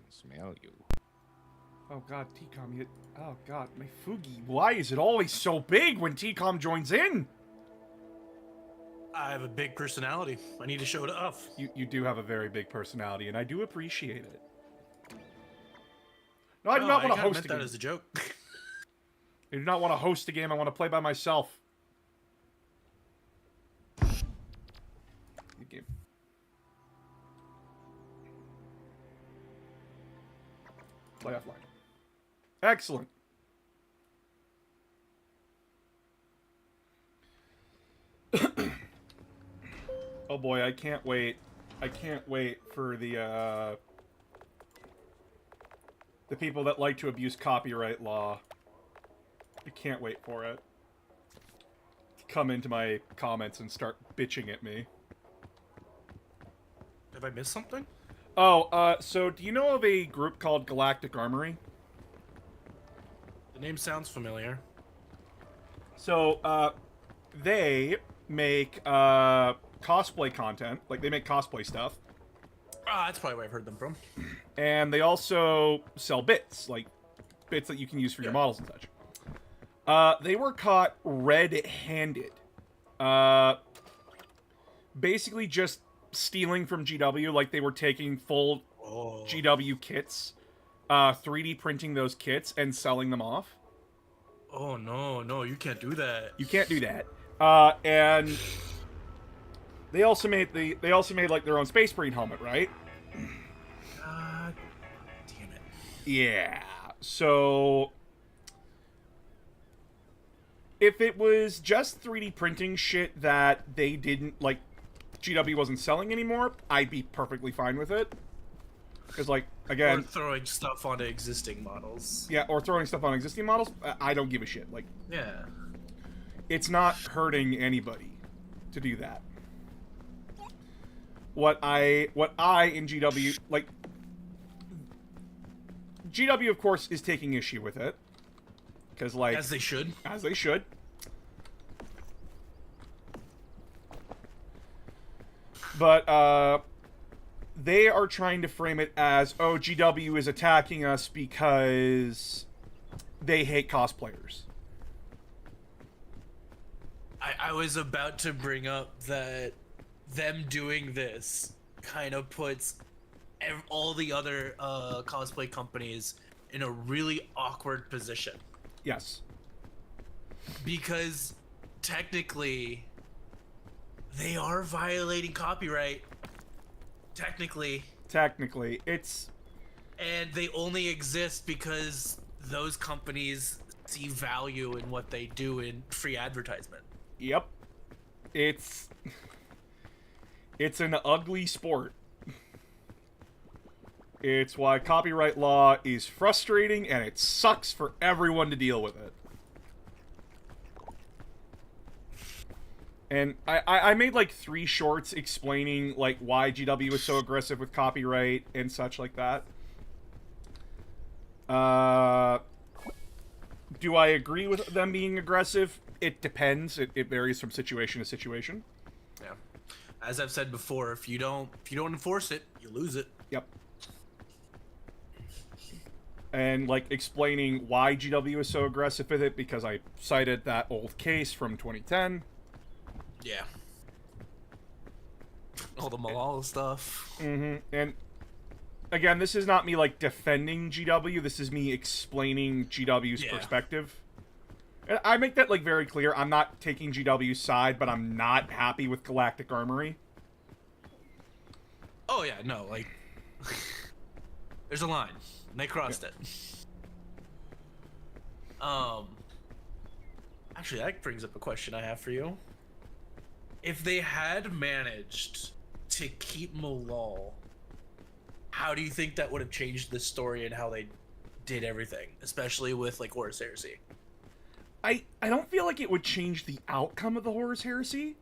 smell you. Oh god, TCOM, oh god, my Fugi. Why is it always so big when TCOM joins in? I have a big personality. I need to show it off. You do have a very big personality, and I do appreciate it. No, I do not want to host a game. That as a joke. I do not want to host a game. I want to play by myself. Good game. Play offline. Excellent. Oh boy, I can't wait. I can't wait for the people that like to abuse copyright law. I can't wait for it. Come into my comments and start bitching at me. Have I missed something? Oh, so do you know of a group called Galactic Armory? The name sounds familiar. So, they make, cosplay content. Like, they make cosplay stuff. Ah, that's probably where I've heard them from. And they also sell bits. Like, bits that you can use for your models and such. They were caught red-handed. Basically just stealing from GW. Like, they were taking full GW kits, 3D printing those kits, and selling them off. Oh, no, you can't do that. You can't do that. And they also made like their own Space Marine helmet, right? God damn it. Yeah. So if it was just 3D printing shit that they didn't like, GW wasn't selling anymore, I'd be perfectly fine with it. Because, like, again, or throwing stuff onto existing models. Yeah, or throwing stuff on existing models, I don't give a shit. Like, yeah, it's not hurting anybody to do that. What I in GW, like, GW, of course, is taking issue with it. Because, like... As they should. As they should. But, they are trying to frame it as, oh, GW is attacking us because they hate cosplayers. I was about to bring up that them doing this kind of puts all the other cosplay companies in a really awkward position. Yes. Because technically they are violating copyright. Technically, it's... And they only exist because those companies see value in what they do in free advertisement. Yep. It's an ugly sport. It's why copyright law is frustrating, and it sucks for everyone to deal with it. And I made, like, 3 shorts explaining, like, why GW is so aggressive with copyright and such like that. Do I agree with them being aggressive? It depends. It varies from situation to situation. Yeah. As I've said before, if you don't enforce it, you lose it. Yep. And, like, explaining why GW is so aggressive with it, because I cited that old case from 2010. Yeah. All the Malala stuff. Mm-hmm. And again, this is not me, like, defending GW. This is me explaining GW's perspective. And I make that, like, very clear. I'm not taking GW's side, but I'm not happy with Galactic Armory. Oh, yeah, no, like... there's a line. And they crossed it. Actually, that brings up a question I have for you. If they had managed to keep Malal, how do you think that would have changed the story and how they did everything, especially with, like, Horus Heresy? I don't feel like it would change the outcome of the Horus Heresy.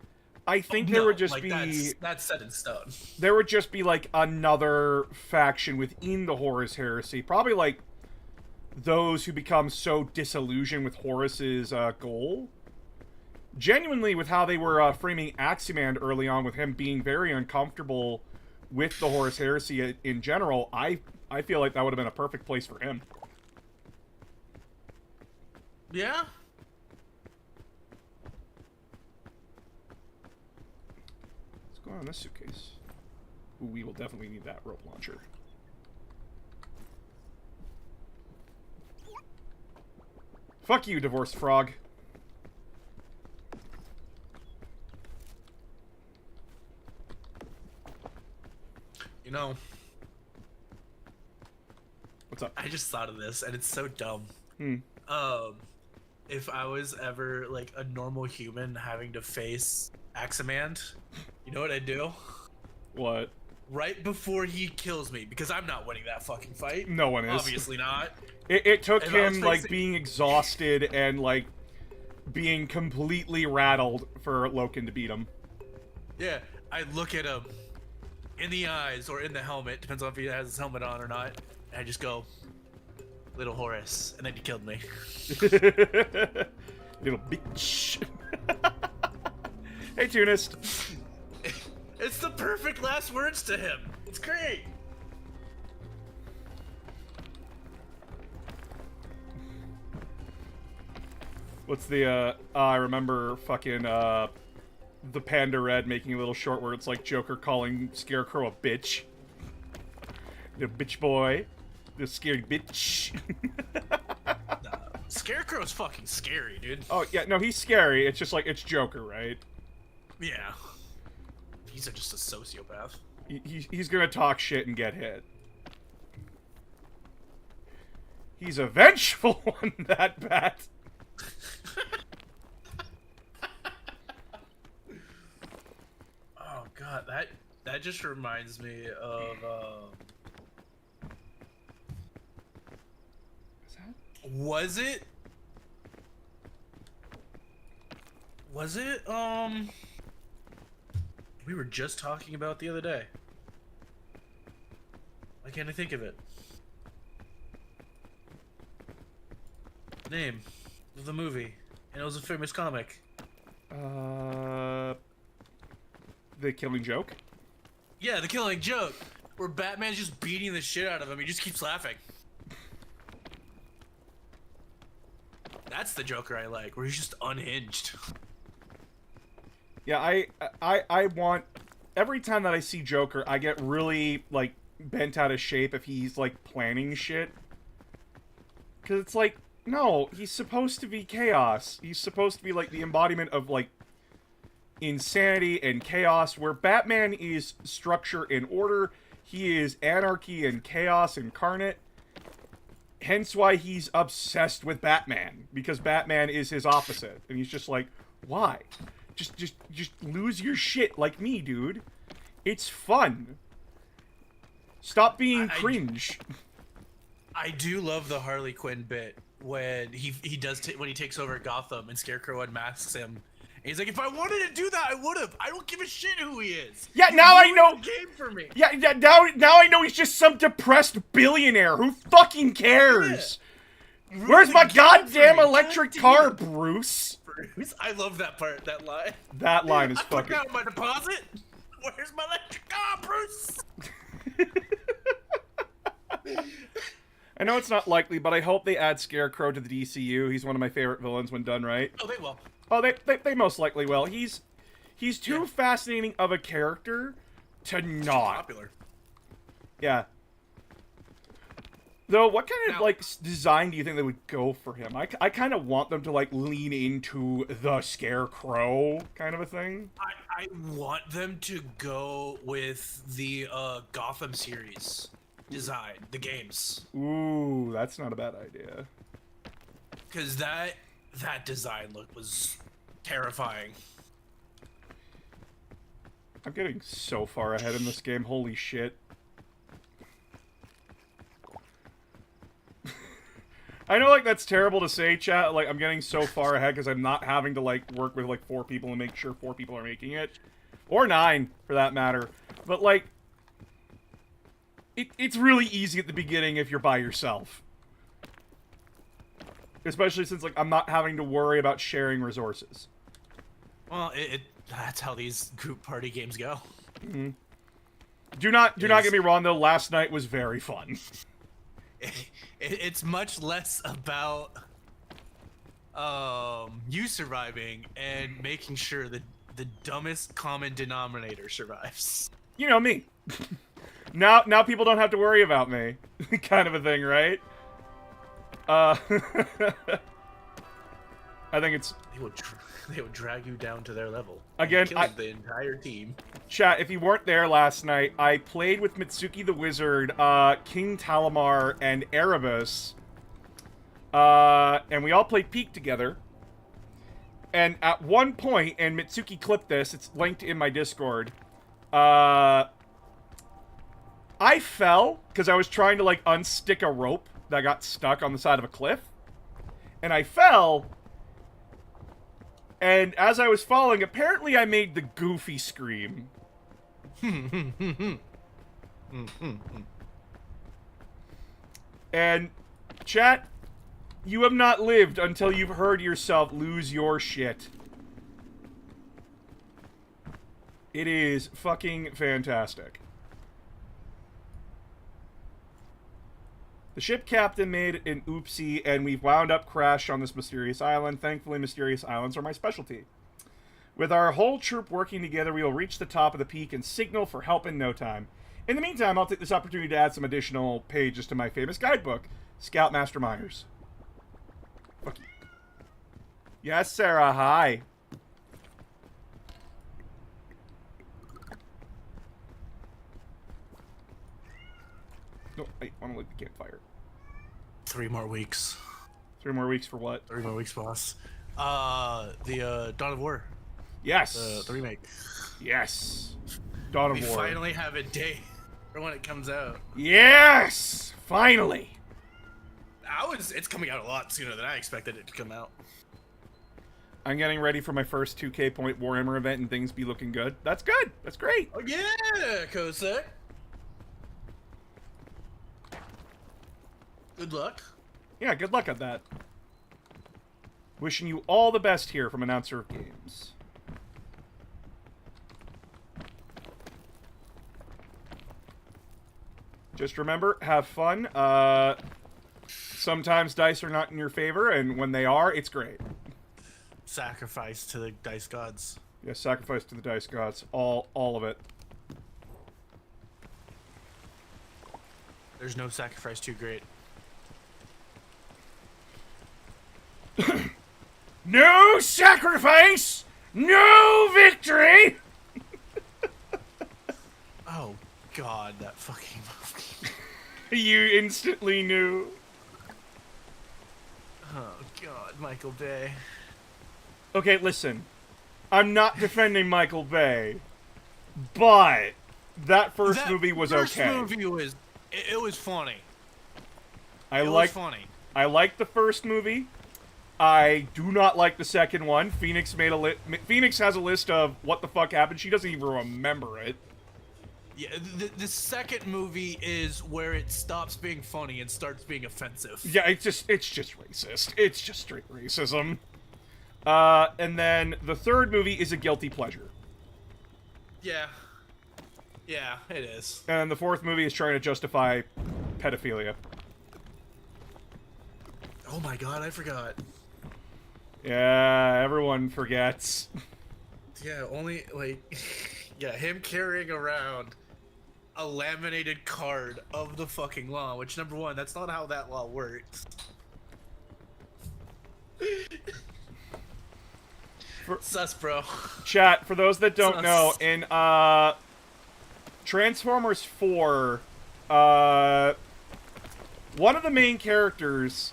I think there would just like, be... That's set in stone. There would just be, like, another faction within the Horus Heresy. Probably, like, those who become so disillusioned with Horus's goal. Genuinely, with how they were framing Aximand early on, with him being very uncomfortable with the Horus Heresy in general, I feel like that would have been a perfect place for him. Yeah. What's going on in this suitcase? Ooh, we will definitely need that rope launcher. Fuck you, divorced frog. You know, What's up? I just thought of this, and it's so dumb. Hmm. If I was ever like a normal human having to face Aximand, you know what I'd do? What? Right before he kills me, because I'm not winning that fucking fight. No one is. Obviously not. It took If I was him, like, facing- being exhausted and, like, being completely rattled for Loken to beat him. Yeah, I look at him in the eyes or in the helmet, depends on if he has his helmet on or not, and I just go, "Little Horus," and then he killed me. Little bitch. Hey, Tunist. It's the perfect last words to him. It's great. What's the, I remember fucking, the Panda Red making a little short where it's like Joker calling Scarecrow a bitch. The bitch boy. The scared bitch. Scarecrow's fucking scary, dude. Oh, yeah, no, he's scary. It's just like, it's Joker, right? Yeah. He's just a sociopath. He's gonna talk shit and get hit. He's a vengeful one, that bat. Oh god, that just reminds me of Is that? Was it we were just talking about the other day. Why can't I think of it? Name of the movie, and it was a famous comic. The Killing Joke? Yeah, The Killing Joke, where Batman's just beating the shit out of him. He just keeps laughing. That's the Joker I like, where he's just unhinged. Yeah, I want... Every time that I see Joker, I get really, like, bent out of shape if he's, like, planning shit. Because it's like, no, he's supposed to be chaos. He's supposed to be, like, the embodiment of, like, insanity and chaos, where Batman is structure and order. He is anarchy and chaos incarnate. Hence why he's obsessed with Batman, because Batman is his opposite. And he's just like, why? Just lose your shit like me, dude. It's fun. Stop being cringe. I do love the Harley Quinn bit when he when he takes over Gotham and Scarecrow unmasks him. And he's like, if I wanted to do that, I would have. I don't give a shit who he is. Yeah, now I know. Game for me. Yeah, now I know he's just some depressed billionaire. Who fucking cares? Yeah. Where's my goddamn me. electric car, Bruce? Bruce, I love that part. That line. That line is I took fucking. out my deposit. Where's my electric car, Bruce? I know it's not likely, but I hope they add Scarecrow to the DCU. He's one of my favorite villains when done right. Oh, they will. Oh, they most likely will. He's too fascinating of a character to not. Popular. Yeah. Though, what kind of, Now- like, design do you think they would go for him? I kind of want them to, like, lean into the Scarecrow kind of a thing. I want them to go with the Gotham series design, the games, Ooh, that's not a bad idea. because that design look was terrifying. I'm getting so far ahead in this game, holy shit. I know, like, that's terrible to say, chat. Like, I'm getting so far ahead because I'm not having to, like, work with, like, 4 people and make sure 4 people are making it. Or 9, for that matter. But, like, it's really easy at the beginning if you're by yourself. Especially since, like, I'm not having to worry about sharing resources. Well, that's how these group party games go. Mm-hmm. Do not get me wrong though. Last night was very fun. It's much less about you surviving and making sure that the dumbest common denominator survives. You know me. Now people don't have to worry about me, kind of a thing, right? I think it's they would drag you down to their level. Again, Killing the entire team. Chat, if you weren't there last night, I played with Mitsuki the Wizard, King Talamar, and Erebus. And we all played Peak together. And at one point, and Mitsuki clipped this, it's linked in my Discord, I fell, because I was trying to, like, unstick a rope that got stuck on the side of a cliff. And I fell, and as I was falling, apparently I made the Goofy scream. And, chat, you have not lived until you've heard yourself lose your shit. It is fucking fantastic. The ship captain made an oopsie, and we've wound up crashed on this mysterious island. Thankfully, mysterious islands are my specialty. With our whole troop working together, we will reach the top of the peak and signal for help in no time. In the meantime, I'll take this opportunity to add some additional pages to my famous guidebook, Scoutmaster Myers. Fuck you. Yes, Sarah, hi. No, I want to light the campfire. 3 more weeks. 3 more weeks for what? 3 more weeks, boss. The Dawn of War. Yes. The remake. Yes. Dawn of We War. finally have a date for when it comes out. Yes! Finally! It's coming out a lot sooner than I expected it to come out. I'm getting ready for my first 2K point Warhammer event and things be looking good. That's good. That's great. Oh yeah, Kosek. Good luck. Yeah, good luck on that. Wishing you all the best here from Announcer of Games. Just remember, have fun. Sometimes dice are not in your favor, and when they are, it's great. Sacrifice to the dice gods. Yes, sacrifice to the dice gods. All of it. There's no sacrifice too great. No sacrifice! No victory! Oh god, that fucking movie. You instantly knew. Oh god, Michael Bay. Okay, listen. I'm not defending Michael Bay, but that first movie was okay. That first movie was... It was funny. It was funny. I liked the first movie. I do not like the second one. Phoenix has a list of what the fuck happened. She doesn't even remember it. Yeah, the second movie is where it stops being funny and starts being offensive. Yeah, it's just racist. It's just straight racism. And then the third movie is a guilty pleasure. Yeah. Yeah, it is. And the fourth movie is trying to justify pedophilia. Oh my god, I forgot. Yeah, everyone forgets. Yeah, only, like... yeah, him carrying around a laminated card of the fucking law, which, number one, that's not how that law works. Sus, bro. Chat, for those that don't know, in, Transformers 4, one of the main characters,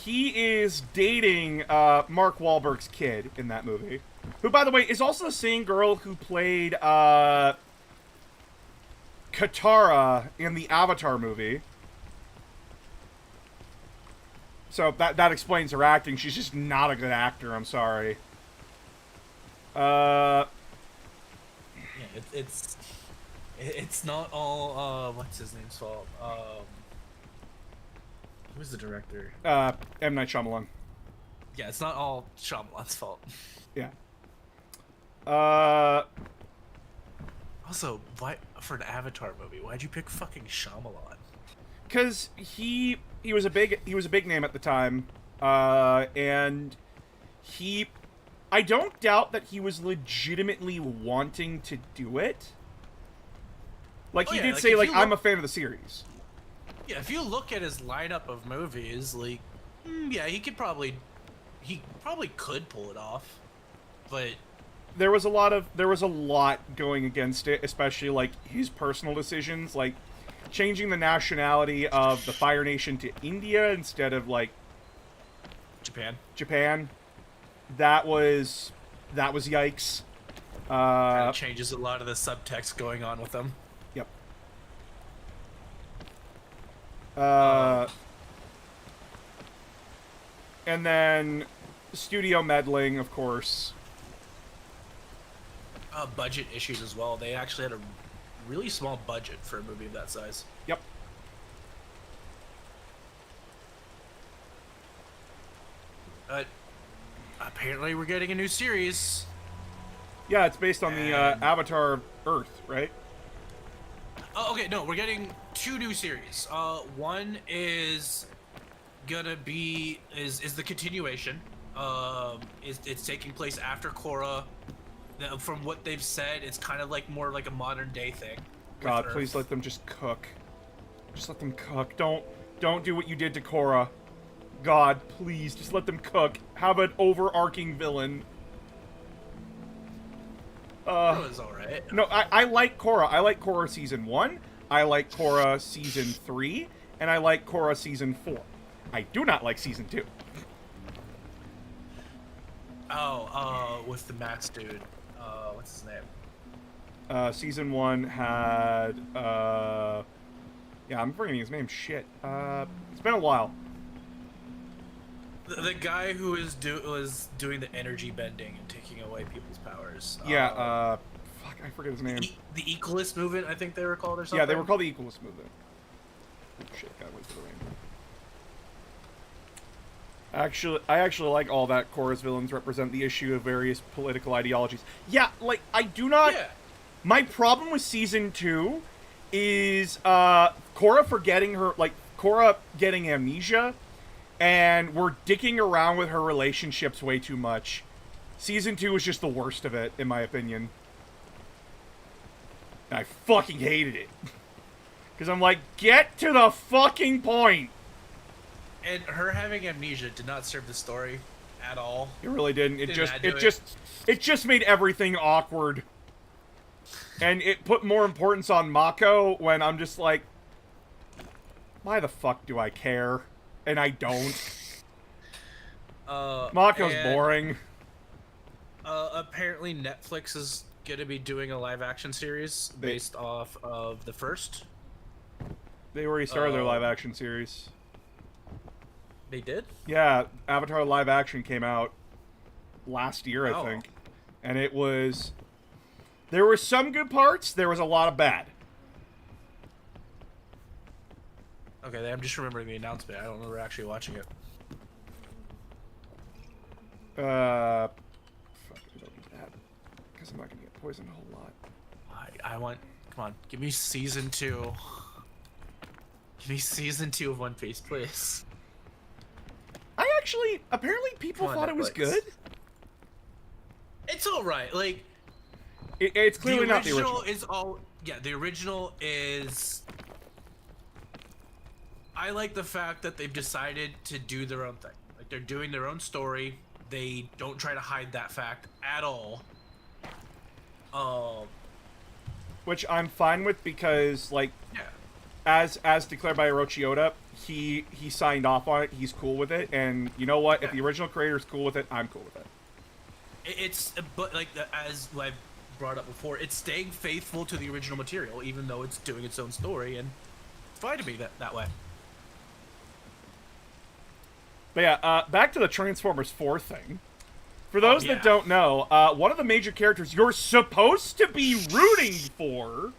he is dating, Mark Wahlberg's kid in that movie. Who, by the way, is also the same girl who played, Katara in the Avatar movie. So that explains her acting. She's just not a good actor, I'm sorry. Yeah, it's not all, what's his name's fault? Who's the director? M. Night Shyamalan. Yeah, it's not all Shyamalan's fault. Yeah. Oh Also, why for an Avatar movie? Why'd you pick fucking Shyamalan? Because he was a big name at the time, and he, I don't doubt that he was legitimately wanting to do it. Like, he did say, like, I'm a fan of the series. Yeah, if you look at his lineup of movies, like, yeah, he probably could pull it off, but there was a lot going against it, especially like his personal decisions, like changing the nationality of the Fire Nation to India instead of like Japan. That was yikes. Kind of changes a lot of the subtext going on with them. Yep. And then studio meddling, of course. Budget issues as well. They actually had a really small budget for a movie of that size. Yep. Apparently we're getting a new series. Yeah, it's based on the Avatar Earth, right? Oh, okay, no, we're getting 2 new series. One is gonna be is the continuation. It's taking place after Korra. From what they've said, it's kind of like more like a modern day thing. God, please let them just cook. Just let them cook. Don't do what you did to Korra. God, please, just let them cook. Have an overarching villain. That was alright. No, I like Korra. I like Korra Season 1. I like Korra Season 3. And I like Korra Season 4. I do not like Season 2. Oh, with the Max dude. What's his name? Season 1 had, yeah, I'm forgetting his name. Shit. It's been a while. The guy who was doing the energy bending and taking away people's powers. Yeah, fuck, I forget his name. The Equalist Movement, I think they were called, or something? Yeah, they were called the Equalist Movement. Oh, shit, got away to the rain. I actually like all that Korra's villains represent the issue of various political ideologies. Yeah, like, I do not... Yeah. My problem with Season 2 is, Korra getting amnesia, and we're dicking around with her relationships way too much. Season 2 was just the worst of it, in my opinion. And I fucking hated it. Because I'm like, get to the fucking point! And her having amnesia did not serve the story at all. It really didn't. It just made everything awkward. And it put more importance on Mako when I'm just like, why the fuck do I care? And I don't. Mako's boring. Apparently Netflix is gonna be doing a live action series based off of the first. They already started their live action series. They did? Yeah, Avatar live action came out last year, I think. And it was... There were some good parts, there was a lot of bad. Okay, I'm just remembering the announcement. I don't remember actually watching it. Fuck, I don't need that. Because I'm not going to get poisoned a whole lot. I want... Come on, give me Season 2. Give me Season 2 of One Piece, please. Apparently people thought it was good. It's alright, like... It's clearly not the original. The original is... I like the fact that they've decided to do their own thing. Like, they're doing their own story. They don't try to hide that fact at all. Which I'm fine with because, like... Yeah. As declared by Orochi Oda, he signed off on it. He's cool with it, and you know what? Yeah. If the original creator's cool with it, I'm cool with it. But like as I've brought up before, it's staying faithful to the original material, even though it's doing its own story, and it's fine to be that way. But yeah, back to the Transformers 4 thing. For those that don't know, one of the major characters you're supposed to be rooting for.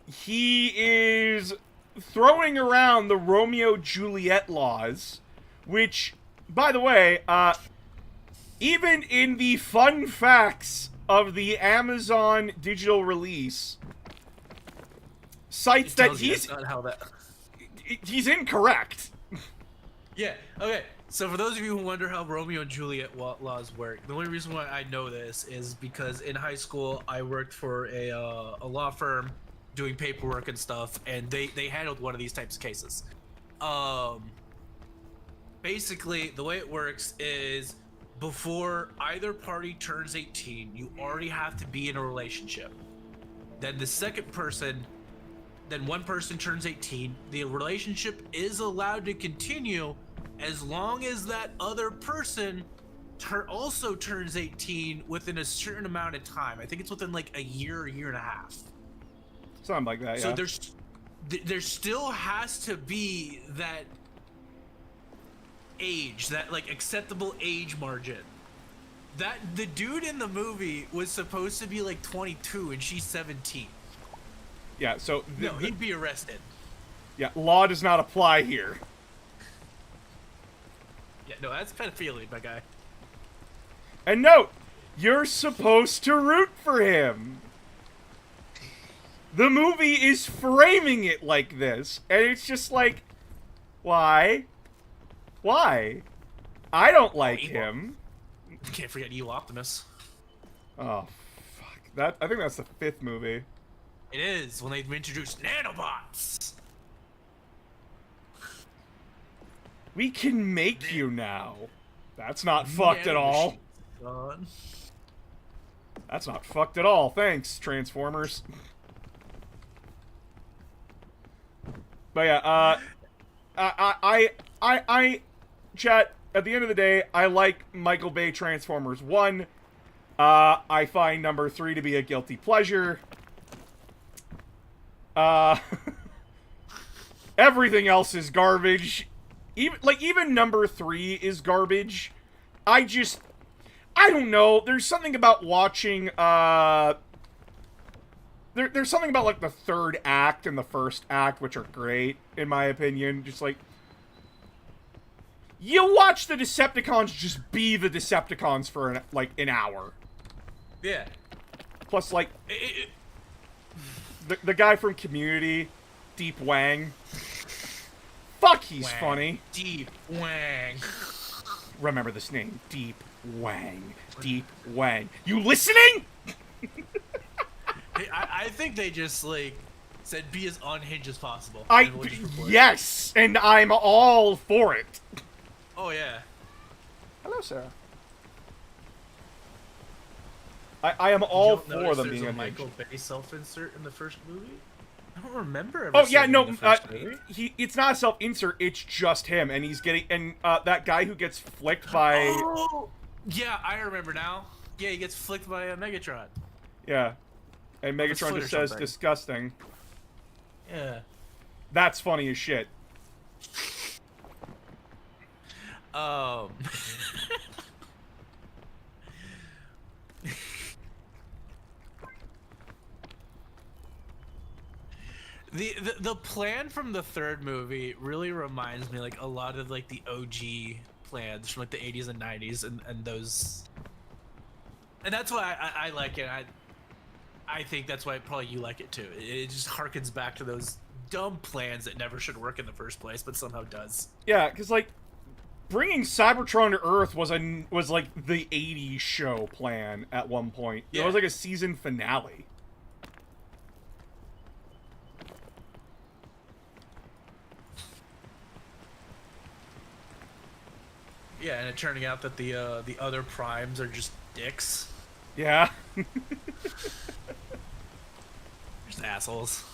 He is throwing around the Romeo-Juliet laws, which by the way, even in the fun facts of the Amazon digital release, cites that That's not how that. he's incorrect. Yeah. Okay. So for those of you who wonder how Romeo and Juliet laws work, the only reason why I know this is because in high school I worked for a law firm doing paperwork and stuff, and they handled one of these types of cases. Basically, the way it works is before either party turns 18, you already have to be in a relationship. Then the second person, then one person turns 18, the relationship is allowed to continue as long as that other person also turns 18 within a certain amount of time. I think it's within like a year and a half. Something like that, yeah. So there still has to be that age, that like acceptable age margin. That the dude in the movie was supposed to be like 22 and she's 17. Yeah, so... No, he'd be arrested. Yeah, law does not apply here. Yeah, no, that's pedophilia, my guy. And note, you're supposed to root for him. The movie is framing it like this, and it's just like, why? Why? I don't like him. Can't forget Evil Optimus. Oh, fuck. I think that's the 5th movie. It is, when they've introduced nanobots. We can make you now. That's not fucked at all. That's not fucked at all. Thanks, Transformers. But yeah, chat, at the end of the day, I like Michael Bay Transformers 1. I find number 3 to be a guilty pleasure. Everything else is garbage. Even number 3 is garbage. I don't know. There's something about watching, There's something about, like, the 3rd act and the 1st act, which are great, in my opinion. Just, like... You watch the Decepticons just be the Decepticons for, an hour. Yeah. Plus, like... The guy from Community, Deep Wang. Fuck, he's funny. Deep Wang. Remember this name. Deep Wang. Deep Wang. You listening?! I think they just, like, said be as unhinged as possible. Yes! And I'm all for it. Oh, yeah. Hello, Sarah. I am all for them being a unhinged. Michael Bay self-insert in the first movie? I don't remember ever seeing him in the first movie. It's not a self-insert, it's just him, and he's getting... And, that guy who gets flicked by... Oh! Yeah, I remember now. Yeah, he gets flicked by Megatron. Yeah. And Megatron just says, disgusting. Yeah. That's funny as shit. The plan from the 3rd movie really reminds me, like, a lot of, like, the OG plans from, like, the 80s and 90s and those... And that's why I like it. I think that's why probably you like it too. It just harkens back to those dumb plans that never should work in the first place, but somehow does. Yeah, because, like, bringing Cybertron to Earth was like the 80s show plan at one point. Yeah. It was like a season finale. Yeah, and it turning out that the other primes are just dicks. Yeah. Just assholes.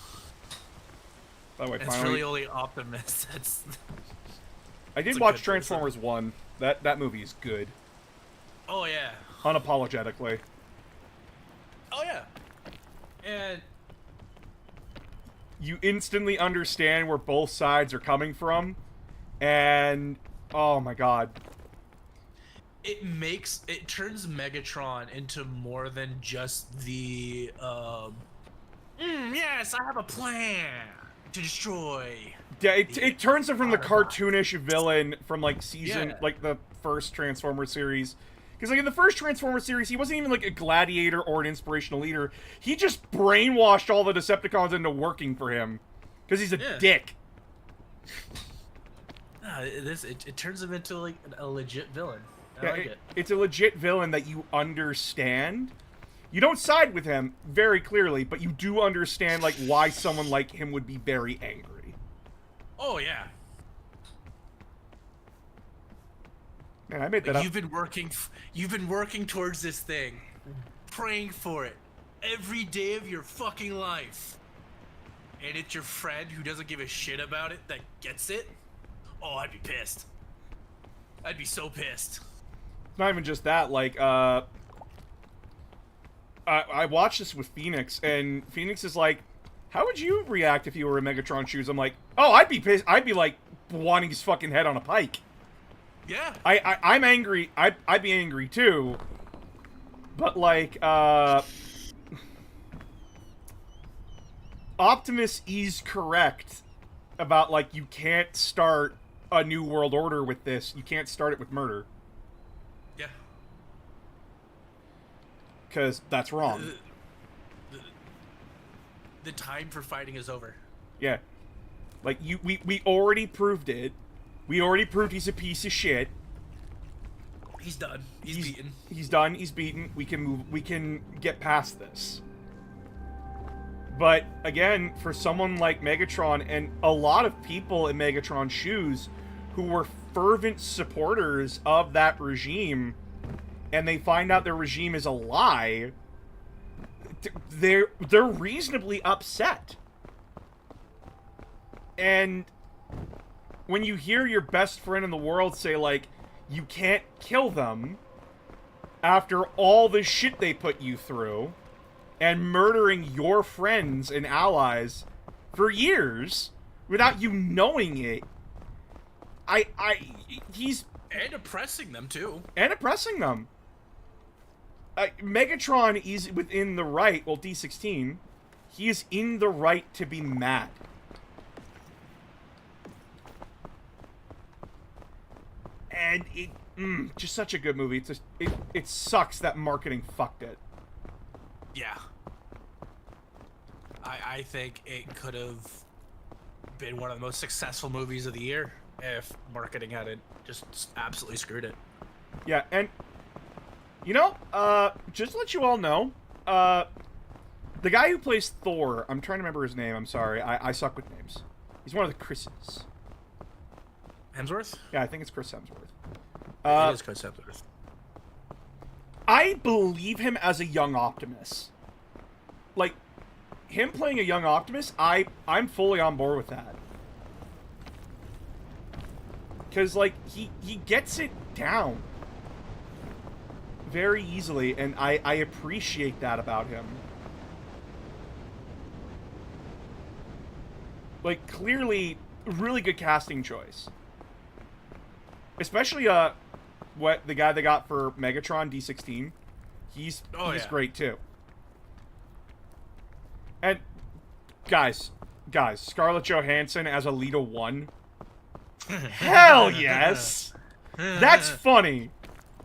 By the way, it's really only Optimus that's... I did watch Transformers 1. That movie is good. Oh, yeah. Unapologetically. Oh, yeah. And... You instantly understand where both sides are coming from. And... Oh, my God. It turns Megatron into more than just the, yes, I have a plan. to destroy. Yeah, it turns him from the Autobot. cartoonish villain from like season Yeah. like the first Transformer series. Because like in the first Transformer series, he wasn't even like a gladiator or an inspirational leader. He just brainwashed all the Decepticons into working for him. Because he's a dick. No, it turns him into like a legit villain. I like it. It's a legit villain that you understand. You don't side with him very clearly, but you do understand like why someone like him would be very angry. Oh yeah. Man, I made that up. You've been working towards this thing, praying for it every day of your fucking life, and it's your friend who doesn't give a shit about it that gets it. Oh, I'd be pissed. I'd be so pissed. It's not even just that. Like, I watched this with Phoenix, and Phoenix is like, "How would you react if you were in Megatron's shoes?" I'm like, "Oh, I'd be pissed. I'd be like wanting his fucking head on a pike." Yeah. I'm angry. I'd be angry too. But like, Optimus is correct about like you can't start a new world order with this. You can't start it with murder. Yeah. Because that's wrong. The time for fighting is over. Yeah. Like we already proved it. We already proved he's a piece of shit. He's done. He's beaten. He's done. He's beaten. We can move. We can get past this. But again, for someone like Megatron and a lot of people in Megatron's shoes who were fervent supporters of that regime, and they find out their regime is a lie, they're reasonably upset. And when you hear your best friend in the world say, like, you can't kill them after all the shit they put you through and murdering your friends and allies for years without you knowing it, he's... And oppressing them, too. And oppressing them. Megatron is within the right, well, D16, he is in the right to be mad. And just such a good movie. It's just, it sucks that marketing fucked it. Yeah. I think it could have been one of the most successful movies of the year if marketing hadn't just absolutely screwed it. Yeah, and you know, just to let you all know, the guy who plays Thor, I'm trying to remember his name, I'm sorry, I suck with names. He's one of the Chris's. Hemsworth? Yeah, I think it's Chris Hemsworth. It is Chris Hemsworth. I believe him as a young Optimus. Like, him playing a young Optimus, I'm fully on board with that. Because, like, he gets it down very easily, and I appreciate that about him. Like, clearly, really good casting choice. Especially, what the guy they got for Megatron, D16. He's great, too. And, guys, Scarlett Johansson as Alita 1. Hell yes! That's funny.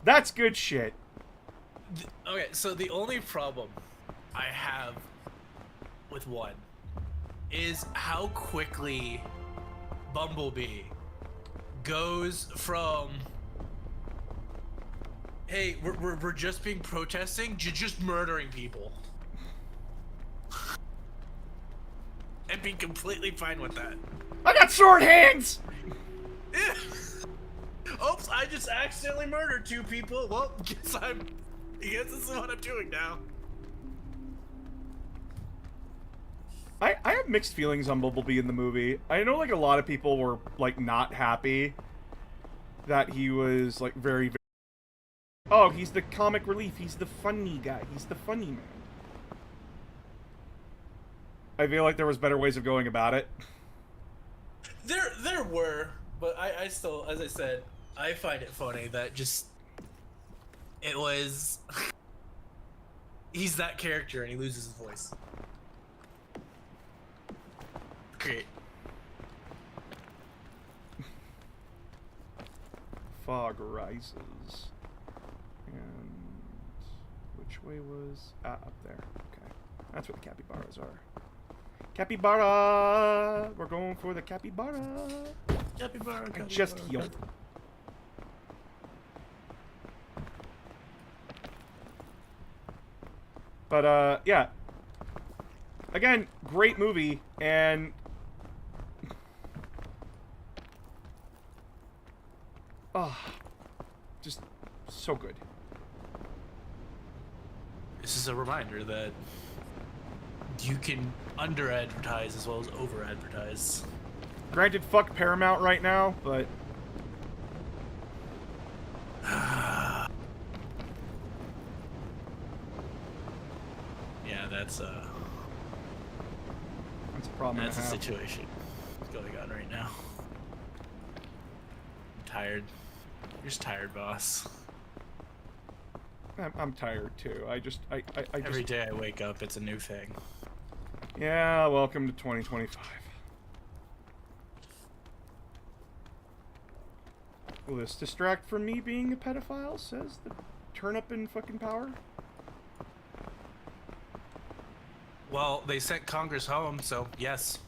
That's good shit. Okay, so the only problem I have with 1 is how quickly Bumblebee goes from, hey, we're just being protesting, to just murdering people. And being completely fine with that. I got sword hands! Oops, I just accidentally murdered 2 people. Well, guess this is what I'm doing now. I have mixed feelings on Bumblebee in the movie. I know, like, a lot of people were, like, not happy that he was, like, very... Oh, he's the comic relief. He's the funny guy. He's the funny man. I feel like there was better ways of going about it. There were, but I still, as I said, I find it funny that just... It was... He's that character and he loses his voice. Great. Fog rises. And which way was... up there. Okay. That's where the capybaras are. Capybara! We're going for the capybara! Capybara, I just healed. But, yeah. Again, great movie, and... Oh, just so good. This is a reminder that you can under-advertise as well as over-advertise. Granted, fuck Paramount right now, but... Yeah, that's That's a problem. that's I the have. situation going on right now. I'm tired. You're just tired, boss. I'm tired too. I just... Every day I wake up, it's a new thing. Yeah, welcome to 2025. Will this distract from me being a pedophile, says the turnip in fucking power? Well, they sent Congress home, so yes.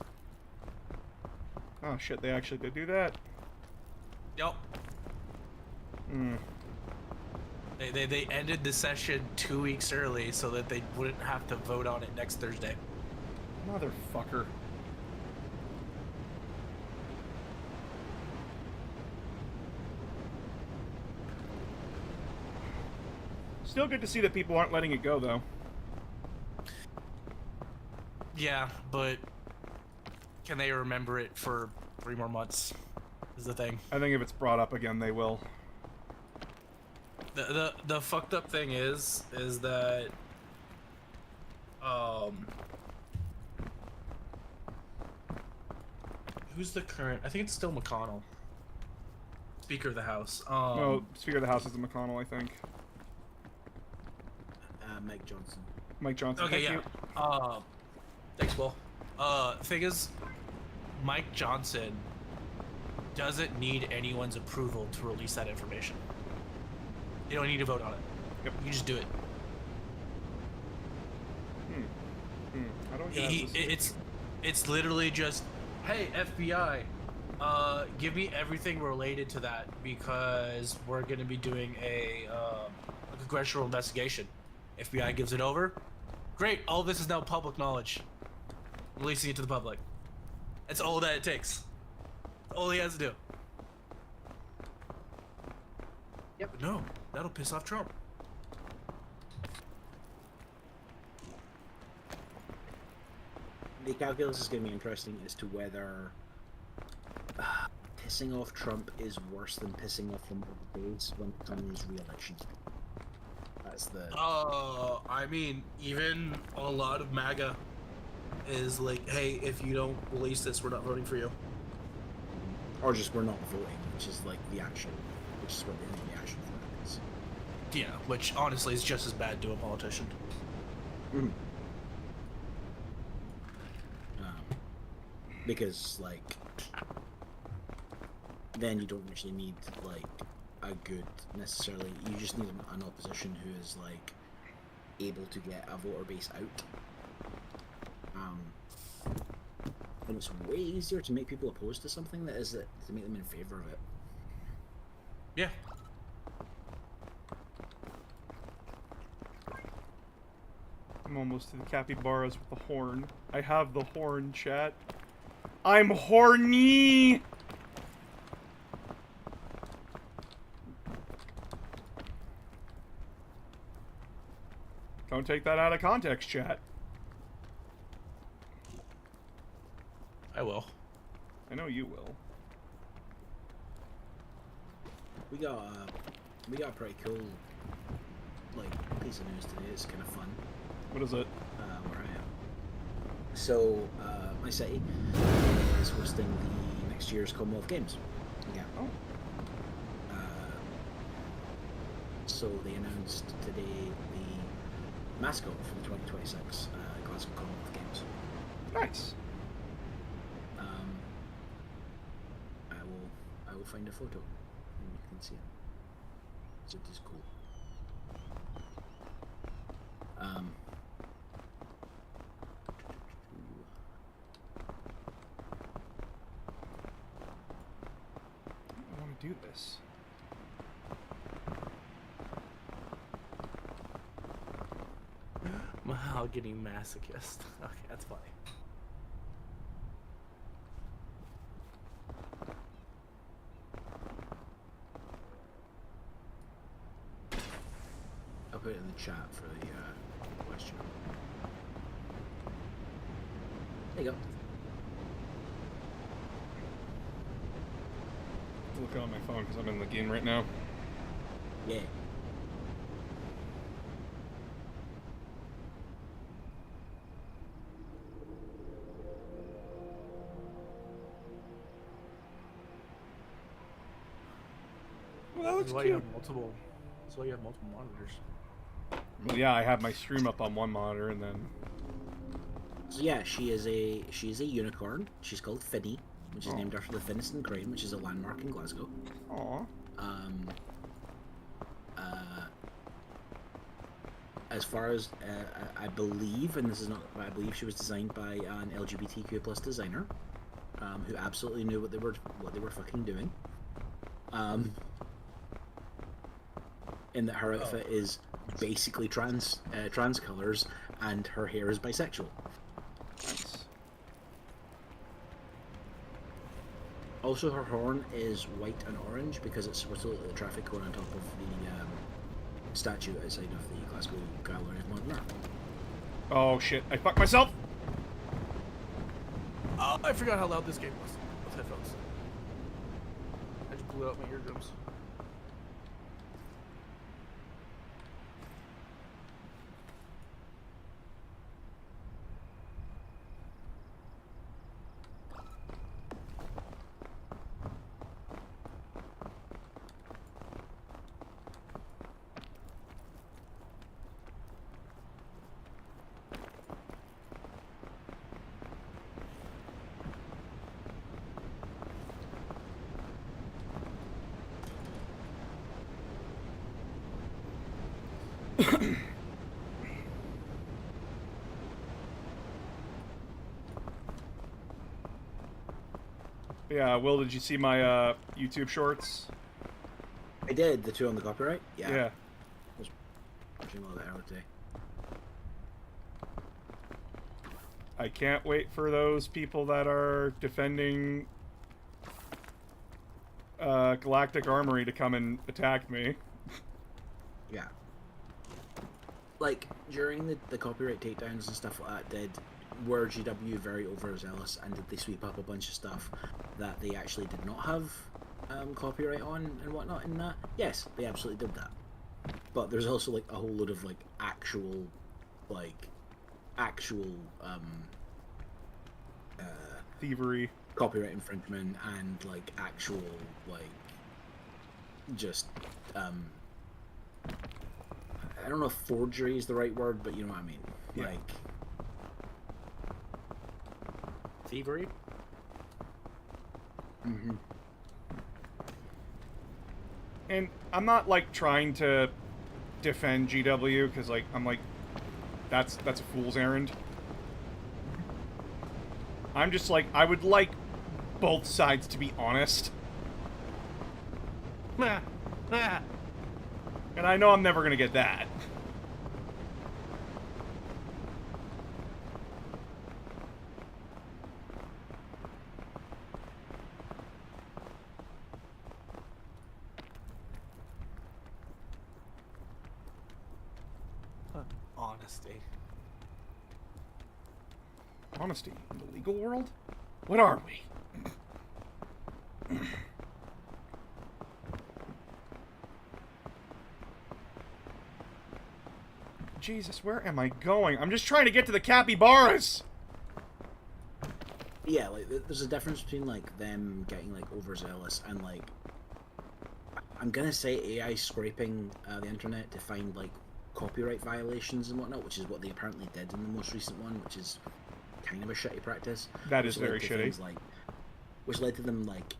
Oh shit, they actually did do that? Yep. Hmm. They ended the session 2 weeks early so that they wouldn't have to vote on it next Thursday. Motherfucker. Still good to see that people aren't letting it go, though. Yeah, but can they remember it for 3 more months? Is the thing. I think if it's brought up again, they will. The fucked up thing is that who's the current? I think it's still McConnell, Speaker of the House. No, Speaker of the House is McConnell, I think. Mike Johnson. Mike Johnson. Okay, thank yeah. you. Thanks, Will. Thing is, Mike Johnson doesn't need anyone's approval to release that information. You don't need to vote on it. Yep. You just do it. I don't get It's literally just, hey, FBI, give me everything related to that because we're gonna be doing a congressional investigation. FBI gives it over. Great, all this is now public knowledge. Releasing it to the public. That's all that it takes. That's all he has to do. Yep. But no, that'll piss off Trump. The calculus is going to be interesting as to whether pissing off Trump is worse than pissing off him over the base when it comes to re-election. That's the... I mean, even a lot of MAGA is like, hey, if you don't release this, we're not voting for you. Or just we're not voting, which is like the action, which is what the action for that is. Yeah, which honestly is just as bad to a politician. Mm. Because, like, then you don't actually need, like, a good, necessarily, you just need an opposition who is, like, able to get a voter base out. And it's way easier to make people opposed to something that is to make them in favor of it. Yeah. I'm almost to the capybaras with the horn. I have the horn, chat. I'm horny! Don't take that out of context, chat. I will. I know you will. We got a pretty cool, like, piece of news today. It's kind of fun. What is it? Where I am. So, my city is hosting the next year's Commonwealth Games. Yeah. Oh. So they announced today the mascot for the 2026 Glasgow Commonwealth Games. Nice. find a photo, and you can see it. So it is cool. I want to do this. Mahogany masochist. Okay, that's funny. I'll put it in the chat for the question. There you go. Looking on my phone because I'm in the game right now. Yeah. Well, that looks That's why cute. you have multiple. That's why you have multiple monitors. Well, yeah, I have my stream up on one monitor and then. So yeah, she's a unicorn. She's called Finny, which is named after the Finnieston Crane, which is a landmark in Glasgow. Aw. As far as I believe, and this is not, I believe she was designed by an LGBTQ plus designer, who absolutely knew what they were fucking doing. In that her outfit is basically trans colors, and her hair is bisexual. Nice. Also, her horn is white and orange because it's supposedly the traffic cone on top of the statue outside of the Glasgow Gallery of Modern Art. Oh shit! I fucked myself. Oh, I forgot how loud this game was. Those headphones. I just blew out my eardrums. Yeah, Will, did you see my YouTube shorts? I did, the two on the copyright? Yeah. Yeah. I was watching all that hour today. I can't wait for those people that are defending Galactic Armory to come and attack me. Yeah. Like, during the copyright takedowns and stuff like that, were GW very overzealous, and did they sweep up a bunch of stuff that they actually did not have copyright on and whatnot in that? Yes, they absolutely did that. But there's also, like, a whole load of, like, actual Thievery. copyright infringement and, like, actual, like, just, I don't know if forgery is the right word, but you know what I mean. Yeah. Like, Thievery? mm-hmm. And I'm not, like, trying to defend GW, because, like, I'm like, that's a fool's errand. I'm just like, I would like both sides to be honest. And I know I'm never gonna get that. Honesty. Honesty in the legal world? What are we? Jesus, where am I going? I'm just trying to get to the capybaras! Yeah, like, there's a difference between, like, them getting, like, overzealous and, like, I'm gonna say AI scraping the internet to find, like, copyright violations and whatnot, which is what they apparently did in the most recent one, which is kind of a shitty practice. That is Which led very to shitty. things like, which led to them, like,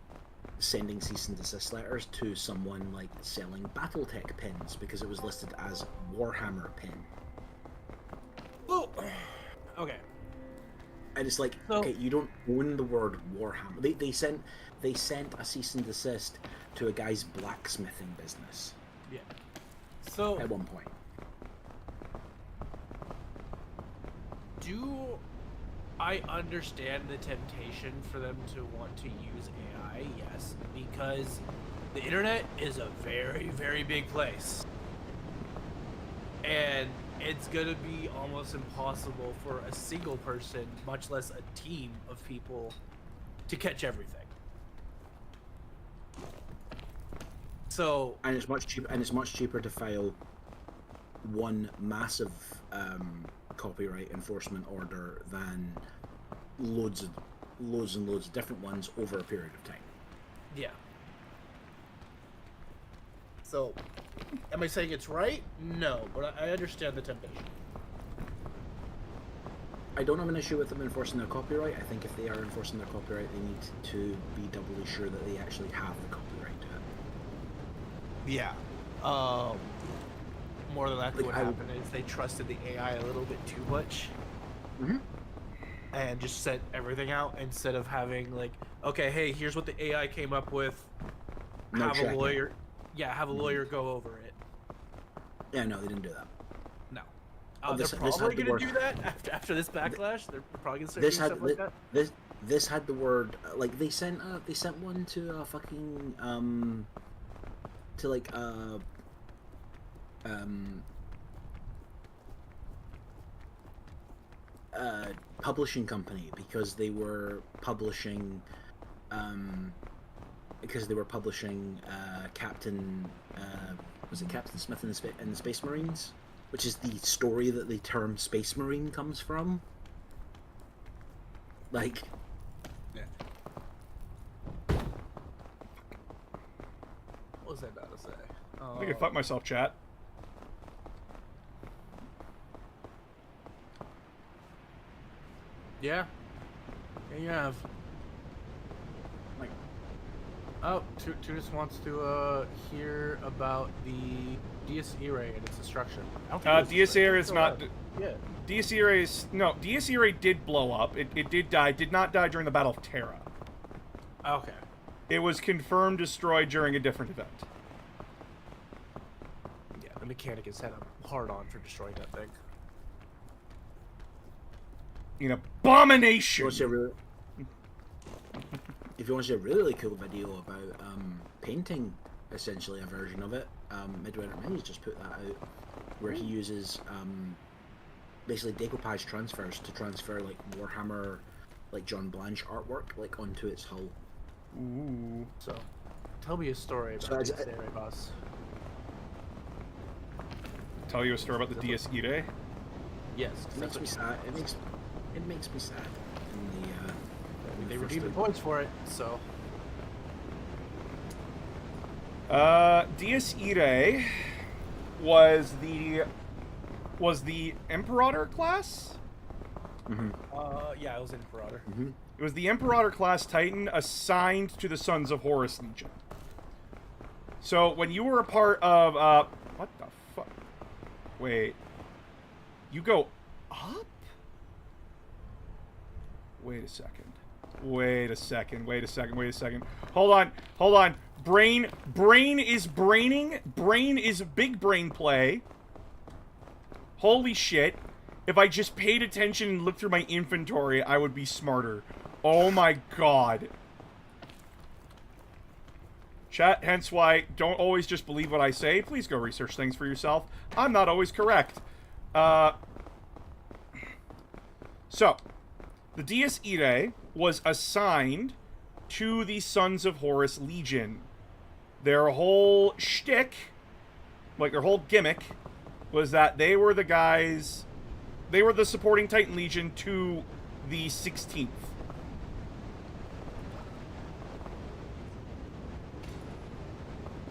sending cease and desist letters to someone like selling BattleTech pins because it was listed as Warhammer pin. Well, okay. And it's like, So- okay, you don't own the word Warhammer. They sent a cease and desist to a guy's blacksmithing business Yeah. So, at one point. do I understand the temptation for them to want to use AI? Yes, because the internet is a very, very big place. And it's going to be almost impossible for a single person, much less a team of people, to catch everything. So, And it's much cheaper. And it's much cheaper to file one massive copyright enforcement order than loads and loads of different ones over a period of time. yeah. So, am I saying it's right? No, but I understand the temptation. I don't have an issue with them enforcing their copyright. I think if they are enforcing their copyright, they need to be doubly sure that they actually have the copyright to it. Yeah. More than likely, Like, what I would- happened is they trusted the AI a little bit too much, Mhm. and just sent everything out instead of having like, okay, hey, here's what the AI came up with. No Have a checking. lawyer. Yeah, have a lawyer go over it. Yeah, no, they didn't do that. No. Oh, They're this had probably the going word- to do that after this backlash. They're probably going to start This doing had stuff like that. this had the word like they sent one to a fucking to like publishing company because they were publishing Captain was it Captain Smith in the Space Marines, which is the story that the term Space Marine comes from. Like, What was I about to say? I think I fucked myself, chat. Yeah. Yeah, you have. like Oh, Tunis wants to hear about the Dies Irae and its destruction. I don't think it was Dies destroyed. Irae It's is still not. alive. Yeah. Dies Irae is no. Dies Irae did blow up. It did die. Did not die during the Battle of Terra. Okay. It was confirmed destroyed during a different event. Yeah, the Mechanicus had a hard on for destroying that thing. An abomination. If you want to see a really cool video about painting, essentially a version of it, Midwinter Minis just put that out, where he uses basically decoupage transfers to transfer like Warhammer, like John Blanche artwork like onto its hull. Ooh. So, tell me a story about So Dies as- Irae, boss. Tell you a story about the Dies Irae. Yes. It makes me sad. It makes me sad. In the when They the first redeemed the time- points for it, so. Dies Irae was the Imperator class. Yeah, I was in Marauder. It was the Imperator class Titan assigned to the Sons of Horus Legion. So when you were a part of what the fuck? Wait. You go up? Wait a second. Wait a second. Hold on. Brain is braining. Brain is big brain play. Holy shit. If I just paid attention and looked through my inventory, I would be smarter. Oh my god. Chat, hence why don't always just believe what I say. Please go research things for yourself. I'm not always correct. So, the Dies Irae was assigned to the Sons of Horus Legion. Their whole shtick, like their whole gimmick, was that they were the guys... They were the supporting Titan Legion to the 16th.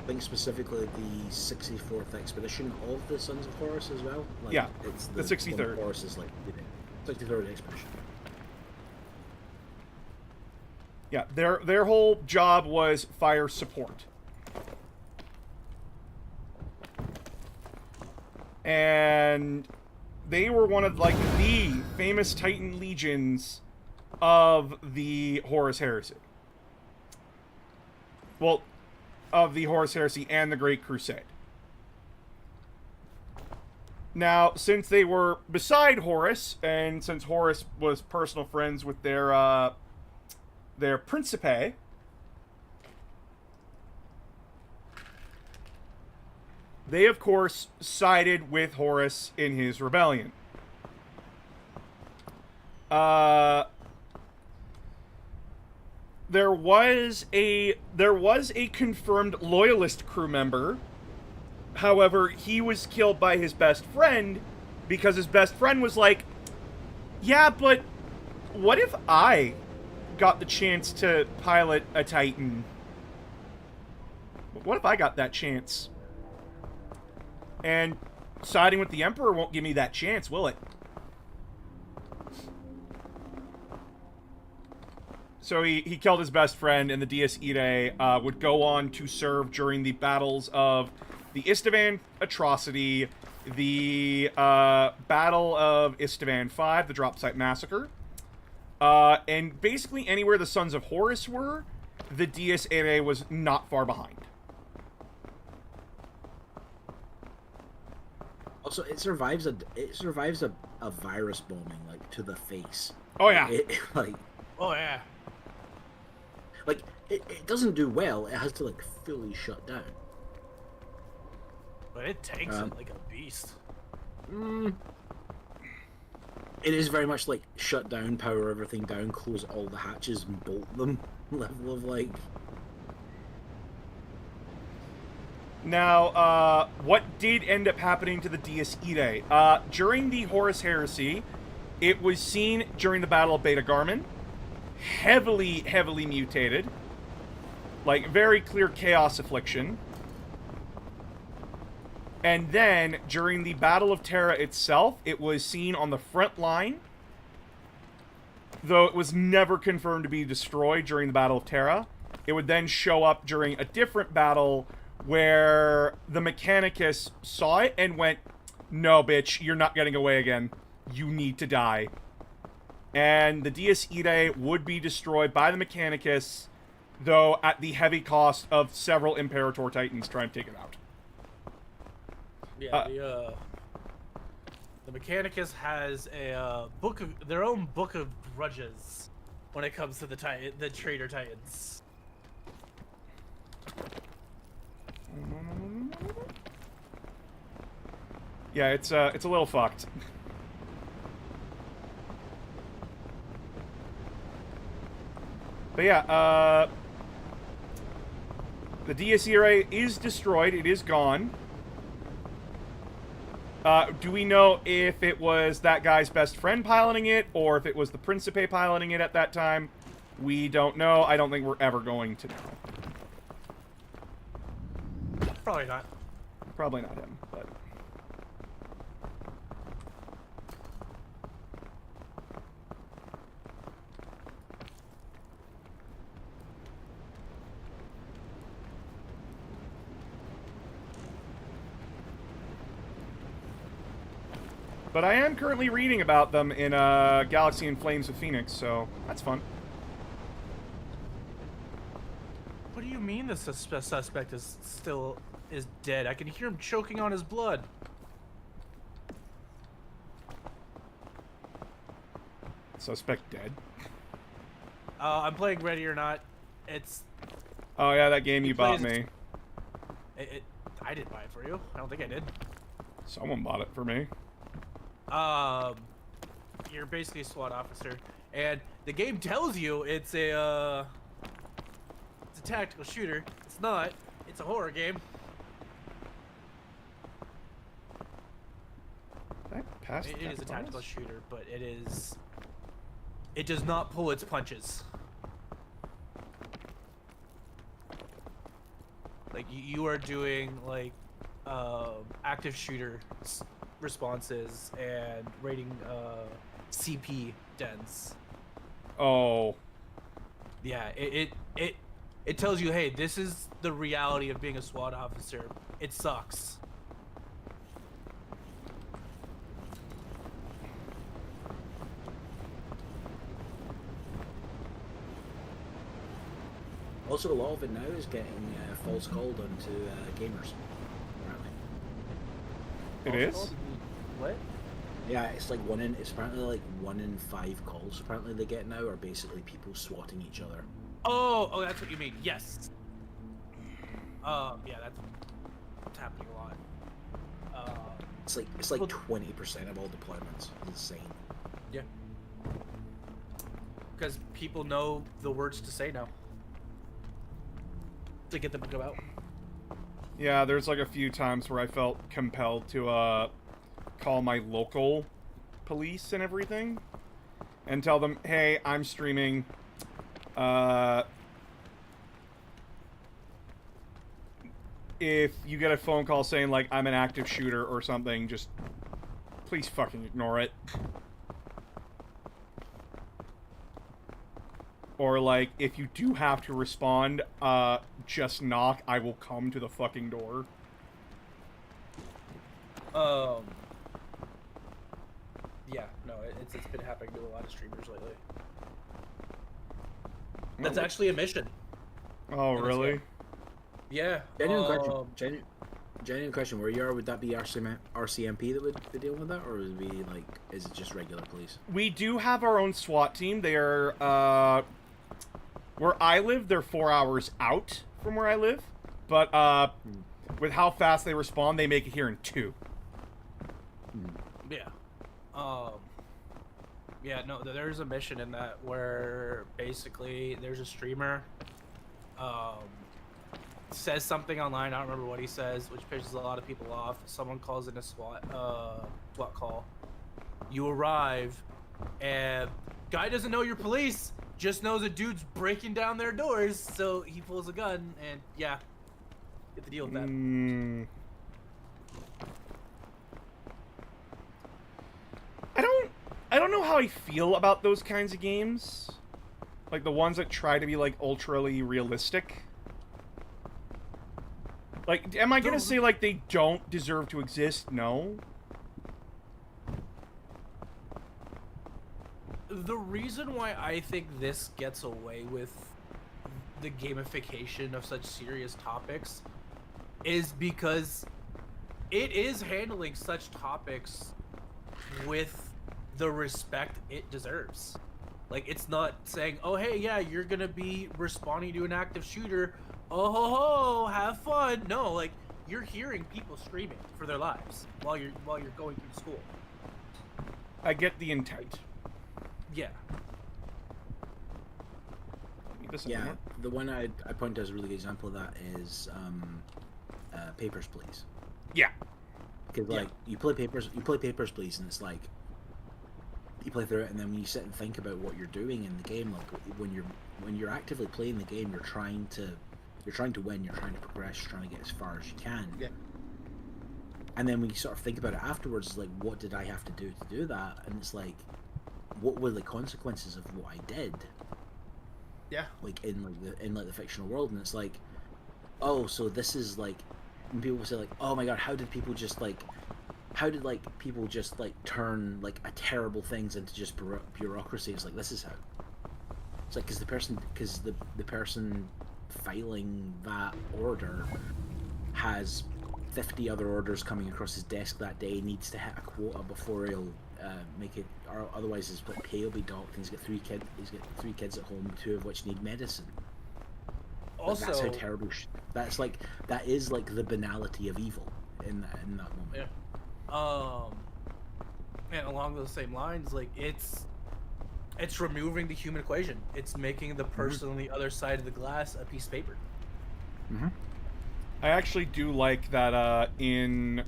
I think specifically the 64th expedition of the Sons of Horus as well. Like, Yeah, it's the one 63rd. of Horus is like the 63rd expedition. Yeah, their whole job was fire support. And they were one of, like, the famous Titan legions of the Horus Heresy. Well, of the Horus Heresy and the Great Crusade. Now, since they were beside Horus, and since Horus was personal friends with their Principe, they, of course, sided with Horus in his rebellion. There was a confirmed loyalist crew member. However, he was killed by his best friend because his best friend was like, yeah, but what if I got the chance to pilot a Titan? What if I got that chance? And siding with the Emperor won't give me that chance, will it? So he killed his best friend, and the Dies Irae would go on to serve during the battles of the Istvan Atrocity, the Battle of Istvan V, the Drop Site Massacre, and basically anywhere the Sons of Horus were, the Dies Irae was not far behind. Also, it survives a virus bombing, like, to the face. Oh yeah. Oh yeah. Like, it doesn't do well. It has to, like, fully shut down. But it takes it like a beast. It is very much like shut down, power everything down, close all the hatches and bolt them level of, like... Now, what did end up happening to the Dies Irae? During the Horus Heresy, it was seen during the Battle of Beta Garmin. Heavily mutated. Like, very clear chaos affliction. And then, during the Battle of Terra itself, it was seen on the front line. Though it was never confirmed to be destroyed during the Battle of Terra. It would then show up during a different battle where the Mechanicus saw it and went, no, bitch, you're not getting away again. You need to die. And the Dies Irae would be destroyed by the Mechanicus, though at the heavy cost of several Imperator Titans trying to take it out. Yeah, the Mechanicus has a their own book of grudges when it comes to the Traitor Titans. Yeah, it's a little fucked. But yeah, the Dies Irae is destroyed. It is gone. Do we know if it was that guy's best friend piloting it, or if it was the Principe piloting it at that time? We don't know. I don't think we're ever going to know. Probably not. Probably not him, but... But I am currently reading about them in Galaxy in Flames with Phoenix, so that's fun. What do you mean the suspect is still dead? I can hear him choking on his blood. Suspect dead? I'm playing Ready or Not. It's... Oh yeah, that game you bought me. I didn't buy it for you. I don't think I did. Someone bought it for me. You're basically a SWAT officer, and the game tells you it's a tactical shooter. It's not. It's a horror game. Did I pass It is a tactical shooter, but it does not pull its punches. Like you are doing like active shooter responses and rating CP dens. Oh. Yeah, it tells you, hey, this is the reality of being a SWAT officer. It sucks. Also, a lot of it now is getting false called onto gamers. Apparently. It is? What? Yeah, it's like it's apparently like 1 in 5 calls apparently they get now are basically people swatting each other. Oh, that's what you mean. Yes. Yeah, that's happening a lot. It's like 20% of all deployments. It's insane. Yeah. Because people know the words to say now. To get them to go out. Yeah, there's like a few times where I felt compelled to call my local police and everything and tell them, hey, I'm streaming. If you get a phone call saying like I'm an active shooter or something, just please fucking ignore it. Or like if you do have to respond, just knock. I will come to the fucking door. Yeah, no, it's been happening to a lot of streamers lately. That's actually a mission. Oh, really? Yeah. Genuine question. Where you are, would that be RCMP that would be dealing with that, or would it be like, is it just regular police? We do have our own SWAT team. They are, where I live, they're 4 hours out from where I live. But, with how fast they respond, they make it here in 2. Yeah. Yeah, no, there's a mission in that where basically there's a streamer, says something online, I don't remember what he says, which pisses a lot of people off. Someone calls in a SWAT call. You arrive, and guy doesn't know you're police, just knows a dude's breaking down their doors, so he pulls a gun, and yeah, get to deal with that. I don't know how I feel about those kinds of games. Like the ones that try to be like ultra-ly realistic. Like, am I gonna say like they don't deserve to exist? No. The reason why I think this gets away with the gamification of such serious topics is because it is handling such topics with the respect it deserves. Like, it's not saying, oh hey, yeah, you're gonna be responding to an active shooter, oh ho ho, have fun. No, like, you're hearing people screaming for their lives while you're going through school. I get the intent. Yeah. Yeah, the one I point as a really good example of that is Papers, Please. Yeah. Because like you play Papers, Please, and it's like you play through it, and then when you sit and think about what you're doing in the game, like when you're actively playing the game, you're trying to win, you're trying to progress, you're trying to get as far as you can. Yeah. And then when you sort of think about it afterwards, it's like, what did I have to do that? And it's like, what were the consequences of what I did? Yeah. Like in the fictional world, and it's like, oh, so this is like, when people say like, oh my god, how did people just turn like a terrible things into just bureaucracy? It's like, this is how. It's like, because the person filing that order has 50 other orders coming across his desk that day, needs to hit a quota before he'll make it, or otherwise his pay will be docked. And he's got three kids at home, 2 of which need medicine. Also, like, that's how terrible. That is like the banality of evil in that moment. Yeah. And along those same lines, like it's removing the human equation. It's making the person on the other side of the glass a piece of paper. Mm-hmm. I actually do like that in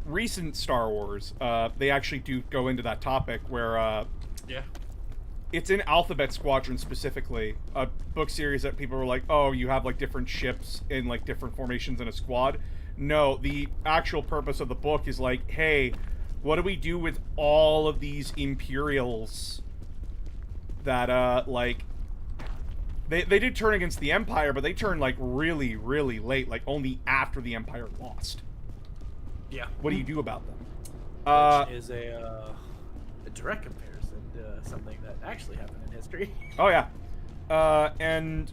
recent Star Wars, they actually do go into that topic where it's in Alphabet Squadron specifically, a book series that people were like, oh, you have like different ships in like different formations in a squad. No, the actual purpose of the book is like, hey, what do we do with all of these Imperials that like They did turn against the Empire, but they turned like really, really late, like only after the Empire lost. Yeah. What do you do about them? Which is a direct comparison to something that actually happened in history. Oh yeah, and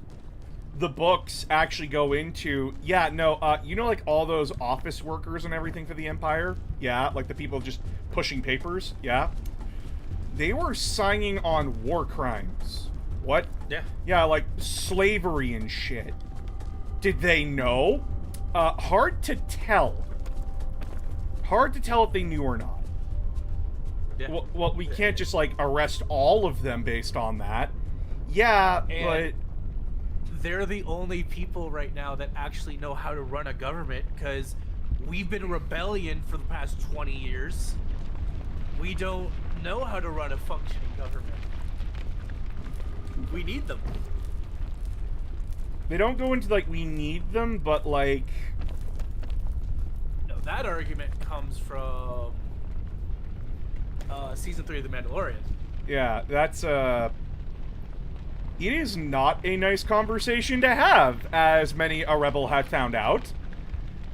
the books actually go into you know, like all those office workers and everything for the Empire. Yeah, like the people just pushing papers. Yeah, they were signing on war crimes. What? Yeah. Yeah, like slavery and shit. Did they know? Hard to tell. Hard to tell if they knew or not. Yeah. Well, we can't just, like, arrest all of them based on that. Yeah, And they're the only people right now that actually know how to run a government, because we've been a rebellion for the past 20 years. We don't know how to run a functioning government. We need them. they don't go into, like, we need them, but, like... No, that argument comes from season 3 of The Mandalorian. Yeah, that's, It is not a nice conversation to have, as many a rebel had found out.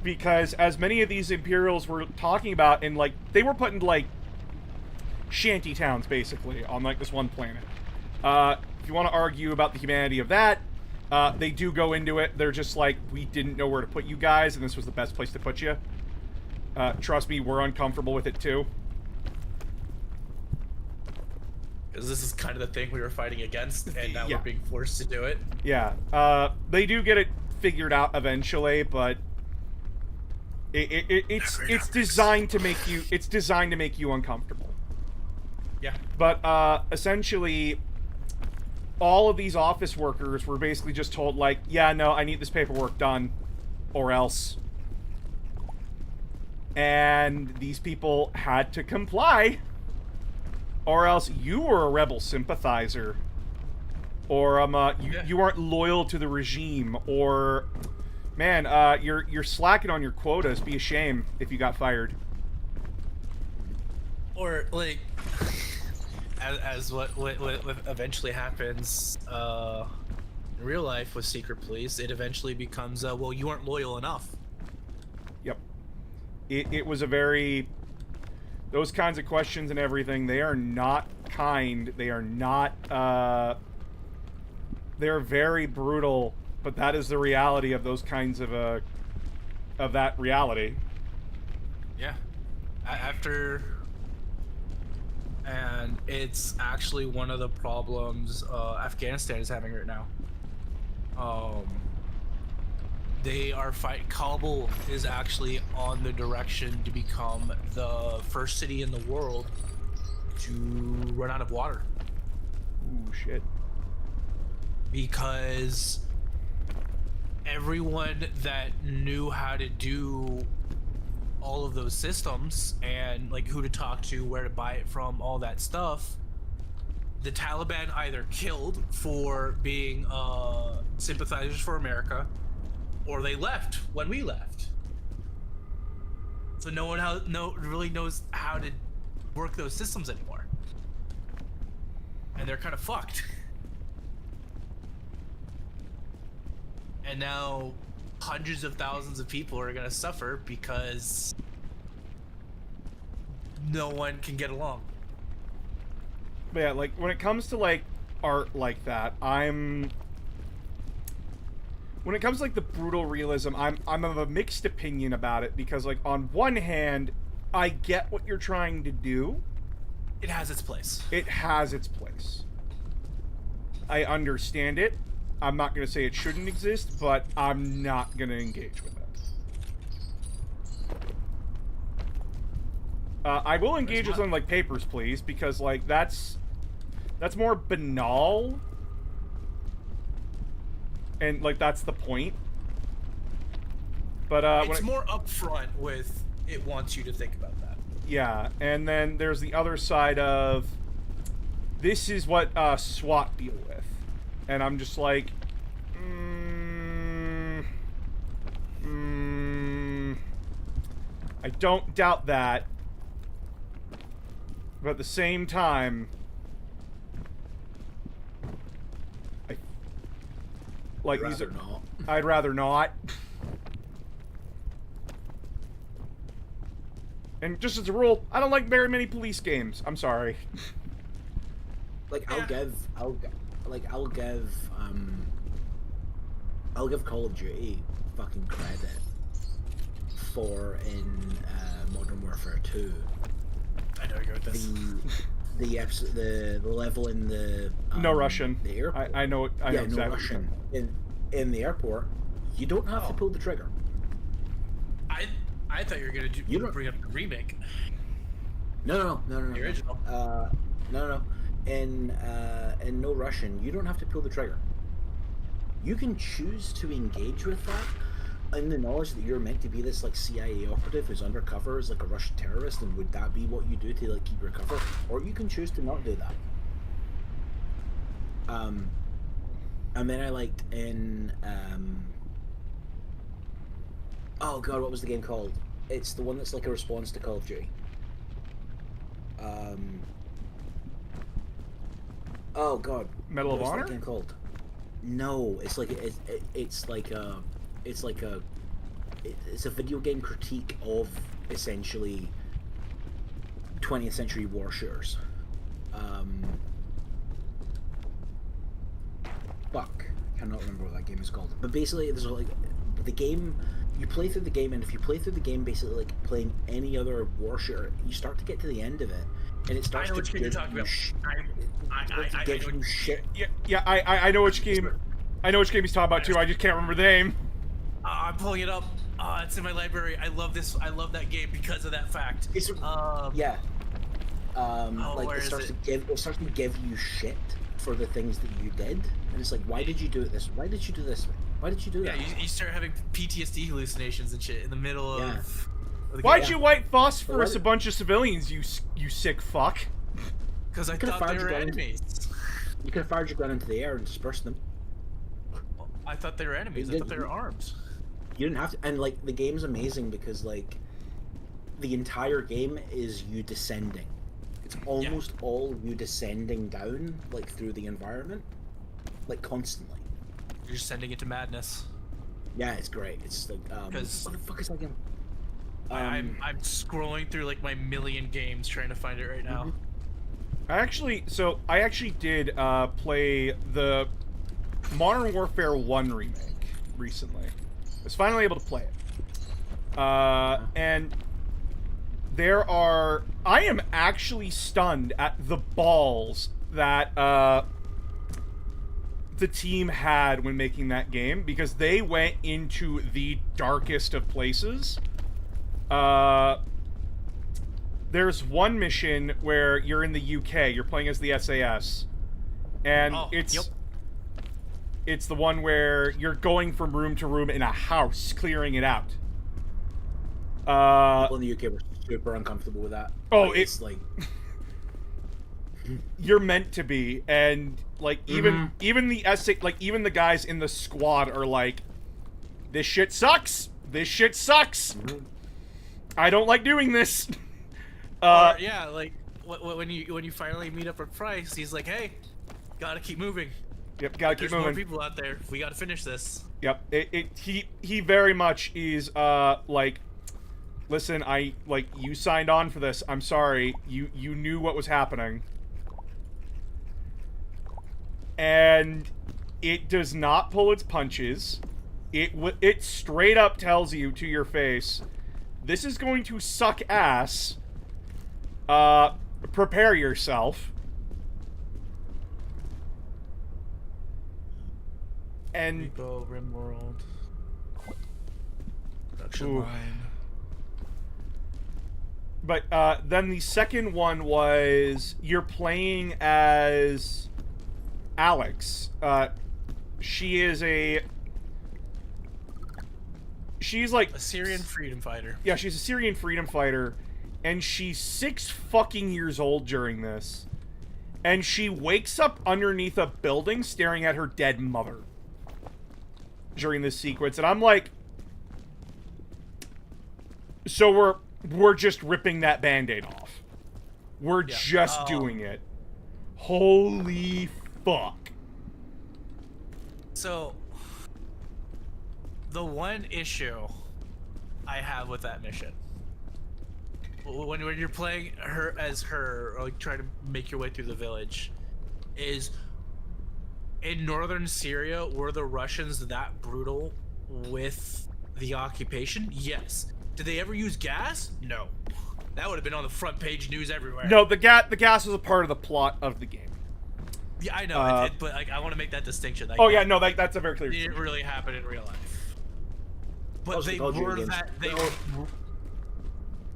Because as many of these Imperials were talking about, and, like, they were put into, like, shanty towns, basically, on, like, this one planet. If you want to argue about the humanity of that, they do go into it. They're just like, we didn't know where to put you guys, and this was the best place to put you. Trust me, we're uncomfortable with it, too. Because this is kind of the thing we were fighting against, and now Yeah. we're being forced to do it. Yeah, they do get it figured out eventually, but it's designed to make you uncomfortable. Yeah. But essentially, all of these office workers were basically just told, like, yeah, no, I need this paperwork done, or else. And these people had to comply, or else you were a rebel sympathizer, or you aren't loyal to the regime, or man, you're slacking on your quotas. Be a shame if you got fired. Or like, as what eventually happens in real life with secret police, it eventually becomes, well, you weren't loyal enough. Yep. It was a very... Those kinds of questions and everything, they are not kind. They are not... they're very brutal, but that is the reality of those kinds of that reality. Yeah. And it's actually one of the problems Afghanistan is having right now. They are fighting. Kabul is actually on the direction to become the first city in the world to run out of water. Ooh, shit. Because everyone that knew how to do all of those systems and like who to talk to, where to buy it from, all that stuff, the Taliban either killed for being sympathizers for America, or they left when we left. So no one really knows how to work those systems anymore, and they're kind of fucked. And now hundreds of thousands of people are gonna suffer because no one can get along. But yeah, like, when it comes to, like, art like that, when it comes to, like, the brutal realism, I'm of a mixed opinion about it, because, like, on one hand, I get what you're trying to do. It has its place. It has its place. I understand it. I'm not going to say it shouldn't exist, but I'm not going to engage with it. I will engage with something like Papers, Please, because, like, that's more banal. And, like, that's the point. But, it's more upfront with it wants you to think about that. Yeah, and then there's the other side of, this is what SWAT deal with. And I'm just like, I don't doubt that. But at the Like I'd these rather are. not. I'd rather not. And just as a rule, I don't like very many police games. I'm sorry. Like Yeah. I'll give Call of Duty fucking credit for in Modern Warfare 2 I know you're with this. the level in the No Russian. the airport. I know. I know Yeah, exactly. no what you're Russian talking in the airport. You don't have to Oh. pull the trigger. I thought you were gonna You don't- bring up the remake. No. The original. No. In No Russian, you don't have to pull the trigger. You can choose to engage with that in the knowledge that you're meant to be this like CIA operative who's undercover as like a Russian terrorist, and would that be what you do to like keep your cover? Or you can choose to not do that. And then I liked in oh god, what was the game called? It's the one that's like a response to Call of Duty. Oh god, Medal of what's Honor? that game called? No, it's like it's like a it's a video game critique of essentially 20th century war shooters. Fuck, cannot remember what that game is called. But basically, there's like the game. You play through the game, and if you play through the game, basically like playing any other war shooter, you start to get to the end of it, and it I starts know to which game you're give talking you about. I give know you shit. Yeah. I know which game. I know which game he's talking about too. I just can't remember the name. I'm pulling it up. It's in my library. I love this. I love that game because of that fact. It's yeah. Like where it is starts it? to give you shit for the things that you did, and it's like, why did you do it this? Why did you do this? Why did you do Yeah, that? you start having PTSD hallucinations and shit in the middle Yeah. of the Why'd game. you light phosphorus What? a bunch of civilians? You sick fuck. Because I could've thought they fired were your gun. enemies. You could have fired your gun into the air and dispersed them. I thought they were enemies. I thought they were armed. You didn't have to, and like the game's amazing because like the entire game is you descending. It's almost all you descending down like through the environment, like constantly. You're sending it to madness. Yeah, it's great. It's like 'Cause what the fuck is that game? I'm scrolling through like my million games trying to find it right now. I actually did play the Modern Warfare 1 remake recently. I was finally able to play it. And I am actually stunned at the balls that the team had when making that game, because they went into the darkest of places. There's one mission where you're in the UK, you're playing as the SAS, and it's the one where you're going from room to room in a house, clearing it out. People in the UK were super uncomfortable with that. Oh, it's like you're meant to be, and like even the SA, like even the guys in the squad are like, this shit sucks. This shit sucks. I don't like doing this. Or, yeah, like when you finally meet up with Price, he's like, "Hey, gotta keep moving. Yep, gotta keep There's more moving. people out there. We gotta finish this." Yep, he very much is like, listen, you signed on for this. I'm sorry, you knew what was happening, and it does not pull its punches. It straight up tells you to your face, this is going to suck ass. Prepare yourself. And Repo, RimWorld, production Ooh. line. But then the second one was you're playing as Alex. She's like A Syrian freedom fighter. Yeah, she's a Syrian freedom fighter, and she's 6 fucking years old during this. And she wakes up underneath a building staring at her dead mother during this sequence, and I'm like, so we're just ripping that band-aid off. We're just doing it. Holy fuck. So, the one issue I have with that mission, when you're playing her as her, or like trying to make your way through the village, is in northern Syria were the Russians that brutal with the occupation? Yes. Did they ever use gas? No. That would have been on the front page news everywhere. No, the gas was a part of the plot of the game. Yeah, I know, but like I want to make that distinction. Like, Oh yeah, no, that's a very clear. it didn't really happen in real life. But Also, they Call of Duty were games- that they.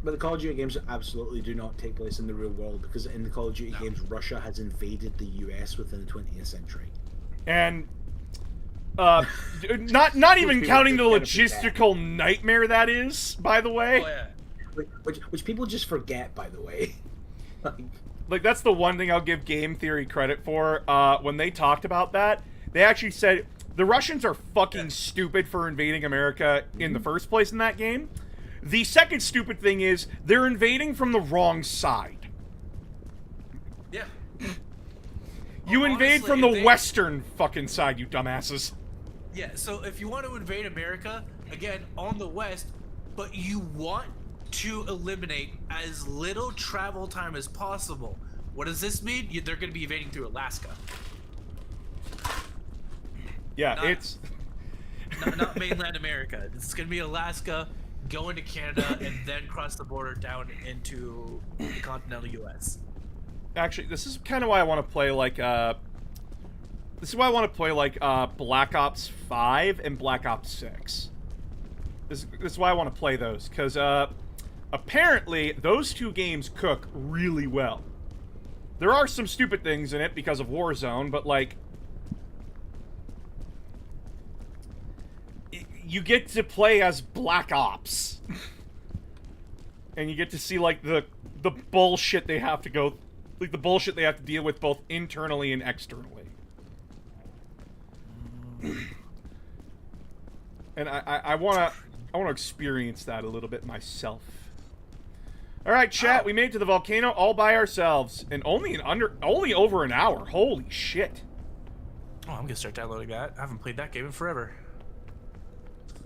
But the Call of Duty games absolutely do not take place in the real world, because in the Call of Duty games, Russia has invaded the US within the 20th century. And not even people counting the kind of forget. logistical nightmare that is, by the way. Oh yeah. Which people just forget, by the way. Like, that's the one thing I'll give game theory credit for. When they talked about that, they actually said the Russians are fucking stupid for invading America in the first place in that game. The second stupid thing is they're invading from the wrong side. Yeah. You Well, invade honestly, from the if they- western fucking side, you dumbasses. Yeah, so if you want to invade America, again, on the west, but you want to eliminate as little travel time as possible, what does this mean? They're going to be invading through Alaska. Yeah, Not- it's... Not mainland America. It's going to be Alaska, go into Canada, and then cross the border down into the continental U.S. Actually, this is kind of why I want to play, like, This is why I want to play, like, Black Ops 5 and Black Ops 6. This is why I want to play those, because, apparently, those two games cook really well. There are some stupid things in it because of Warzone, but, like... You get to play as Black Ops. And you get to see, like, the bullshit they have to go... Like, the bullshit they have to deal with both internally and externally. And I wanna experience that a little bit myself. Alright, chat, we made it to the volcano all by ourselves. And only over an hour. Holy shit. Oh, I'm going to start downloading that. I haven't played that game in forever.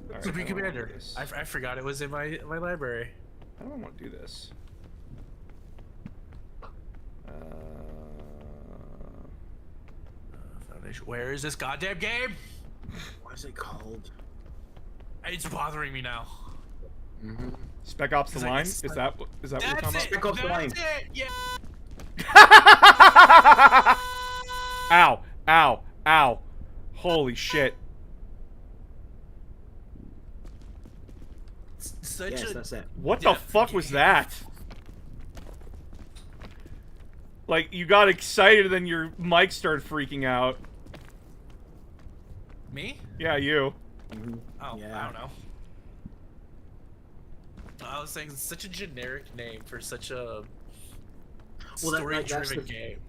All right, Supreme I don't wanna do Commander. this. I forgot it was in my library. I don't want to do this. Foundation. Where is this goddamn game? What is it called? It's bothering me now. Spec Ops: The 'Cause I Line? guess- Is that what you're talking That's about? it. Spec Ops The Line. That's it. Yeah. Ow! Ow! Ow! Holy shit! Such Yes, a that's it. What the fuck was that? Like, you got excited and then your mic started freaking out. me? Yeah, you. Oh, Yeah. I don't know. I was saying it's such a generic name for such a Well, that's story-driven the- game.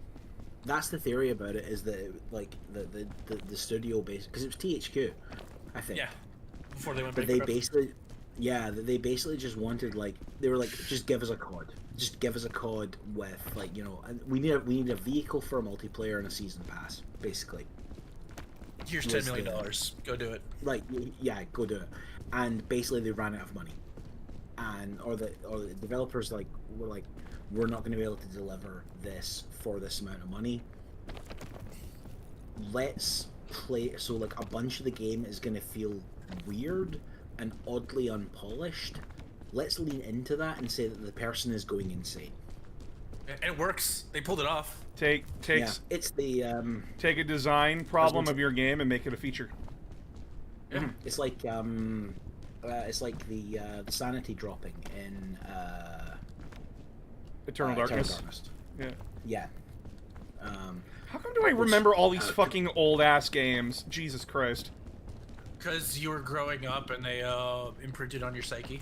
That's the theory about it, is that like the studio base, because it was THQ, I think. Yeah. Before they went But they bankrupt. basically, yeah, they basically just wanted, like, they were like, just give us a COD, just give us a COD with, like, you know, and we need a vehicle for a multiplayer and a season pass, basically. Here's was $10 million. the- Go do it. Like, yeah, go do it. And basically they ran out of money, and or the developers were like, we're not going to be able to deliver this for this amount of money. Let's play, so like a bunch of the game is going to feel weird and oddly unpolished. Let's lean into that and say that the person is going insane. And it works. They pulled it off. Take Yeah, it's the a design problem of your game and make it a feature. Yeah. it's like the sanity dropping in Eternal Darkness. Yeah. Yeah. How come do I remember all these fucking old ass games? Jesus Christ. Because you were growing up and they imprinted on your psyche.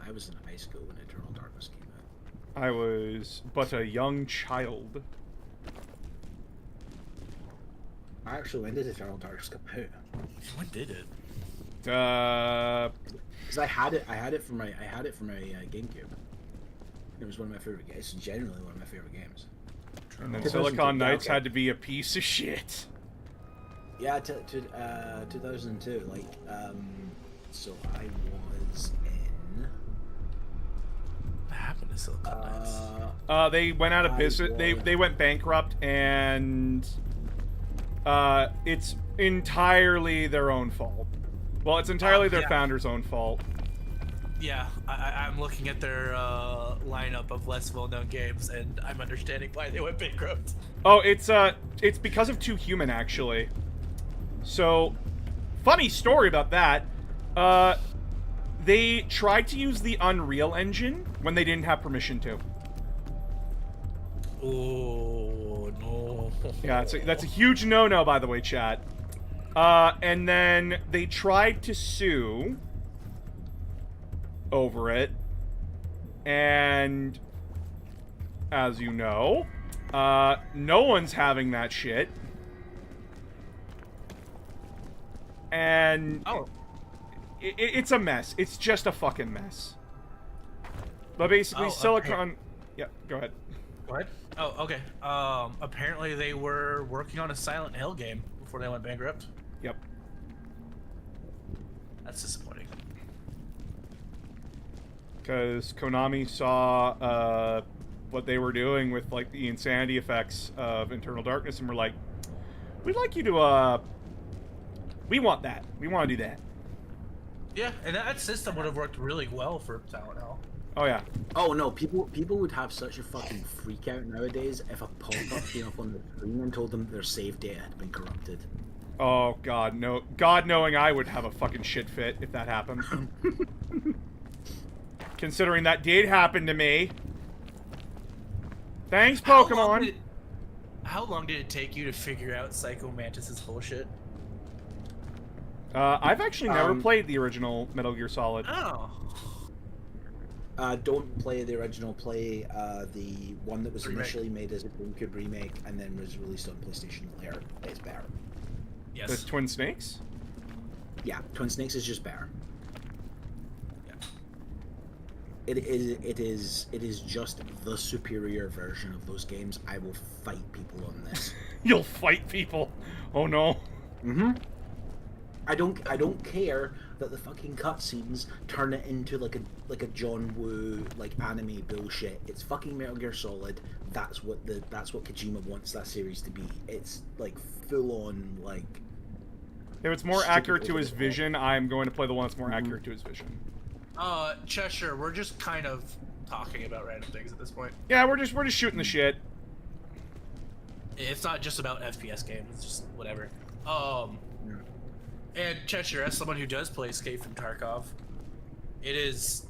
I was in high school when Eternal Darkness came out. I was but a young child. I actually when did Eternal Darkness come out? When did it? Because I had it for my GameCube. It was one of my favorite games. It's generally one of my favorite games. And then Because Silicon yeah, Knights okay. had to be a piece of shit. Yeah, 2002. Like, so I was in. What happened to Silicon Knights? They went out of I business. was- They went bankrupt, and it's entirely their own fault. Well, it's entirely their yeah. founder's own fault. Yeah, I'm looking at their lineup of less well-known games, and I'm understanding why they went bankrupt. Oh, it's because of Too Human, actually. So, funny story about that. They tried to use the Unreal Engine when they didn't have permission to. Oh no! Yeah, that's a huge no-no, by the way, chat. And then they tried to sue over it, and as you know, no one's having that shit. And Oh, it's a mess. It's just a fucking mess. But basically, Oh, Silicon... Yeah, go ahead. what? Oh, okay. Apparently they were working on a Silent Hill game before they went bankrupt. Yep. That's disappointing. Because Konami saw what they were doing with, like, the insanity effects of Internal Darkness, and were like, we'd like you to, we want that. We want to do that. Yeah, and that system would have worked really well for Silent Hill. Oh, yeah. Oh no, people would have such a fucking freak out nowadays if a pop-up came up on the screen and told them their save data had been corrupted. Oh, God, no. God knowing I would have a fucking shit fit if that happened. Considering that did happen to me. Thanks, Pokemon. How long did it take you to figure out Psycho Mantis's bullshit? I've actually never played the original Metal Gear Solid. Oh. Don't play the original. Play the one that was Remake. initially made as a GameCube remake and then was released on PlayStation later. It's better. Yes. The Twin Snakes? Yeah, Twin Snakes is just better. Yeah. It is just the superior version of those games. I will fight people on this. You'll fight people. Oh, no. Mm-hmm. I don't care that the fucking cutscenes turn it into like a John Woo like anime bullshit. It's fucking Metal Gear Solid. That's what Kojima wants that series to be. It's like full on like. If it's more Stupid accurate to over his the top. vision, I'm going to play the one that's more accurate to his vision. Cheshire, we're just kind of talking about random things at this point. Yeah, we're just shooting the shit. It's not just about FPS games, it's just whatever. And Cheshire, as someone who does play Escape from Tarkov, it's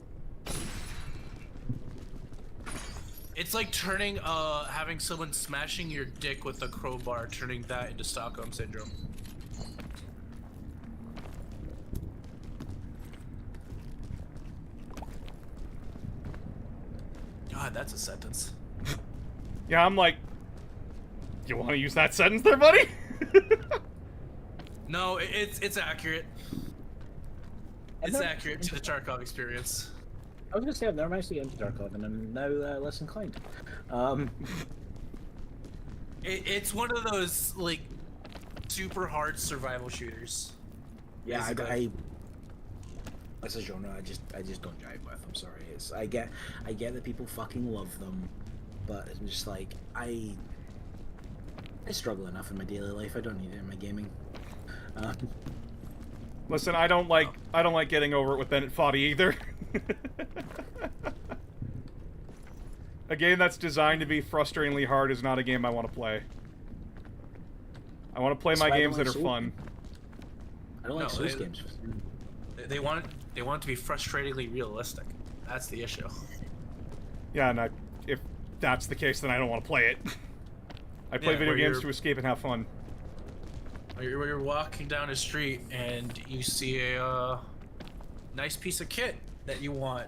like turning, having someone smashing your dick with a crowbar, turning that into Stockholm Syndrome. God, that's a sentence. Yeah, I'm like, you want to use that sentence there, buddy? No, it's accurate. It's accurate to the Tarkov experience. I was gonna say I've never managed to get into Tarkov, and I'm now less inclined. It's one of those like super hard survival shooters. Yeah, It's I that's a genre I just don't jive with. I'm sorry. I get that people fucking love them, but I'm just like I struggle enough in my daily life. I don't need it in my gaming. Listen, I don't like getting over it with Bennett Foddy either. A game that's designed to be frustratingly hard is not a game I want to play. I want to play my That's why I games don't that are like fun. I don't like No, Souls they- games. They want it to be frustratingly realistic. That's the issue. Yeah, and if that's the case, then I don't want to play it. I play Yeah, video where games you're- to escape and have fun. Where you're walking down a street and you see a nice piece of kit that you want,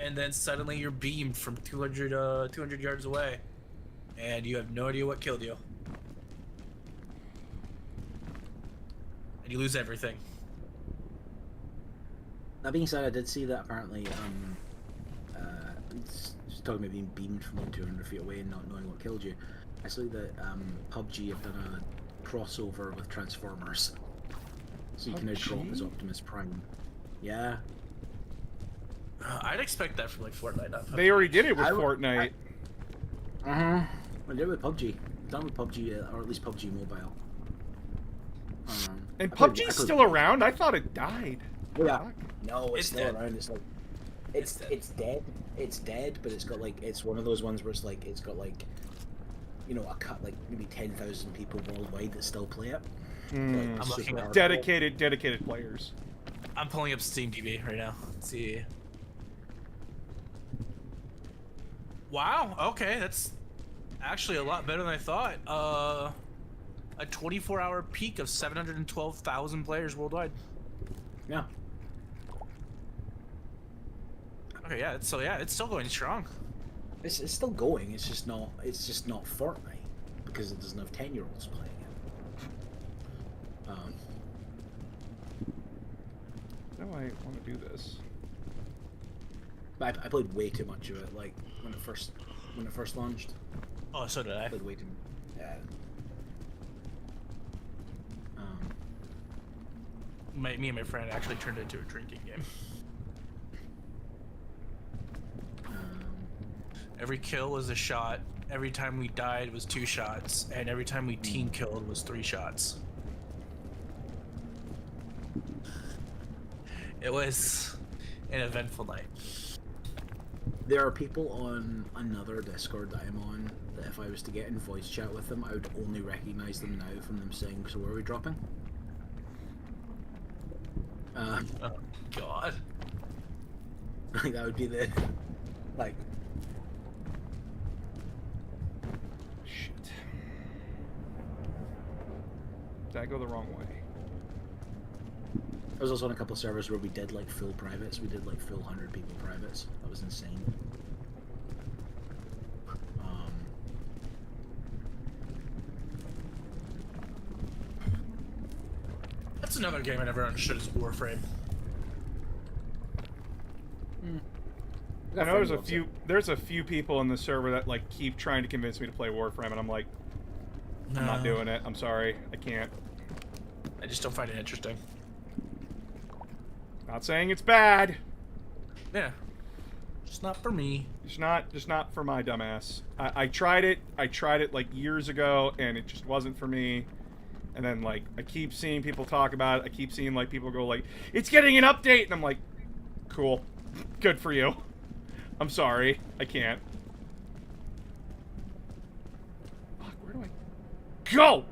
and then suddenly you're beamed from 200 yards away, and you have no idea what killed you, and you lose everything. That being said, I did see that apparently. Just talking about being beamed from like 200 feet away and not knowing what killed you. I saw that PUBG have done a crossover with Transformers. So you can now drop as Optimus Prime. Yeah. I'd expect that from like Fortnite. Not They already did it with I- Fortnite. I did it with PUBG. Done with PUBG, or at least PUBG Mobile. And I played- PUBG's I played- still around? I thought it died. Yeah. No, it's It's still dead. around. It's like It's dead. it's dead. It's dead, but it's got like it's one of those ones where it's got like a cut like maybe 10,000 people worldwide that still play it. Hmm. I'm looking super at hardcore. Dedicated players. I'm pulling up SteamDB right now. Let's see. Wow. Okay, that's actually a lot better than I thought. A 24-hour peak of 712,000 players worldwide. Yeah. Okay, yeah. It's still going strong. It's still going. It's just not Fortnite because it doesn't have 10-year-olds playing it. No, I want to do this. But I played way too much of it. Like when it first launched, Oh, so did I. I played way too. Yeah. Me and my friend actually turned it into a drinking game. Every kill was a shot. Every time we died was 2 shots, and every time we team killed was 3 shots. It was an eventful night. There are people on another Discord that I'm on that if I was to get in voice chat with them, I would only recognize them now from them saying, "So where are we dropping?" Oh God. Like that would be the like. Shit. Did I go the wrong way? I was also on a couple of servers where we did like full privates. We did like full 100 people privates. That was insane. That's another game I never understood is Warframe. I know there's a few people in the server that like keep trying to convince me to play Warframe, and I'm like, I'm not doing it. I'm sorry, I can't. I just don't find it interesting. Not saying it's bad. Yeah. Just not for me. Just not for my dumbass. I tried it. I tried it like years ago, and it just wasn't for me. And then like I keep seeing people talk about it. I keep seeing like people go like, "It's getting an update," and I'm like, "Cool, good for you." I'm sorry, I can't. Fuck, where do I go?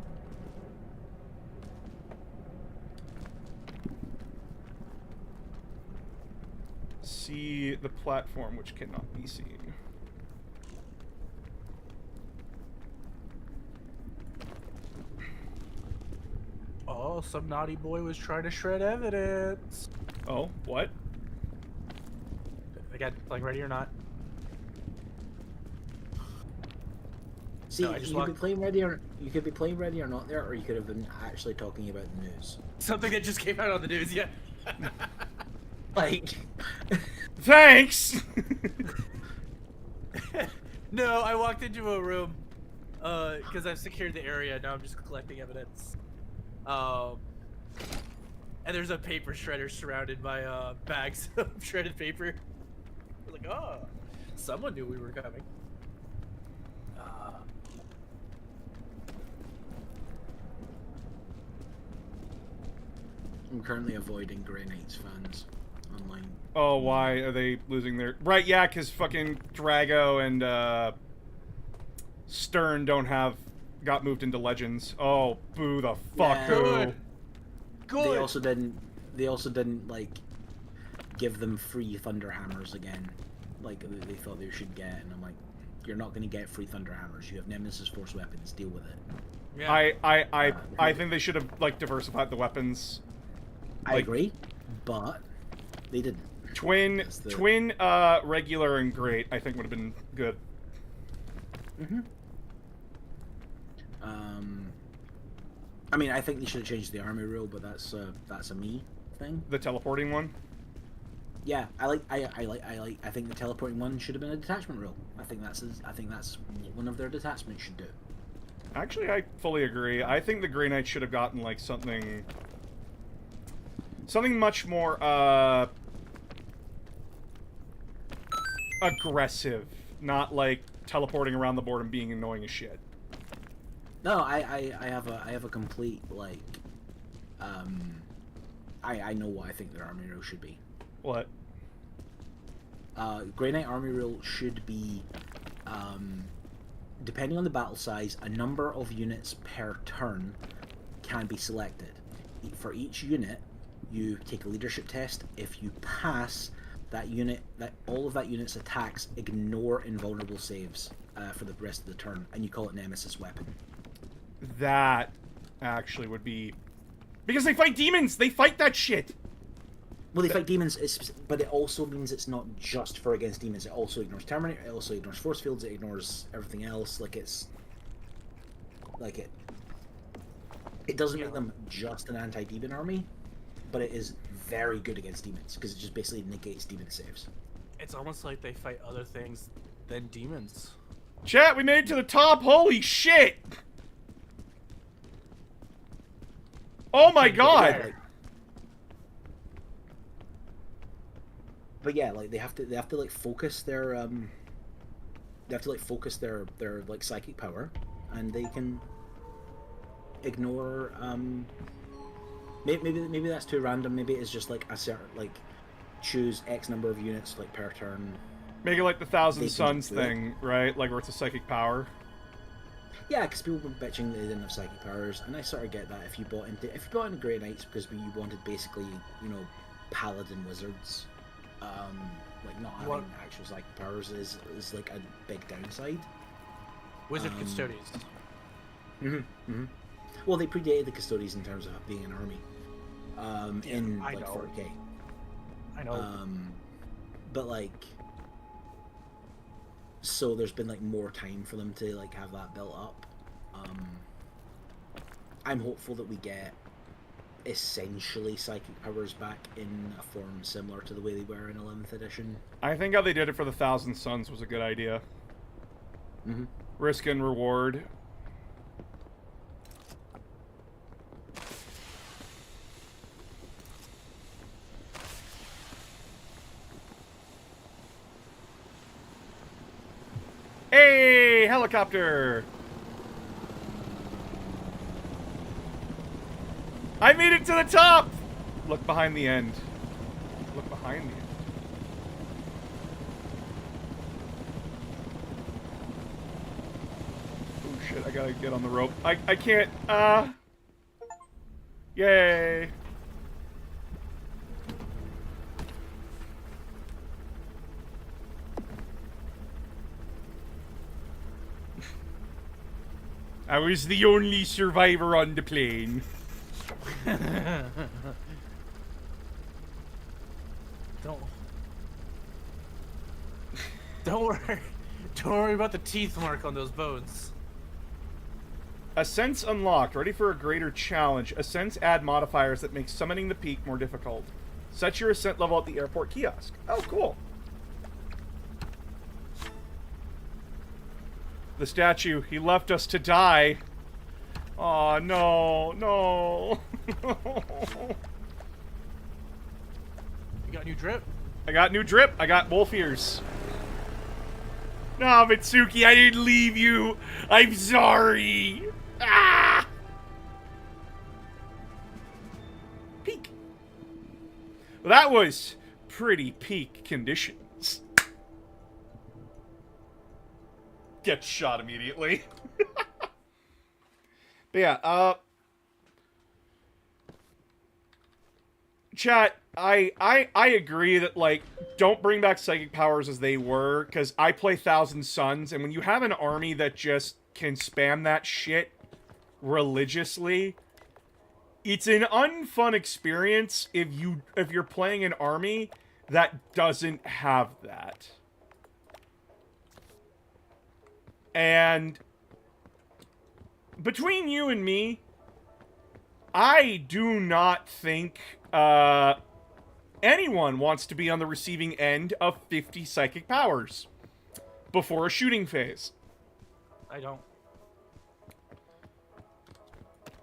See the platform which cannot be seen. Oh, some naughty boy was trying to shred evidence. Oh, what? I got like ready or not. See, No, I just you could logged- be playing Ready or Not there, or you could have been actually talking about the news. Something that just came out on the news, yeah. Like, Thanks! No, I walked into a room because I've secured the area. Now I'm just collecting evidence. And there's a paper shredder surrounded by bags of shredded paper. I was like, oh, someone knew we were coming. I'm currently avoiding Grey Knights fans online. Oh, why are they losing their... Right, yeah, because fucking Drago and Stern got moved into Legends. Oh, boo the fuck Yeah. who. Good. Good. They also didn't like give them free Thunderhammers again, like they thought they should get. And I'm like, you're not gonna get free Thunderhammers. You have Nemesis Force weapons. Deal with it. Yeah. I think they should have like diversified the weapons. I Like- agree, but they didn't. Twin, That's the- twin, regular and great. I think would have been good. I mean, I think they should have changed the army rule, but that's a me thing. The teleporting one. Yeah, I think the teleporting one should have been a detachment rule. I think that's what one of their detachments should do. Actually, I fully agree. I think the Grey Knight should have gotten, like, something much more, aggressive. Not, like, teleporting around the board and being annoying as shit. No, I have a complete, like, I know what I think their army rule should be. What? Grey Knight army rule should be, depending on the battle size, a number of units per turn can be selected. For each unit, you take a leadership test. If you pass, that unit, all of that unit's attacks ignore invulnerable saves for the rest of the turn, and you call it Nemesis weapon. That actually would be... Because they fight demons! They fight that shit! Well, they fight demons, but it also means it's not just for against demons. It also ignores Terminator, it also ignores force fields, it ignores everything else. Like, it's... Like, it doesn't make them just an anti-demon army, but it is very good against demons, because it just basically negates demon saves. It's almost like they fight other things than demons. Chat, we made it to the top! Holy shit! Oh my god! But yeah, like they have to like focus their like psychic power, and they can ignore maybe that's too random. Maybe it's just like a certain, like, choose X number of units like per turn. Make it like the Thousand Suns thing, right? Like where it's a psychic power. Yeah, because people were bitching that they didn't have psychic powers, and I sort of get that. If you bought into Grey Knights because you wanted basically, you know, paladin wizards, like not having actual psychic powers is like a big downside. Wizard custodians. Well, they predated the custodians in terms of being an army. In I like know. 4K. I know. But like, so there's been like more time for them to like have that built up. I'm hopeful that we get essentially psychic powers back in a form similar to the way they were in 11th edition. I think how they did it for the Thousand Suns was a good idea. Risk and reward. Hey, helicopter! I made it to the top! Look behind the end. Look behind the end. Oh shit, I gotta get on the rope. I can't, Yay! I was the only survivor on the plane. Don't worry. Don't worry about the teeth mark on those bones. Ascents unlocked. Ready for a greater challenge. Ascents add modifiers that make summoning the peak more difficult. Set your ascent level at the airport kiosk. Oh, cool. The statue. He left us to die. Aw, no. No. You got new drip? I got new drip. I got wolf ears. No, Mitsuki, I didn't leave you. I'm sorry. Ah! Peak. Well, that was pretty peak conditions. Get shot immediately. But yeah, chat, I agree that, like, don't bring back psychic powers as they were, because I play Thousand Suns, and when you have an army that just can spam that shit religiously, it's an unfun experience if you're playing an army that doesn't have that. And between you and me, I do not think anyone wants to be on the receiving end of 50 psychic powers before a shooting phase. I don't.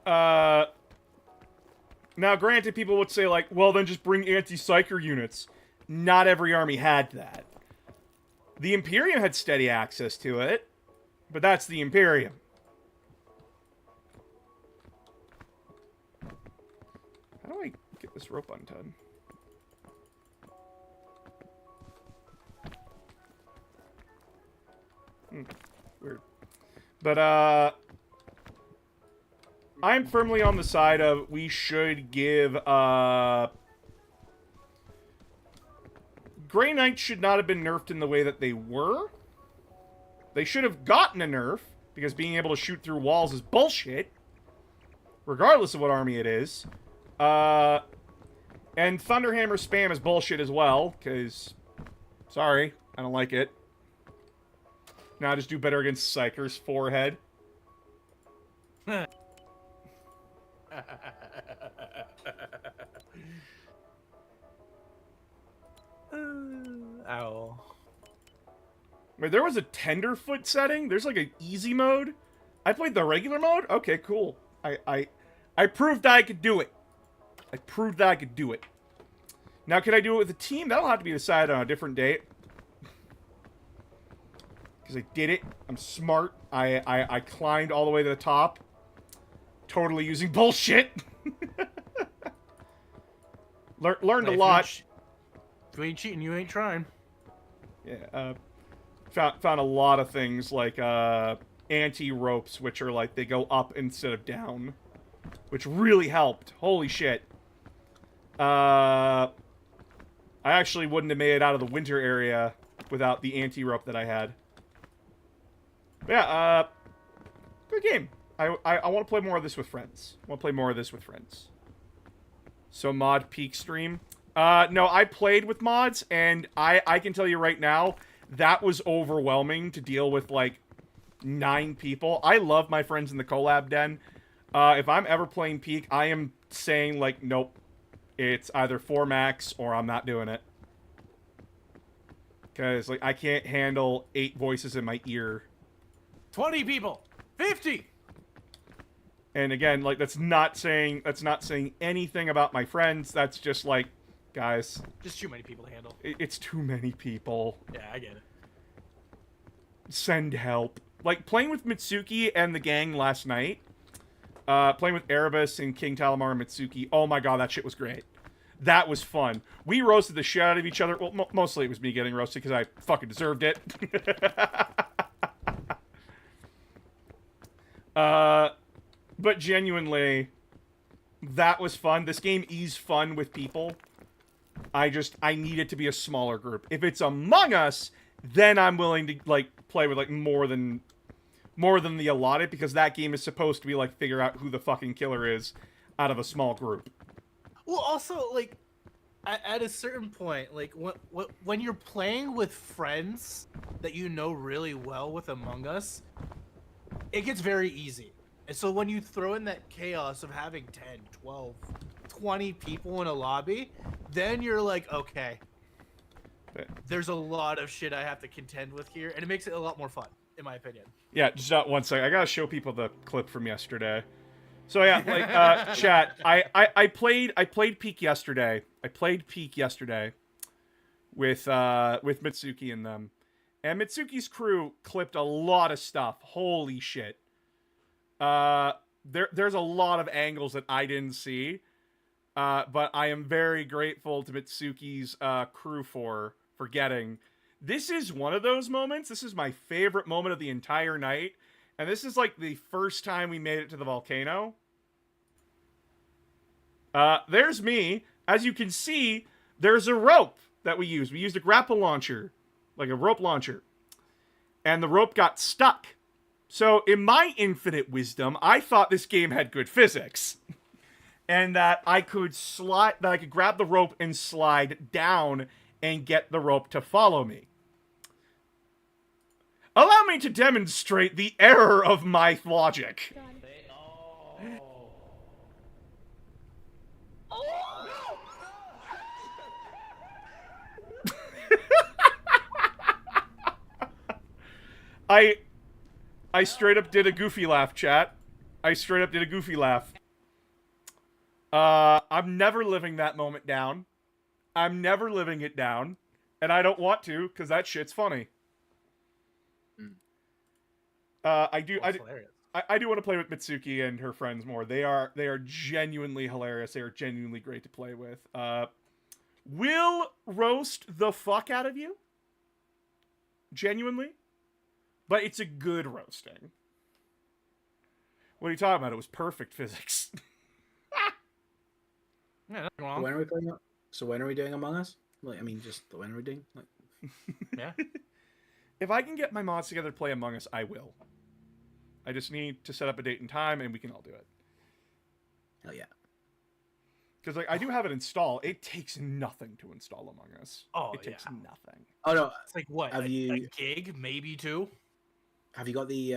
Now, granted, people would say, like, well, then just bring anti-psyker units. Not every army had that. The Imperium had steady access to it, but that's the Imperium. How do I get this rope undone? Weird. But, I'm firmly on the side of we should give, Grey Knights should not have been nerfed in the way that they were. They should have gotten a nerf, because being able to shoot through walls is bullshit. Regardless of what army it is. And Thunderhammer spam is bullshit as well, because... Sorry, I don't like it. Now I just do better against Psyker's forehead. Ow. Wait, there was a Tenderfoot setting? There's like an easy mode? I played the regular mode? Okay, cool. I proved I could do it. I proved that I could do it. Now, can I do it with a team? That'll have to be decided on a different date. Because I did it. I'm smart. I climbed all the way to the top. Totally using bullshit. Learned a lot. If you ain't cheating, you ain't trying. Yeah, found a lot of things like anti-ropes, which are like they go up instead of down, which really helped. Holy shit. I actually wouldn't have made it out of the winter area without the anti-rope that I had. But yeah, good game. I want to play more of this with friends. So mod peak stream. No, I played with mods, and I can tell you right now, that was overwhelming to deal with, like, 9 people. I love my friends in the collab den. If I'm ever playing peak, I am saying, like, nope. It's either 4 max, or I'm not doing it. Because, like, I can't handle 8 voices in my ear. 20 people! 50! And again, like, that's not saying anything about my friends. That's just, like, guys. Just too many people to handle. It's too many people. Yeah, I get it. Send help. Like, playing with Mitsuki and the gang last night, playing with Erebus and King Talamar and Mitsuki, oh my god, that shit was great. That was fun. We roasted the shit out of each other. Well, mostly it was me getting roasted because I fucking deserved it. But genuinely, that was fun. This game is fun with people. I need it to be a smaller group. If it's Among Us, then I'm willing to, like, play with, like, more than the allotted, because that game is supposed to be, like, figure out who the fucking killer is out of a small group. Well, also, like, at a certain point, like, when you're playing with friends that you know really well with Among Us, it gets very easy. And so when you throw in that chaos of having 10, 12, 20 people in a lobby, then you're like, okay, there's a lot of shit I have to contend with here, and it makes it a lot more fun, in my opinion. Yeah, just not one second. I gotta show people the clip from yesterday. So yeah, like, chat, I played Peak yesterday. With Mitsuki and them. And Mitsuki's crew clipped a lot of stuff. Holy shit. There's a lot of angles that I didn't see. But I am very grateful to Mitsuki's crew for getting. This is one of those moments. This is my favorite moment of the entire night. And this is like the first time we made it to the volcano. There's me. As you can see, there's a rope that we used. We used a grapple launcher. Like a rope launcher. And the rope got stuck. So, in my infinite wisdom, I thought this game had good physics. And that I could grab the rope and slide down and get the rope to follow me. Allow me to demonstrate the error of my logic. I straight up did a goofy laugh, chat. I straight up did a goofy laugh. I'm never living that moment down. I'm never living it down. And I don't want to, because that shit's funny. I do want to play with Mitsuki and her friends more. They are genuinely hilarious. They are genuinely great to play with. Will roast the fuck out of you. Genuinely. But it's a good roasting. What are you talking about? It was perfect physics. Yeah, nothing So wrong. when are we playing? So when are we doing Among Us? Like, I mean, just when are we doing? Like, Yeah. If I can get my mods together to play Among Us, I will. I just need to set up a date and time, and we can all do it. hell yeah. Because like I do have it installed. It takes nothing to install Among Us. Oh, It takes yeah. nothing. Oh no, It's like what? Have a you- gig, maybe 2? have you got the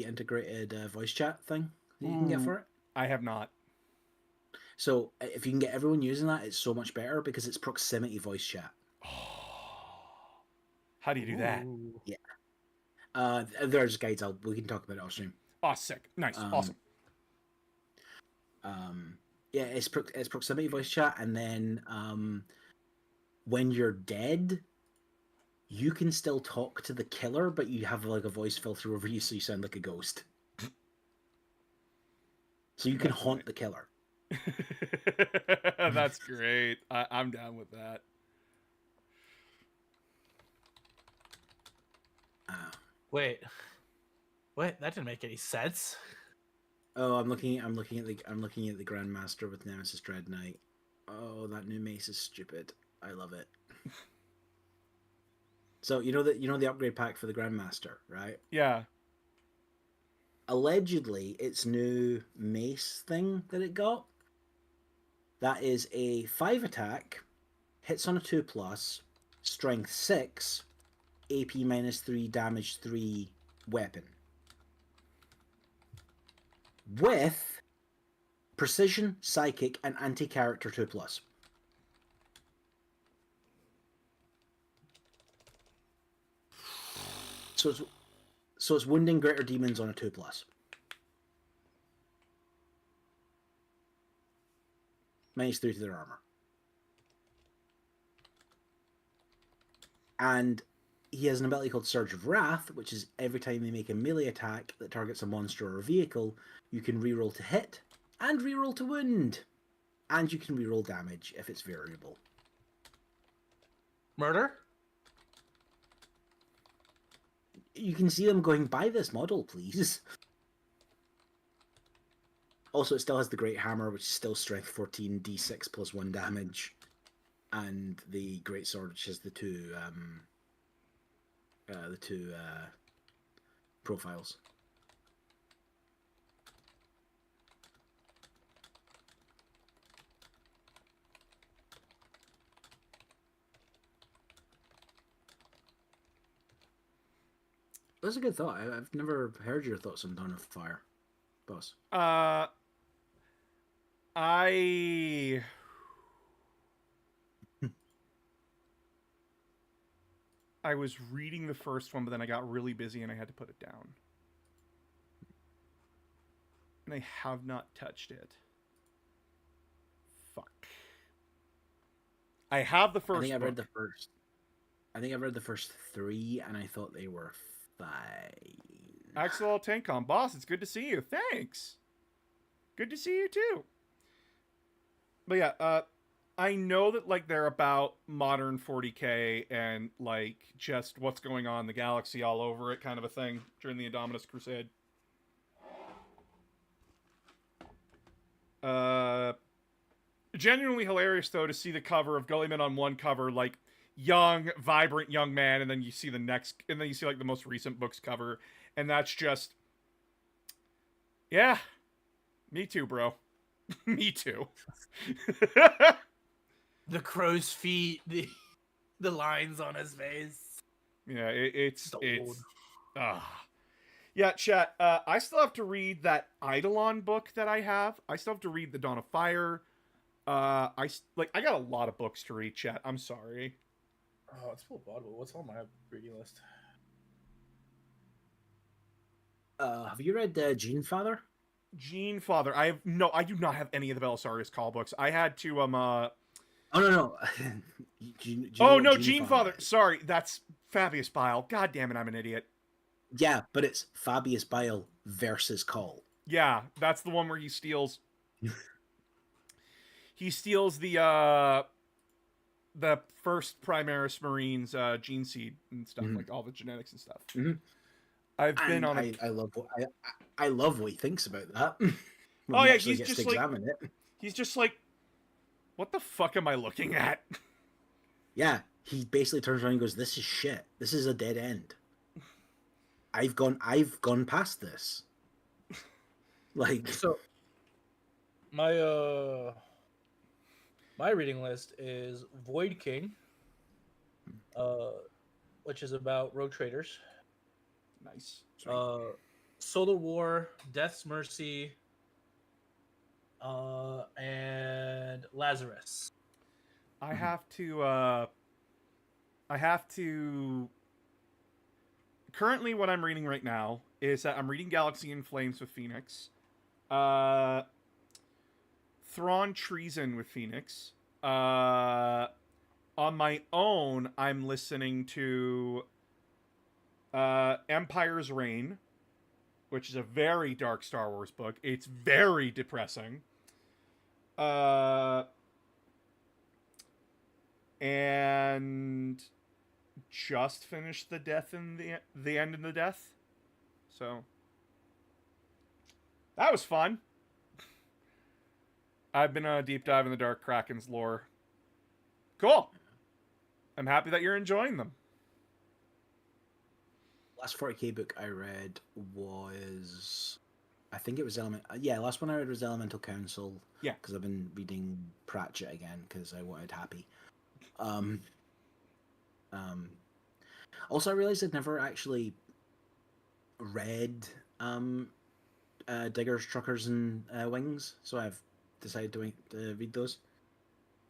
integrated voice chat thing that you can get Ooh. for it? I have not. So if you can get everyone using that, it's so much better because it's proximity voice chat. How do you do that? Ooh. There's guides. We can talk about it off stream. Oh, sick. Nice. Awesome. Yeah, it's proximity voice chat, and then when you're dead, you can still talk to the killer, but you have like a voice filter over you, so you sound like a ghost. So you can That's haunt right. the killer. That's great. I'm down with that. Wait. What? That didn't make any sense. Oh, I'm looking at the Grandmaster with Nemesis Dread Knight. Oh, that new mace is stupid. I love it. So you know the upgrade pack for the Grandmaster, right? Yeah. Allegedly, its new mace thing that it got, that is a 5 attack, hits on a 2+, strength 6, AP -3, damage 3 weapon. With precision, psychic, and anti-character 2+. So it's wounding greater demons on a 2+. -3 to their armor. And he has an ability called Surge of Wrath, which is every time they make a melee attack that targets a monster or a vehicle, you can reroll to hit and reroll to wound. And you can reroll damage if it's variable. Murder? You can see them going, buy this model, please. Also, it still has the Great Hammer, which is still strength 14, d6 plus 1 damage. And the Great Sword, which is the two profiles. That's a good thought. I've never heard your thoughts on Dawn of Fire, boss. I was reading the first one, but then I got really busy and I had to put it down. And I have not touched it. Fuck. I have the first I think I've read book. the first. I think I've read the first 3, and I thought they were fine. Axel Tancom, boss, it's good to see you. Thanks. Good to see you too. But yeah, I know that like they're about modern 40K and like just what's going on in the galaxy all over it, kind of a thing during the Indominus Crusade. Genuinely hilarious though to see the cover of Gulliman on one cover, like young, vibrant young man, and then you see the next, and then you see like the most recent book's cover, and that's just, yeah, me too, bro. Me too. The crow's feet, the lines on his face. Yeah, it's So yeah, chat. I still have to read that Eidolon book that I have. I still have to read the Dawn of Fire. I got a lot of books to read, chat. I'm sorry. Oh, it's full bottle. What's on my reading list? Have you read Gene Father? Gene Father. I do not have any of the Belisarius call books. I had to Oh no. Do you know Oh what no, Gene Gene Father. is? Sorry, that's Fabius Bile. God damn it, I'm an idiot. Yeah, but it's Fabius Bile versus Call. Yeah, that's the one where he steals. He steals the first Primaris Marines gene seed and stuff, like all the genetics and stuff. I've been on a. I love what he thinks about that. When Oh he yeah, actually he's gets just to like examine it. he's just like, what the fuck am I looking at? Yeah, he basically turns around and goes, "This is shit. This is a dead end. I've gone past this." Like, So my my reading list is Void King, which is about rogue traders. Nice. Solar War, Death's Mercy, and Lazarus. I have to. Currently, what I'm reading right now is that I'm reading Galaxy in Flames with Phoenix. Thrawn Treason with Phoenix. On my own, I'm listening to Empire's Reign, which is a very dark Star Wars book. It's very depressing. And just finished the Death and the End and the Death. So that was fun. I've been on a deep dive in the Dark Kraken's lore. Cool. I'm happy that you're enjoying them. last 40k book I read was, I think it was last one I read was Elemental Council. Yeah. Because I've been reading Pratchett again because I wanted Happy. Also, I realized I'd never actually read Diggers, Truckers, and Wings, so I've decided to read those.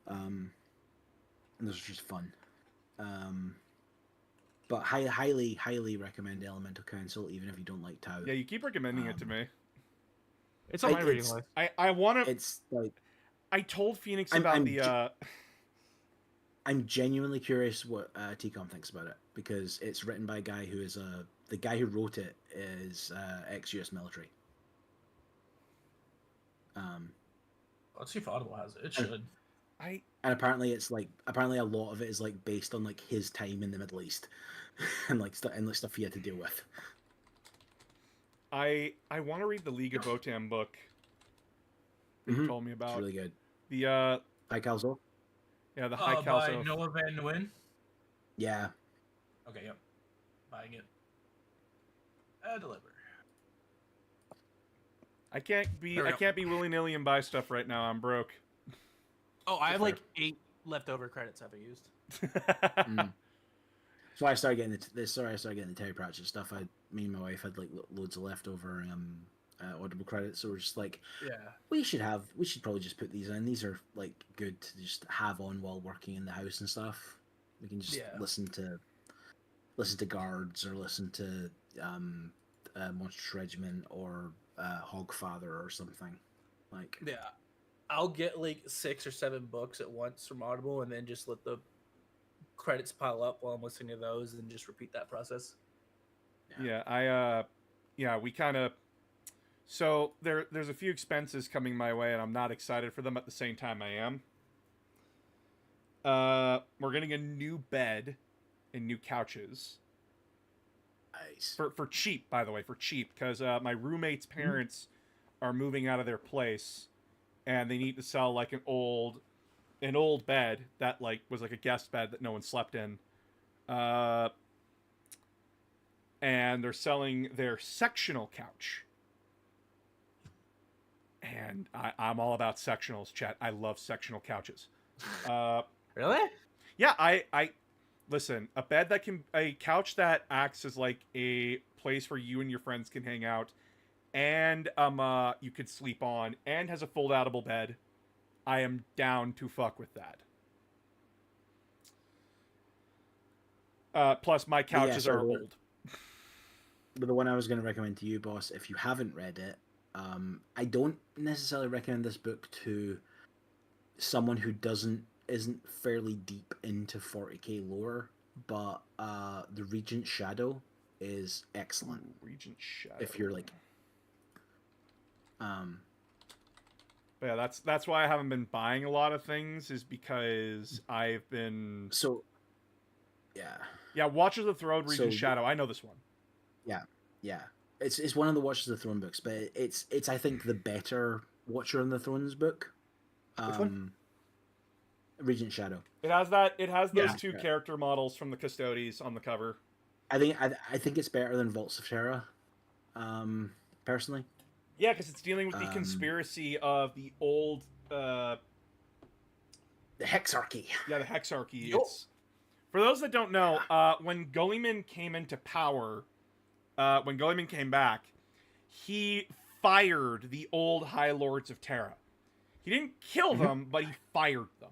And those are just fun. But highly recommend Elemental Council, even if you don't like Tau. Yeah, you keep recommending it to me. It's on my reading list. I want to. It's like, I told Phoenix about I'm genuinely curious what TCOM thinks about it, because it's written by a guy who is the guy who wrote it is ex-US military. Let's see if Audible has it. It should. And apparently a lot of it is like based on like his time in the Middle East and like stuff he had to deal with. I want to read the League of Votan book that you told me about. It's really good. The High Calzo? Yeah, the High By Calzo. Noah Van Nguyen. Yeah. Okay, yep. Buying it. Deliver. I can't be willy nilly and buy stuff right now. I'm broke. Oh, I have like 8 leftover credits I haven't used. So I started getting the Terry Pratchett stuff. Me and my wife had like loads of leftover Audible credits, so we're just like, Yeah. we should probably just put these in. These are like good to just have on while working in the house and stuff. We can just listen to Guards, or listen to Monstrous Regiment, or Hogfather or something. Like, Yeah. I'll get like 6 or 7 books at once from Audible, and then just let the credits pile up while I'm listening to those, and just repeat that process. We kind of. So there's a few expenses coming my way, and I'm not excited for them. At the same time, I am. We're getting a new bed and new couches. nice. For cheap, by the way, because my roommate's parents are moving out of their place, and they need to sell like an old bed that like was like a guest bed that no one slept in. And they're selling their sectional couch. And I'm all about sectionals, chat. I love sectional couches. Really? Yeah, I listen, a couch that acts as like a place where you and your friends can hang out, and you could sleep on, and has a fold-outable bed. I am down to fuck with that. Plus, my couches are old. But the one I was going to recommend to you, boss, if you haven't read it, I don't necessarily recommend this book to someone who isn't fairly deep into 40k lore, but the Regent Shadow is excellent. Regent Shadow. If you're like, um, But yeah, that's why I haven't been buying a lot of things, is because I've been so yeah, Watchers of the Throne, Regent So- Shadow. I know this one. yeah. It's one of the Watchers of the Throne books, but it's I think the better Watcher of the Thrones book. Which one? Regent Shadow. It has those Yeah. two character models from the Custodies on the cover. I think it's better than Vaults of Terra. Personally. Yeah, because it's dealing with the Um, conspiracy of the old, The Hexarchy. the Hexarchy. Yup. It's, for those that don't know, when Gulliman came into power, when Gulliman came back, he fired the old High Lords of Terra. He didn't kill them, but he fired them.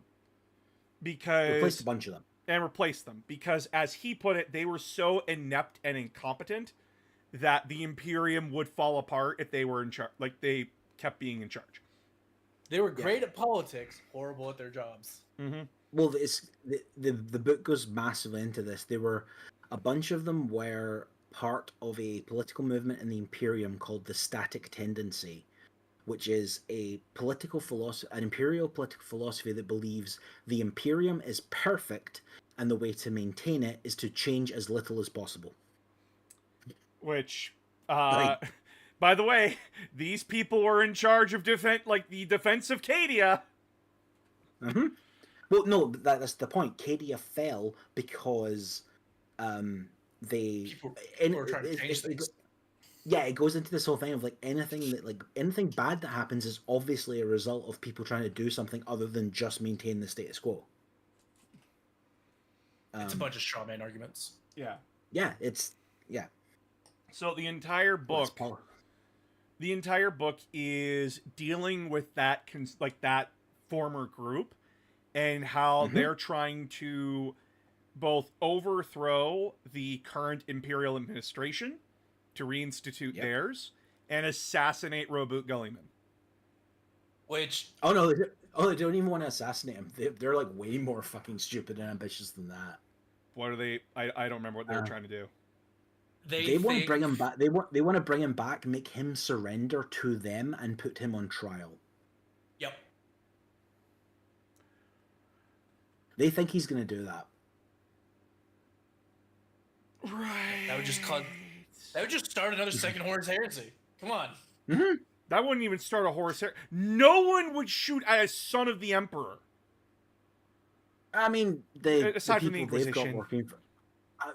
Because Replaced a bunch of them. and replace them, because as he put it, they were so inept and incompetent that the Imperium would fall apart if they were in charge, like they kept being in charge. They were great at politics, horrible at their jobs. Mm-hmm. Well, it's the book goes massively into this. There were a bunch of them were part of a political movement in the Imperium called the Static Tendency, which is a political philosophy, an imperial political philosophy that believes the Imperium is perfect, and the way to maintain it is to change as little as possible. Which, Right. by the way, these people were in charge of the defense of Cadia. Mm-hmm. Well, no, that's the point. Cadia fell because they People and were trying to change things. yeah, it goes into this whole thing of like anything bad that happens is obviously a result of people trying to do something other than just maintain the status quo. It's a bunch of straw man arguments. Yeah. Yeah, it's yeah. So the entire Well, it's book, power. the entire book is dealing with that that former group and how Mhm. they're trying to both overthrow the current imperial administration to reinstitute Yep. theirs and assassinate Roboute Gulliman. Which Oh no, they don't even want to assassinate him. They're like way more fucking stupid and ambitious than that. What are they? I don't remember what they were Uh, trying to do. They want to bring him back. They want to bring him back, make him surrender to them, and put him on trial. Yep. They think he's going to do that. Right. That would just start another second Horus Heresy. Come on. Mm-hmm. That wouldn't even start a Horus Heresy. No one would shoot at a son of the Emperor. I mean, the Aside from the people they've got Inquisition. working for.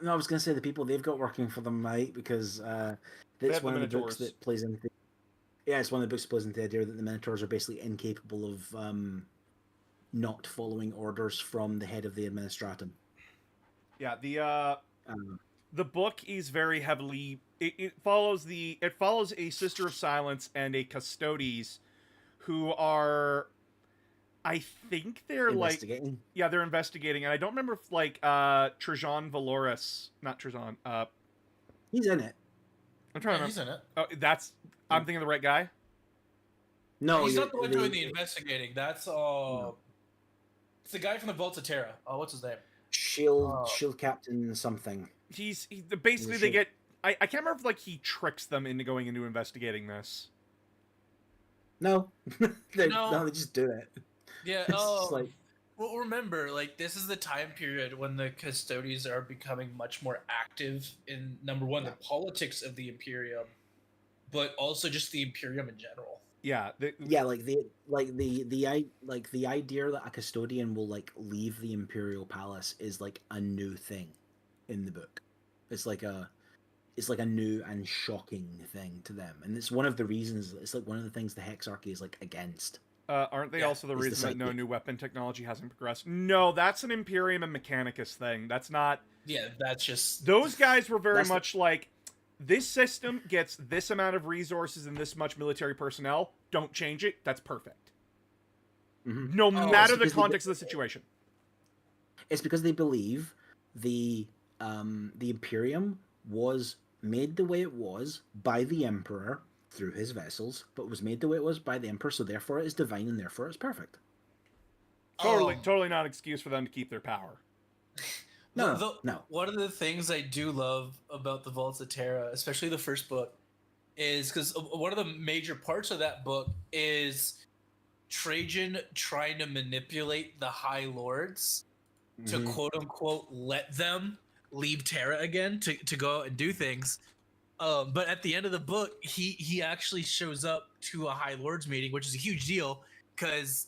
No, I was going to say the people they've got working for them, right? Because have that's the one of the books Minotaurs. that plays into. Yeah, it's one of the books that plays into the idea that the Minotaurs are basically incapable of not following orders from the head of the Administratum. Yeah, Um, the book is very heavily it follows a Sister of Silence and a Custodes who are, I think they're like, investigating. yeah, they're investigating, and I don't remember if like Trajan Valoris, not Trajan, He's in it. I'm trying to He's remember. in it. Oh, I'm thinking of the right guy. No, He's you- not the one they- doing the investigating. That's it's the guy from the Vaults of Terra. Oh, what's his name? Shield Captain something. Basically they Shit. get. I can't remember if like he tricks them into going into investigating this. No, they No. they just do it. Yeah. It's just like Well, remember, like this is the time period when the Custodes are becoming much more active in number one, Yeah. the politics of the Imperium, but also just the Imperium in general. Yeah, yeah, like the idea that a custodian will like leave the Imperial Palace is like a new thing in the book. It's like a new and shocking thing to them, and it's one of the reasons. It's like one of the things the Hexarchy is like against. aren't they Yeah, also the it's the reason that no psychic. new weapon technology hasn't progressed? No, that's an Imperium and Mechanicus thing. That's not. Yeah, that's just Those guys were very That's the- much like, this system gets this amount of resources and this much military personnel. Don't change it. That's perfect. Mhm. No Oh, matter it's the because they- context of the situation. It's because they believe the Imperium was made the way it was by the Emperor through his vessels, but was made the way it was by the Emperor, so therefore it is divine and therefore it's perfect. Totally not an excuse for them to keep their power. No. One of the things I do love about the Vaults of Terra, especially the first book, is because one of the major parts of that book is Trajan trying to manipulate the High Lords to quote unquote let them leave Terra again to go out and do things. But at the end of the book, he actually shows up to a High Lords meeting, which is a huge deal because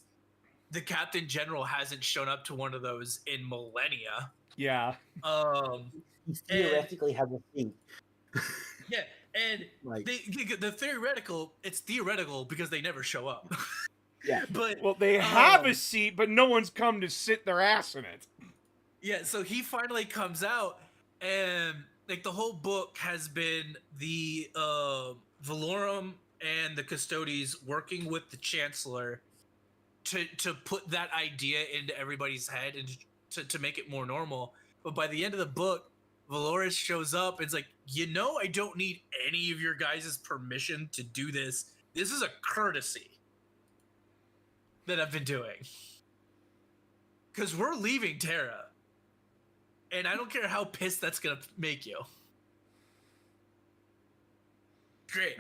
the Captain General hasn't shown up to one of those in millennia. Yeah. He theoretically has a thing. Yeah, and Like- it's theoretical because they never show up. Yeah. But Well, they have a seat, but no one's come to sit their ass in it. yeah, so he finally comes out, and like the whole book has been the Valorum and the Custodes working with the Chancellor to put that idea into everybody's head and to make it more normal. But by the end of the book, Valoris shows up and it's like, I don't need any of your guys' permission to do this. This is a courtesy that I've been doing. Because we're leaving Terra. And I don't care how pissed that's going to make you. Great.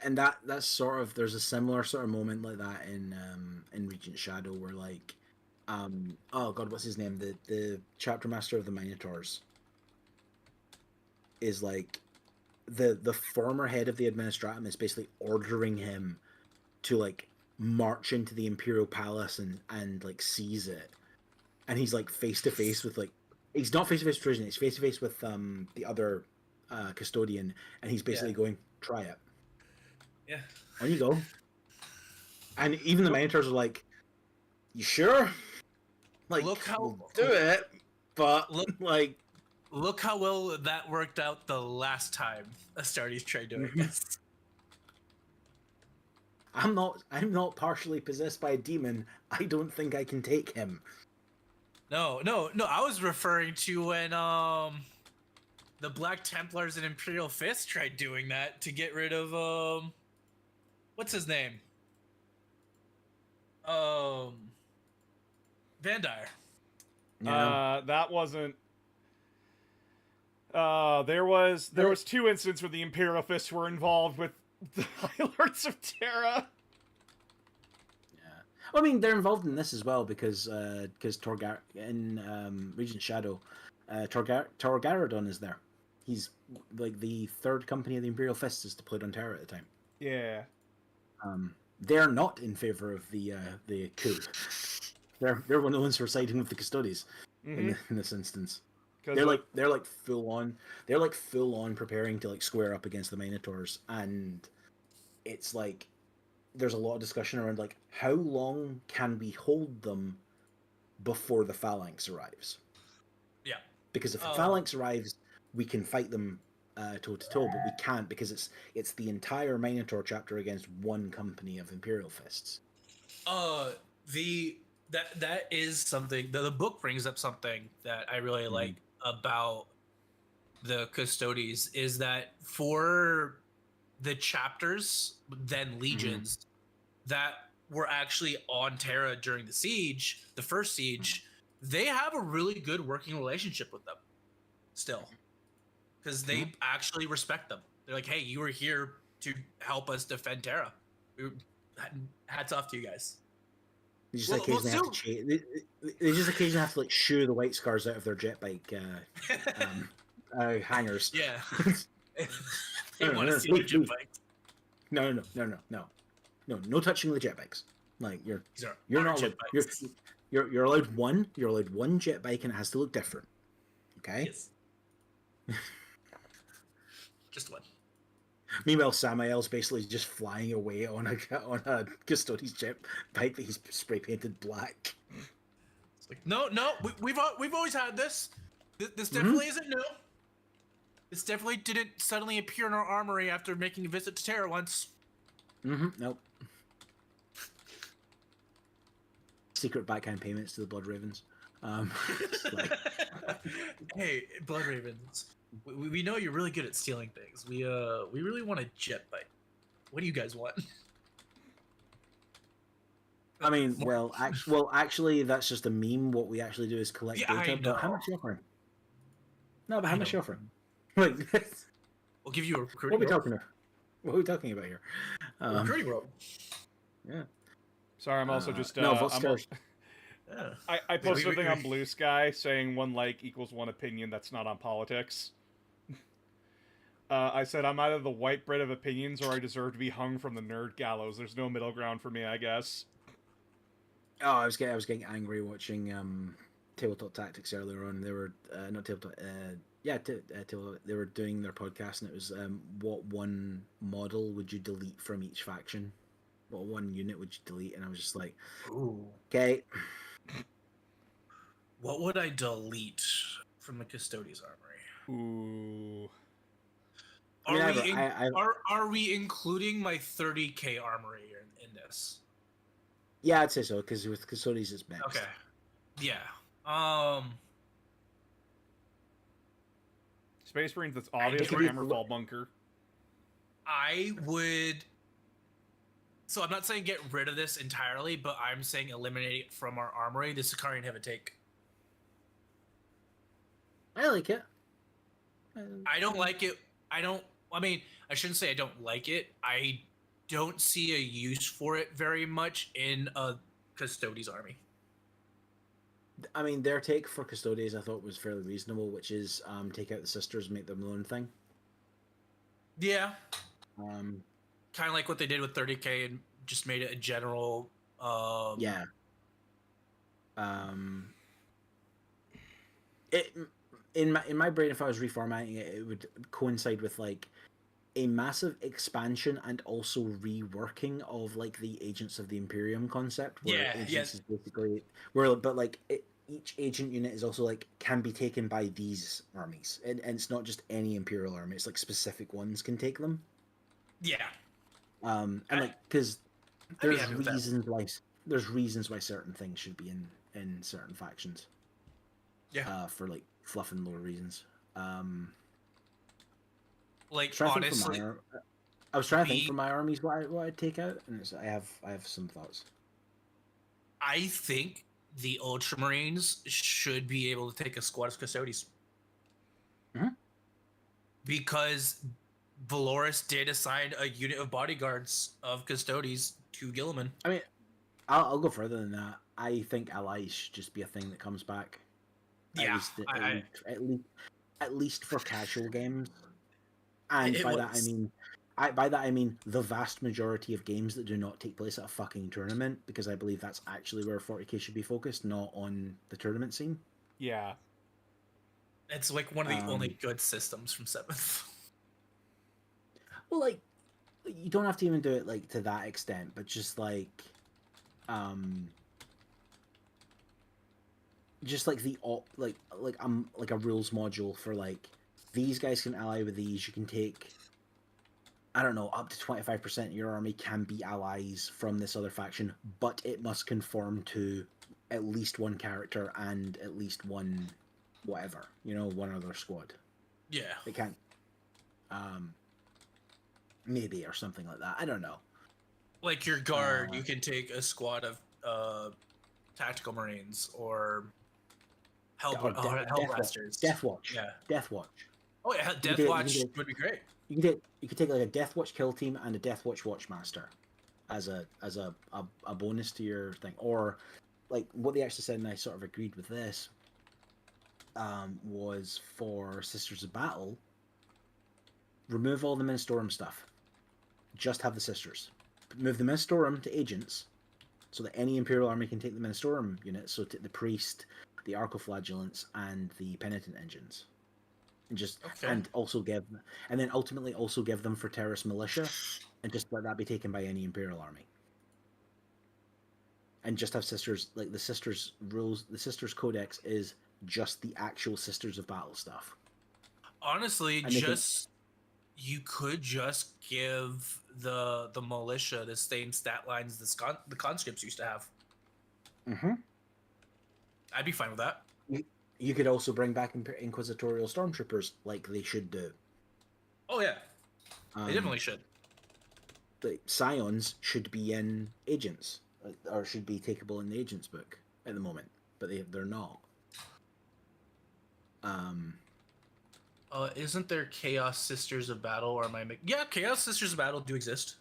And that's sort of, there's a similar sort of moment like that in Regent Shadow where like oh god, what's his name, the chapter master of the Minotaurs is like the former head of the Administratum is basically ordering him to like march into the Imperial Palace and like seize it, and he's like face to face with like, he's not face to face with Trajan, he's face to face with the other custodian, and he's basically going, try it. Yeah. On you go. And even the Minotaurs are like, you sure? Like, Look how- we'll do it, but like, Look how well that worked out the last time Astartes tried doing this. I'm not partially possessed by a demon. I don't think I can take him. No. I was referring to when the Black Templars and Imperial Fist tried doing that to get rid of what's his name? Vandire. Yeah. That wasn't. There was two incidents where the Imperial Fists were involved with the High Lords of Terra. Well, I mean, they're involved in this as well because Torgar in Regent Shadow, Torgaradon is there. He's like the third company of the Imperial Fists is deployed on Terra at the time. Yeah. They're not in favor of the coup. They're one of the ones who are siding with the Custodes in this instance. They're like full on preparing to like square up against the Minotaurs, and it's like there's a lot of discussion around like how long can we hold them before the Phalanx arrives? Yeah. Because if the Phalanx arrives, we can fight them toe to toe, but we can't because it's the entire Minotaur chapter against one company of Imperial Fists. That is something. The book brings up something that I really like about the Custodes is that for the chapters, then legions, that were actually on Terra during the siege, the first siege, they have a really good working relationship with them still. Because they actually respect them. They're like, hey, you were here to help us defend Terra. Hats off to you guys. They just occasionally have to like shoo the white scars out of their jet bike hangers. Yeah. They want to see the jet bikes. No touching the jet bikes. Like you're not jet allowed, bikes. you're allowed one. You're allowed one jet bike, and it has to look different. Okay. Yes. Just one. Meanwhile, Samael's basically just flying away on a Custodes jet bike that he's spray painted black. It's like no, we've always had this. This definitely isn't new. This definitely didn't suddenly appear in our armory after making a visit to Terra once. Nope. Secret backhand payments to the Blood Ravens. Hey, Blood Ravens. We know you're really good at stealing things. We really want a jet bike. What do you guys want? I mean, actually, that's just a meme. What we actually do is collect Yeah, I data. But how know. much are you offering? No, but I how much are you know. offering? Like, We'll give you a what are recruiting we role. talking about? What are we talking about here? Recruiting role. Yeah. Sorry, I'm also just. no, I'm Vodska's- Yeah. I posted a thing on Blue Sky saying 1 like equals 1 opinion that's not on politics. I said I'm either the white bread of opinions or I deserve to be hung from the nerd gallows. There's no middle ground for me, I guess. Oh, I was getting angry watching Tabletop Tactics earlier on. They were not Tabletop. They were doing their podcast, and it was what one model would you delete from each faction? What one unit would you delete? And I was just like, Ooh. okay. What would I delete from the Custodes Armory? Ooh. Are we including my 30k armory in this? Yeah, I'd say so, because with Custodes it's mixed. Okay. Yeah. Space Marines, that's obvious a Hammerfall bunker. I would. So I'm not saying get rid of this entirely, but I'm saying eliminate it from our armory. The Sicarian have a take. I like it. I don't like it. I mean, I shouldn't say I don't like it. I don't see a use for it very much in a Custodes army. I mean, their take for Custodes I thought was fairly reasonable, which is take out the sisters and make them their own thing. Yeah. Um, Kind of like what they did with 30k and just made it a general. yeah. It in my brain, if I was reformatting it, it would coincide with like a massive expansion and also reworking of like the Agents of the Imperium concept. Where Agents is basically each agent unit is also like can be taken by these armies, and it's not just any Imperial army. It's like specific ones can take them. Yeah. And like because there's reasons why certain things should be in certain factions. Yeah. For like fluff and lore reasons. Like honestly, I was trying to think for my armies what I'd take out, and I have some thoughts. I think the Ultramarines should be able to take a squad of Custodes. Mm-hmm. Because Valoris did assign a unit of bodyguards of Custodes to Guilliman. I mean, I'll go further than that. I think allies should just be a thing that comes back. Yeah, at least for casual games. And by that I mean the vast majority of games that do not take place at a fucking tournament, because I believe that's actually where 40k should be focused, not on the tournament scene. Yeah. It's like one of the only good systems from 7th. Well, like, you don't have to even do it like to that extent, but just like the like a rules module for like these guys can ally with these. You can take, I don't know, up to 25% of your army can be allies from this other faction, but it must conform to at least one character and at least one whatever, one other squad. Yeah. It can't maybe or something like that. I don't know. Like your guard, you can take a squad of tactical marines or Hellblasters. Deathwatch. Yeah. Deathwatch. Oh yeah, Deathwatch would be great. You could take like a Deathwatch kill team and a Deathwatch Watchmaster as a bonus to your thing. Or like what they actually said, and I sort of agreed with this, was for Sisters of Battle, remove all the Ministorum stuff. Just have the Sisters. Move the Ministorum to agents, so that any Imperial army can take the Ministorum unit, so the Priest, the Arcoflagellants, and the Penitent Engines. And ultimately also give them for Terrorist Militia, and just let that be taken by any Imperial army. And just have Sisters, like the Sisters rules, the Sisters Codex is just the actual Sisters of Battle stuff. Honestly, you could just give the militia the same stat lines the conscripts used to have. Mm-hmm. I'd be fine with that. You could also bring back inquisitorial stormtroopers, like they should do. Oh yeah, Um, they definitely should. The scions should be in agents, or should be takeable in the agents book at the moment, but they're not. Isn't there Chaos Sisters of Battle? Or am I Yeah, Chaos Sisters of Battle do exist.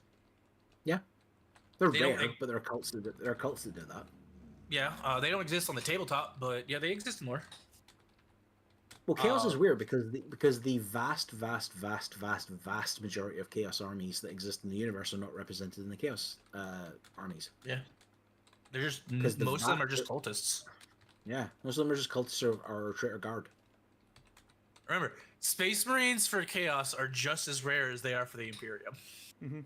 Yeah, they're They don't rare, make- but there are cults that do that. Yeah, they don't exist on the tabletop, but yeah, they exist in lore. Well, chaos is Um, weird because the vast majority of chaos armies that exist in the universe are not represented in the chaos armies. Yeah, they're just 'Cause the most of them va- are just cultists. Yeah, most of them are just cultists or traitor guard. Remember, Space Marines for Chaos are just as rare as they are for the Imperium. Mm-hmm.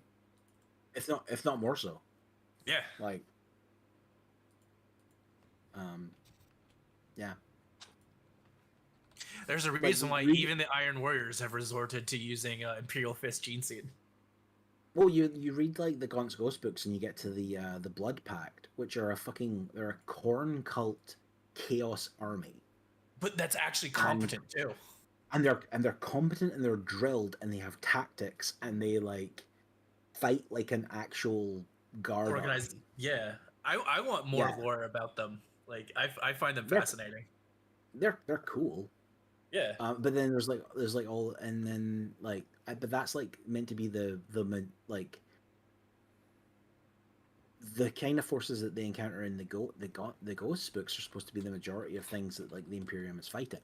If not more so. Yeah, Like, yeah. there's a reason why even the Iron Warriors have resorted to using Imperial Fist Gene Seed. Well, you read like the Gaunt's Ghost books and you get to the Blood Pact, which are they're a corn cult chaos army, But that's actually competent too. and they're competent and they're drilled and they have tactics and they like fight like an actual guard Organized. army. Yeah, I want more Yeah. lore about them. Like I find them They're- fascinating. They're cool. Yeah. But then there's like all, and then like but that's like meant to be the kind of forces that they encounter in the ghost books are supposed to be the majority of things that like the Imperium is fighting.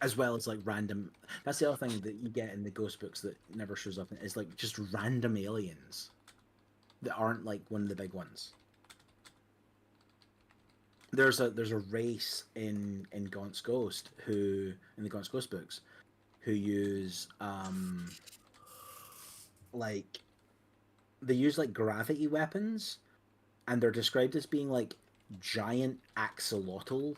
As well as like random. That's the other thing that you get in the ghost books that never shows up is like just random aliens that aren't like one of the big ones. There's a race in Gaunt's Ghost in the Gaunt's Ghost books who use like they use like gravity weapons, and they're described as being like giant axolotl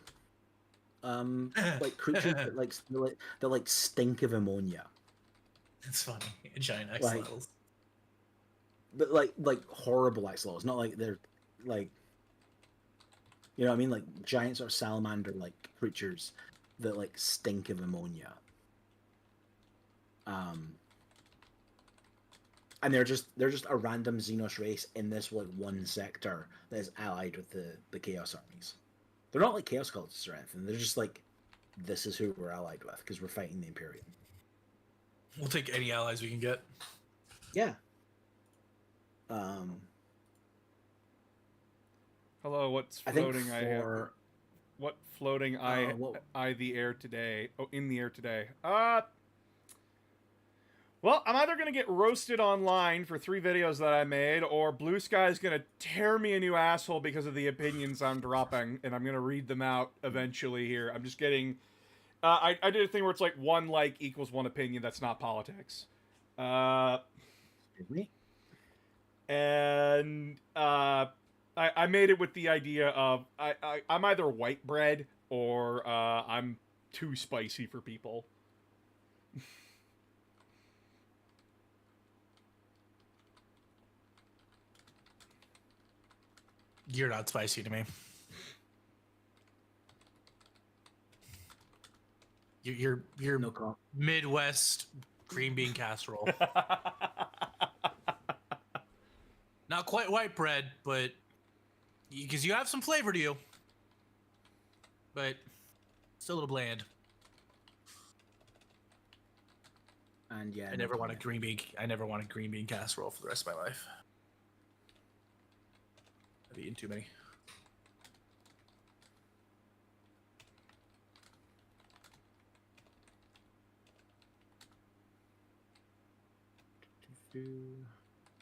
like creatures that like stink of ammonia. It's funny. Giant Like- axolotls. But like horrible axolotls, not like they're like, you know what I mean, like giant sort of salamander like creatures that like stink of ammonia. And they're just a random Xenos race in this like one sector that is allied with the Chaos armies. They're not like Chaos cultists or anything. They're just like, this is who we're allied with because we're fighting the Imperium. We'll take any allies we can get. Yeah. Hello, what's I think floating? I have. for What floating what- in the air today? Well, I'm either gonna get roasted online for 3 videos that I made, or Blue Sky's gonna tear me a new asshole because of the opinions I'm dropping, and I'm gonna read them out eventually here. I'm just getting. I did a thing where it's like 1 like equals 1 opinion. That's not politics. excuse me. And I made it with the idea of I'm either white bread or I'm too spicy for people. You're not spicy to me. You're No call. Midwest green bean casserole. Not quite white bread, but because you have some flavor to you, but still a little bland. And yeah, I never want a green bean. I never want a green bean casserole for the rest of my life. I've eaten too many.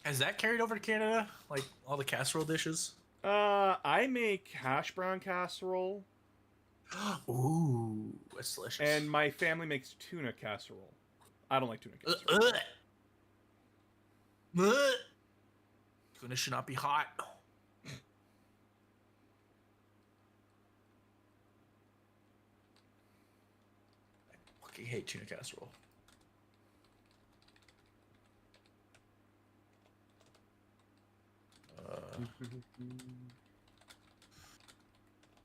Has that carried over to Canada? Like all the casserole dishes? I make hash brown casserole, Ooh, that's delicious. and my family makes tuna casserole. I don't like tuna casserole. Tuna should not be hot. I fucking hate tuna casserole.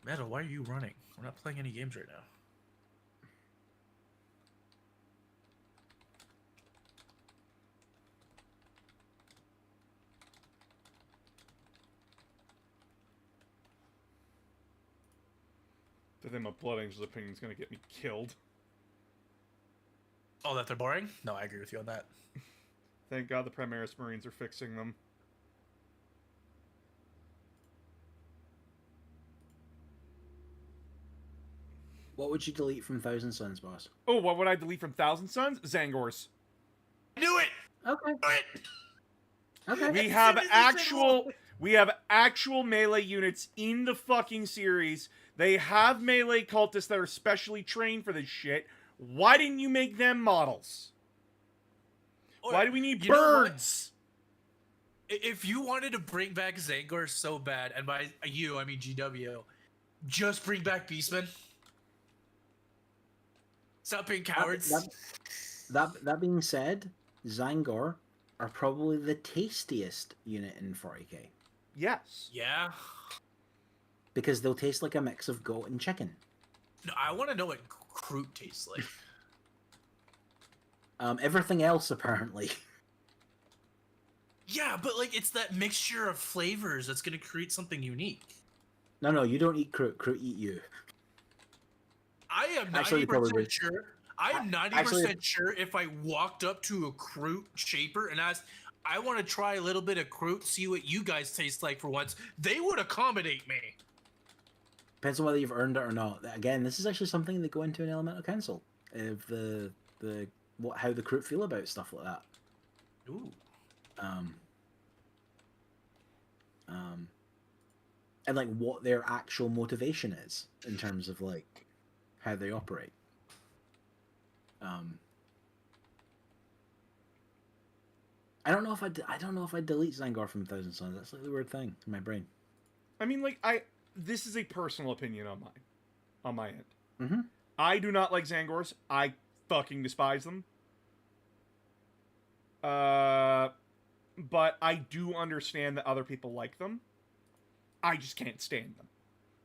Metal, why are you running? We're not playing any games right now. I think my Blood Angel's opinion is going to get me killed. Oh, that they're boring? No, I agree with you on that. Thank God the Primaris Marines are fixing them. What would you delete from Thousand Suns, boss? Oh, what would I delete from Thousand Suns? Zangors. Knew it! Okay. Knew it! Okay. We As have soon as you said actual all- we have actual melee units in the fucking series. They have melee cultists that are specially trained for this shit. Why didn't you make them models? Why do we need You know what? birds? If you wanted to bring back Zangor so bad, and by you, I mean GW, just bring back Beastmen. Stop being cowards. That being said, Zangor are probably the tastiest unit in 40k Yes. Yeah. because they'll taste like a mix of goat and chicken. No, I want to know what Kroot tastes like. Everything else apparently. Yeah, but like it's that mixture of flavors that's gonna create something unique. No, you don't eat Kroot. Kroot eat you. I am Actually, you probably 90% would. sure. I am 90% Actually- sure if I walked up to a Kroot shaper and asked, I want to try a little bit of Kroot, see what you guys taste like for once, they would accommodate me. Depends on whether you've earned it or not. Again, this is actually something that go into an elemental council of how the Kroot feel about stuff like that. Ooh. And like what their actual motivation is in terms of like how they operate. I don't know if I don't know if I delete Zangor from Thousand Suns. That's like the weird thing in my brain. I mean, like, this is a personal opinion on my end. Mm-hmm. I do not like Zangors. I fucking despise them. But I do understand that other people like them. I just can't stand them.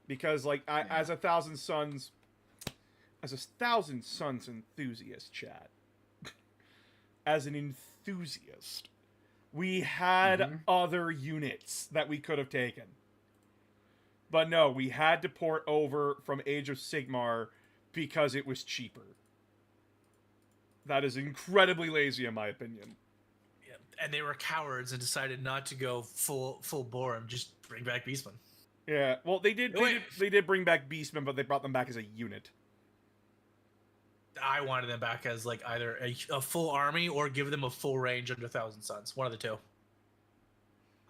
Because, like, as a Thousand Suns enthusiast, Chad. As an enthusiast, we had other units that we could have taken. But no, we had to port over from Age of Sigmar because it was cheaper. That is incredibly lazy, in my opinion. Yeah. And they were cowards and decided not to go full bore and just bring back Beastmen. Yeah, well, they did bring back Beastmen, but they brought them back as a unit. I wanted them back as like either a full army or give them a full range under Thousand Suns. One of the two.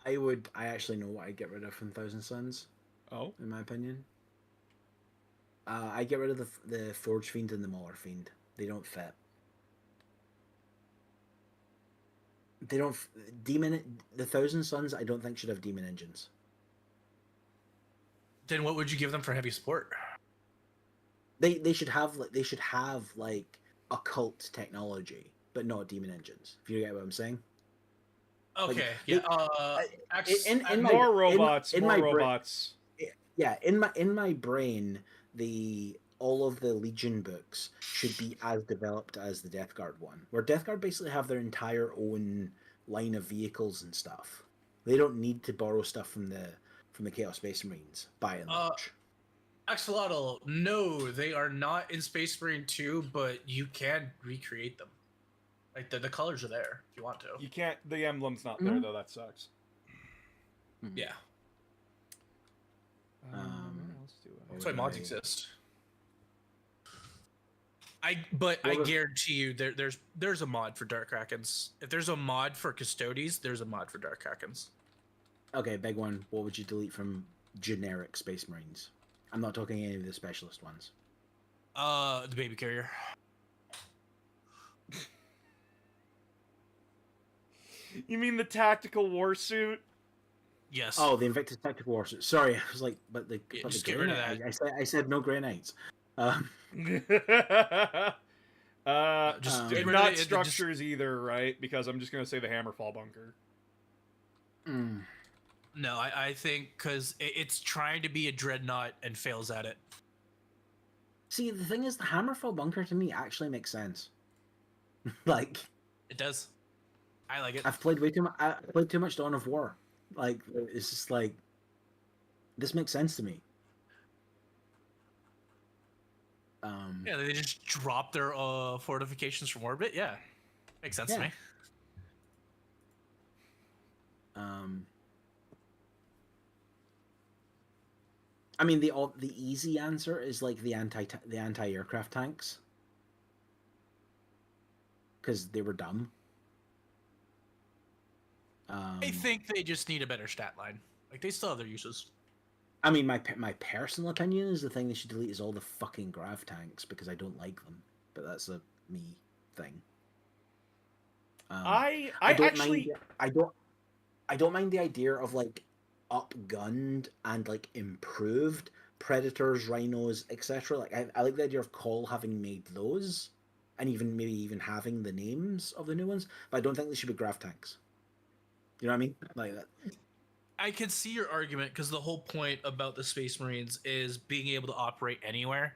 I actually know what I'd get rid of from Thousand Suns, Oh? in my opinion. I get rid of the Forge Fiend and the Mauler Fiend. They don't fit. They don't the Thousand Suns I don't think should have demon engines. Then what would you give them for heavy support? They should have like occult technology, but not demon engines. If you get what I'm saying. Okay. Like, Yeah. More robots. in More my brain- robots. Yeah, in my brain, all of the Legion books should be as developed as the Death Guard one, where Death Guard basically have their entire own line of vehicles and stuff. They don't need to borrow stuff from the Chaos Space Marines by and large. Axolotl, no, they are not in Space Marine 2, but you can recreate them. Like the colors are there if you want to. You can't. The emblem's not there though. That sucks. Yeah. What else do I? That's why mods exist. I Well, guarantee you there's a mod for Dark Krakens. If there's a mod for Custodes, there's a mod for Dark Krakens. Okay, big one. What would you delete from generic Space Marines? I'm not talking any of the specialist ones. The baby carrier. You mean the tactical war suit? Yes. Oh, the Invictus Tactical Warsuit. Sorry, I was like, but the Yeah, but just the get Grey rid of Knight- that. I said no Grey Knights. Just not get rid of it, just- structures either, right? Because I'm just gonna say the Hammerfall bunker. No, I think because it's trying to be a dreadnought and fails at it. See, the thing is, the Hammerfall bunker to me actually makes sense. Like, It does. I like it. I've played way too much. I played too much Dawn of War. Like, it's just like this makes sense to me. Yeah, they just drop their fortifications from orbit. Yeah, makes sense to Yeah. me. I mean, the easy answer is like the anti-aircraft tanks, because they were dumb. I think they just need a better stat line. Like they still have their uses. I mean, my personal opinion is the thing they should delete is all the fucking grav tanks because I don't like them. But that's a me thing. I don't actually mind. I don't mind the idea of like upgunned and like improved predators, rhinos, etc. Like I like the idea of Call having made those, and maybe even having the names of the new ones. But I don't think they should be grav tanks. You know what I mean? Like that. I can see your argument because the whole point about the Space Marines is being able to operate anywhere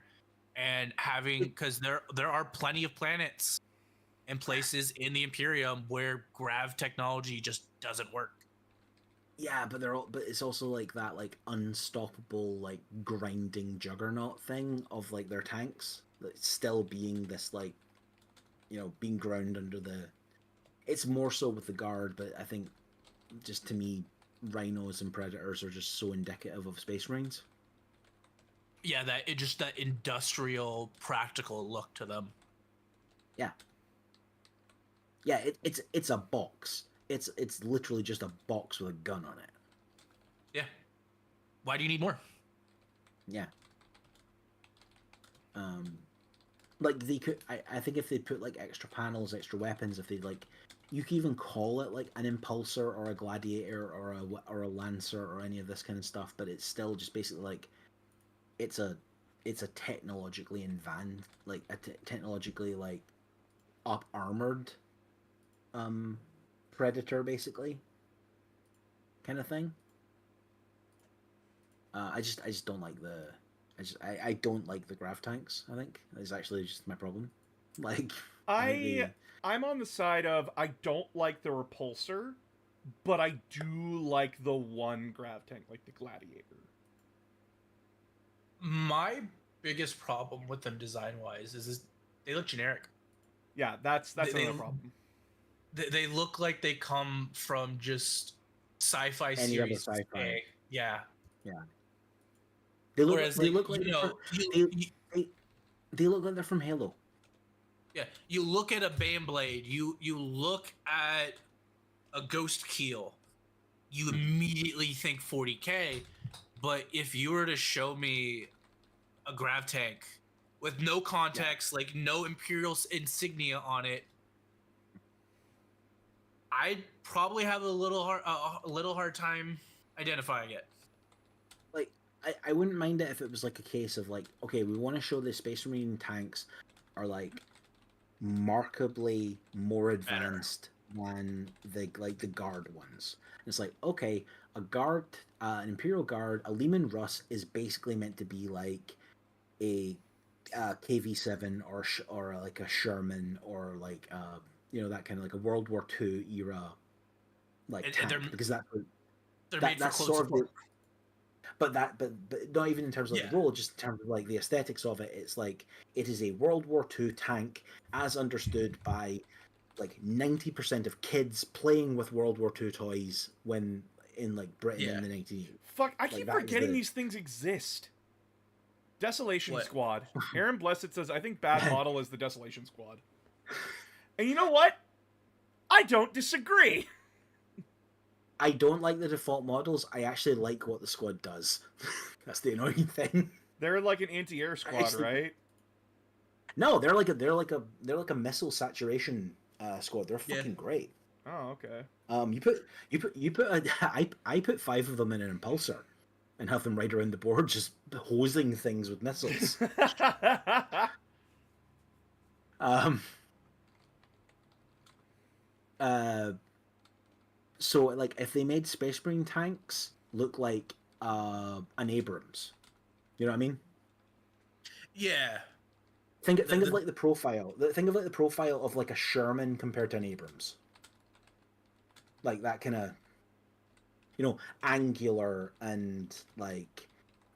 and having because there are plenty of planets and places in the Imperium where grav technology just doesn't work. Yeah, but but it's also like that like unstoppable like grinding juggernaut thing of like their tanks like, still being this like being ground under the. It's more so with the guard, but I think just to me, rhinos and predators are just so indicative of Space Marines. Yeah, that industrial, practical look to them. Yeah. Yeah, it's a box. It's literally just a box with a gun on it. Yeah. Why do you need more? Yeah. Like they could. I think if they put like extra panels, extra weapons, if they like, you could even call it like an impulsor or a gladiator or a lancer or any of this kind of stuff, but it's still just basically like, it's a technologically advanced, like technologically like up armored, predator basically, kind of thing. I just don't like the. I don't like the grav tanks. I think is actually just my problem. Like I'm on the side of I don't like the repulsor, but I do like the one grav tank, like the gladiator. My biggest problem with them design wise is they look generic. Yeah, that's another problem. They look like they come from just sci-fi any other series. sci-fi. Yeah. Yeah. They look. Whereas, they look like you know, they look like they're from Halo. yeah, you look at a Baneblade, you look at a Ghost Keel, you immediately think 40K. But if you were to show me a grav tank with no context, like no Imperial insignia on it, I'd probably have a little hard time identifying it. Like I wouldn't mind it if it was like a case of like, okay, we want to show the Space Marine tanks are like markedly more advanced than the guard ones. And it's like, okay, a guard, an Imperial guard, a Leman Russ is basically meant to be like a KV-7 or like a Sherman or like that kind of like a World War II era like tank, because they're made for that's close sort of support. but not even in terms of the role, just in terms of like the aesthetics of it. It's like it is a World War II tank as understood by like 90% of kids playing with World War II toys when in like Britain in the 1980s. Fuck, I keep forgetting these things exist. Desolation Squad. Aaron Blessed says, I think bad model is the Desolation Squad. And you know what? I don't disagree. I don't like the default models. I actually like what the squad does. That's the annoying thing. They're like an anti-air squad, right? No, they're like a missile saturation squad. They're fucking great. Oh, okay. I put 5 of them in an impulsor and have them right around the board just hosing things with missiles. So like if they made Space Marine tanks look like an Abrams, you know what I mean? Yeah. Think of The- like the profile. Think of like the profile of like a Sherman compared to an Abrams. Like that kind of, angular and like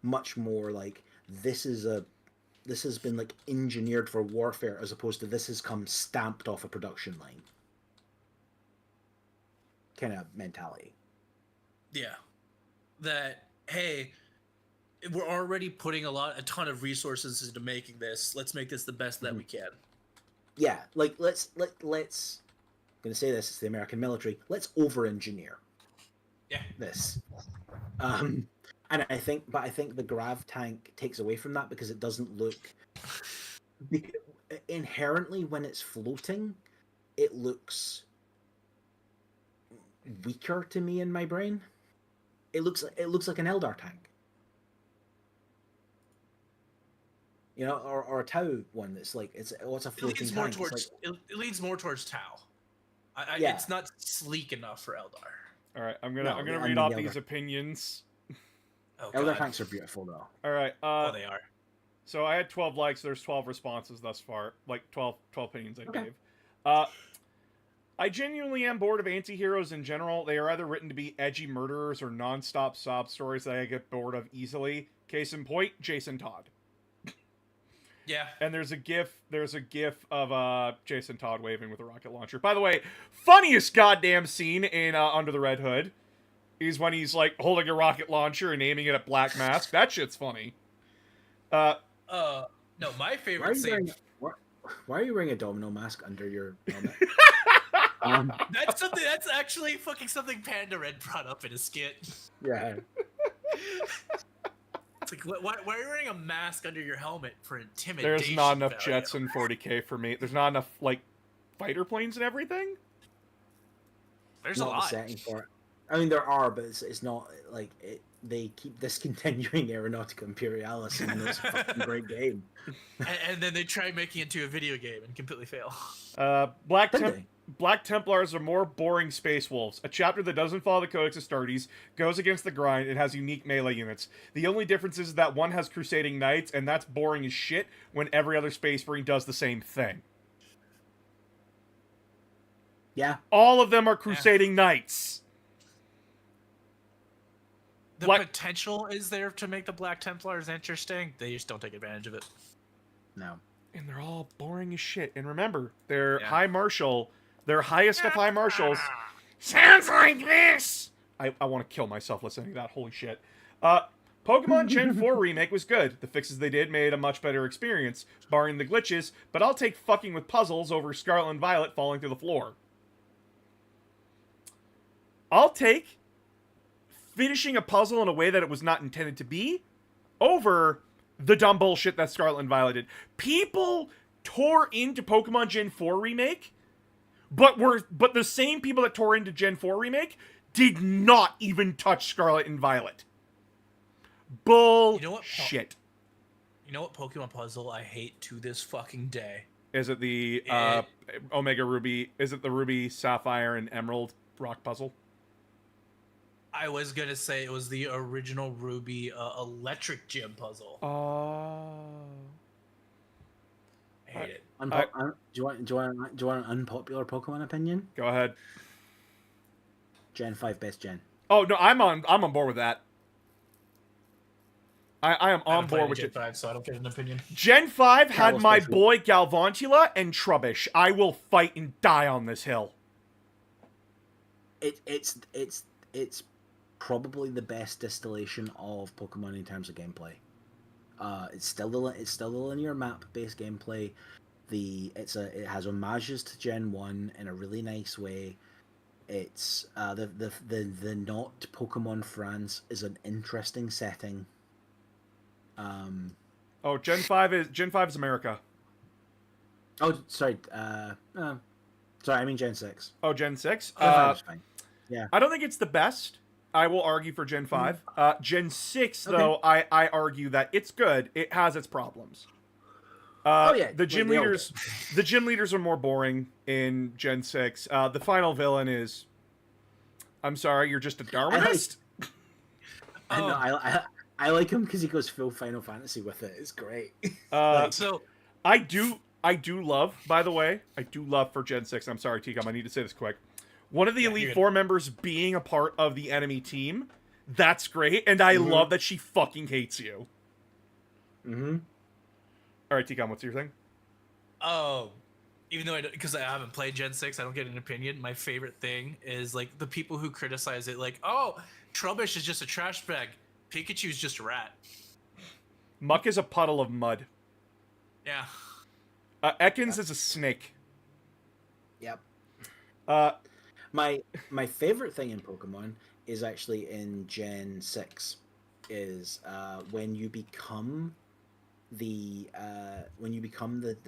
much more like this has been like engineered for warfare as opposed to this has come stamped off a production line kind of mentality. Yeah. That, hey, we're already putting a ton of resources into making this. Let's make this the best that we can. Yeah, like let's I'm gonna say this, it's the American military. Let's over engineer Yeah. this. And I think the grav tank takes away from that because it doesn't look inherently when it's floating, it looks weaker to me in my brain. It looks like an Eldar tank, or a Tau one that's like it's a It floating leans more tank. towards it leans more towards Tau. Yeah. It's not sleek enough for Eldar. All right, I'm No, gonna I read mean off the these Eldar. opinions. Oh, Eldar God. tanks are beautiful though. All right. Oh, they are. So I had 12 likes. There's 12 responses thus far. Like 12 opinions I Okay. gave. I genuinely am bored of anti-heroes in general. They are either written to be edgy murderers or non-stop sob stories that I get bored of easily. Case in point, Jason Todd. Yeah. And there's a gif of Jason Todd waving with a rocket launcher. By the way, funniest goddamn scene in Under the Red Hood is when he's like holding a rocket launcher and aiming it at Black Mask. That shit's funny. No, my Why are favorite you scene. wearing why are you wearing a domino mask under your helmet? That's actually fucking something Panda Red brought up in his skit. Yeah. It's like, why are you wearing a mask under your helmet for intimidation? There's not enough value? jets in 40K for me. There's not enough like fighter planes and everything. There's Not a the lot. setting for it. I mean, there are, but it's not like it. They keep discontinuing Aeronautica Imperialis, even though it's a fucking great game. And then they try making it into a video game and completely fail. Did they? Black Templars are more boring space wolves. A chapter that doesn't follow the Codex Astartes, goes against the grind, and has unique melee units. The only difference is that one has Crusading Knights, and that's boring as shit when every other Space Marine does the same thing. Yeah. All of them are Crusading Knights. The Black- potential is there to make the Black Templars interesting. They just don't take advantage of it. No. And they're all boring as shit. And remember, their Yeah. High Marshal, their highest of High Marshals, sounds like this! I want to kill myself listening to that. Holy shit. Pokemon Gen 4 Remake was good. The fixes they did made a much better experience, barring the glitches, but I'll take fucking with puzzles over Scarlet and Violet falling through the floor. I'll take finishing a puzzle in a way that it was not intended to be over the dumb bullshit that Scarlet and Violet did. People tore into Pokemon Gen 4 Remake, but the same people that tore into Gen 4 Remake did not even touch Scarlet and Violet. Bullshit. You know what? You know what Pokemon puzzle I hate to this fucking day? Is it the Omega Ruby? Is it the Ruby, Sapphire, and Emerald rock puzzle? I was gonna say it was the original Ruby Electric Gym puzzle. I hate it. Do you want an unpopular Pokemon opinion? Go ahead. Gen 5 best gen. Oh no, I'm on board with that. I am I on haven't played board with Gen it. 5, so I don't get an opinion. Gen 5 had Kalos my Fish. boy Galvantula and Trubbish. I will fight and die on this hill. It's probably the best distillation of Pokemon in terms of gameplay. It's still the linear map based gameplay. It has homages to Gen 1 in a really nice way. It's the not Pokemon France is an interesting setting. Oh, Gen 5 is America. Oh, sorry. Sorry, I mean Gen 6. Oh, Gen 6. Gen 5 is fine. Yeah. I don't think it's the best. I will argue for Gen 5. Gen 6, Okay. though, I argue that it's good. It has its problems. Oh, yeah, The like gym they all leaders, the gym leaders are more boring in Gen 6. The final villain is I'm sorry, you're just a Darwinist? I know, Oh. I like him because he goes full Final Fantasy with it. It's great. So I do love, by the way, I do love for Gen 6, I'm sorry, Ticum, I need to say this quick. One of the Yeah, Elite you're good. Four members being a part of the enemy team, that's great, and I love that she fucking hates you. Mm-hmm. Alright, Ticum, what's your thing? Oh, even though because I haven't played Gen 6, I don't get an opinion. My favorite thing is like the people who criticize it, like, oh, Trubbish is just a trash bag. Pikachu's just a rat. Muck is a puddle of mud. Yeah. Ekans is a snake. Yep. Uh, My favorite thing in Pokemon is actually in Gen 6 is when you become the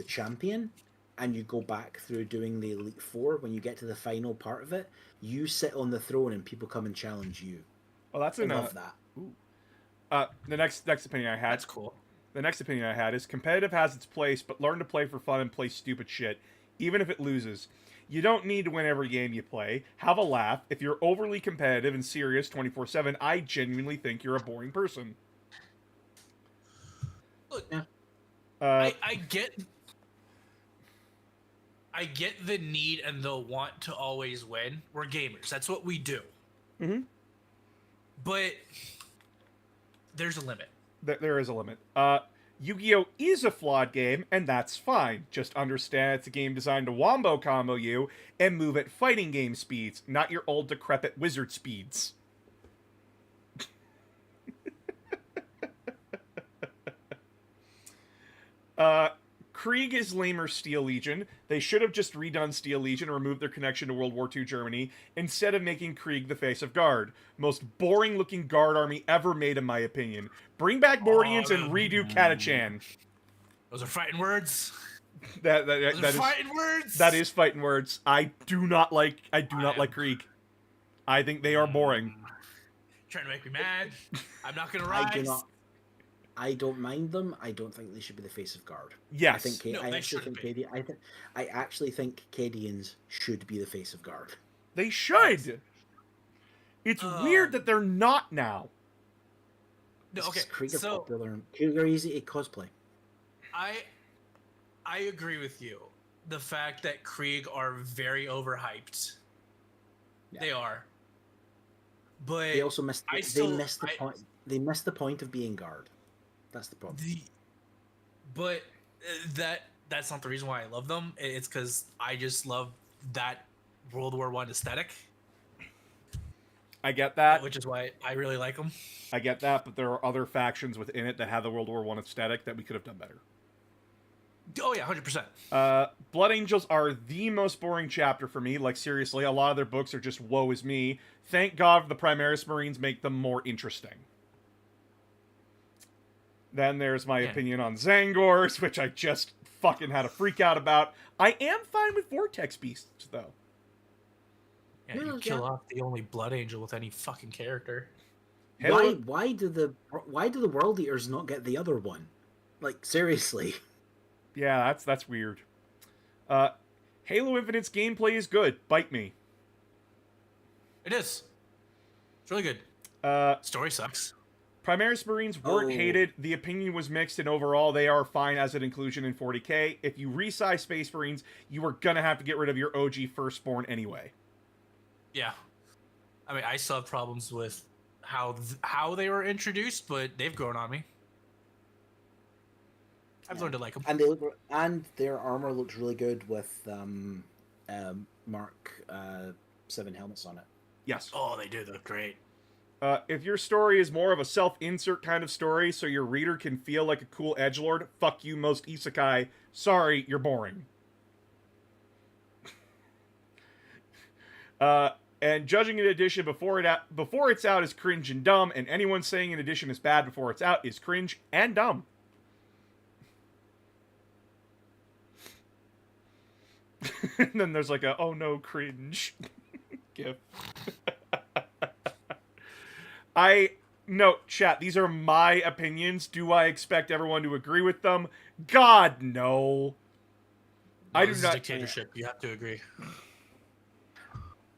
champion and you go back through doing the Elite Four. When you get to the final part of it, you sit on the throne and people come and challenge you. well, that's I enough. love that. The next opinion I had. That's cool. The next opinion I had is competitive has its place, but learn to play for fun and play stupid shit, even if it loses. You don't need to win every game you play. Have a laugh. If you're overly competitive and serious 24/7, I genuinely think you're a boring person. Look, Yeah. I get the need and the want to always win. We're gamers. That's what we do. Mhm. But there's a limit. There is a limit. Yu-Gi-Oh! Is a flawed game, and that's fine. Just understand it's a game designed to wombo combo you and move at fighting game speeds, not your old decrepit wizard speeds. Krieg is lamer Steel Legion. They should have just redone Steel Legion and removed their connection to World War II Germany instead of making Krieg the face of Guard. Most boring looking Guard army ever made, in my opinion. Bring back Mordians and redo Katachan. Those are fighting words. That Those are is fighting words. that is fighting words. I do not like Krieg. I think they are boring. Trying to make me mad. I'm not gonna I do rise. not. I don't mind them. I don't think they should be the face of Guard. Yes. I think No, I they actually shouldn't think I actually think Cadians should be the face of Guard. They should. It's weird that they're not now. No, okay. Krieg are So popular. Krieg are easy to cosplay. I agree with you. The fact that Krieg are very overhyped. Yeah. They are. But They also missed. I They still- missed the point. They missed the point of being Guard. That's the problem. But that's not the reason why I love them. It's because I just love that World War I aesthetic, I get that. which is why I really like them. I get that, but there are other factions within it that have the World War I aesthetic that we could have done better. Oh yeah, 100%. Blood Angels are the most boring chapter for me. Like, seriously, a lot of their books are just woe is me. Thank God the Primaris Marines make them more interesting. Then there's my opinion on Zangors, which I just fucking had a freak out about. I am fine with Vortex Beasts, though. Yeah, you kill off the only Blood Angel with any fucking character. Why do the World Eaters not get the other one? Like, seriously. Yeah, that's weird. Halo Infinite's gameplay is good. Bite me. It is. It's really good. Story sucks. Primaris Marines weren't hated. The opinion was mixed, and overall, they are fine as an inclusion in 40k. If you resize Space Marines, you are gonna have to get rid of your OG Firstborn anyway. Yeah. I mean, I still have problems with how they were introduced, but they've grown on me. I've learned to like them. And their armor looks really good with Mark 7 helmets on it. Yes. Oh, they do look great. If your story is more of a self-insert kind of story, so your reader can feel like a cool edgelord, fuck you, most isekai. Sorry, you're boring. And judging an edition before it's out is cringe and dumb, and anyone saying an edition is bad before it's out is cringe and dumb. And then there's like a oh no cringe gif. No, chat, these are my opinions. Do I expect everyone to agree with them? God, no. I do This is not. dictatorship. You have to agree.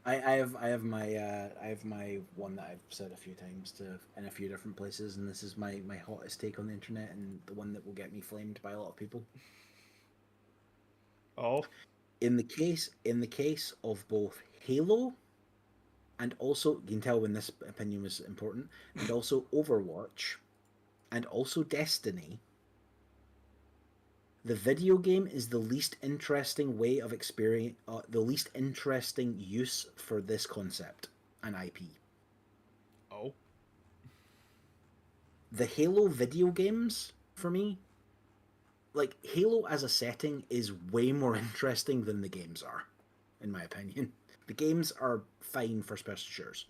I have my one that I've said a few times to in a few different places, and this is my hottest take on the internet, and the one that will get me flamed by a lot of people. Oh, In the case of both Halo, and also you can tell when this opinion was important, and also Overwatch, and also Destiny. The video game is the least interesting way of experience, the least interesting use for this concept and IP. oh, The Halo video games, for me, like Halo as a setting is way more interesting than the games are, in my opinion. The games are fine for special shooters.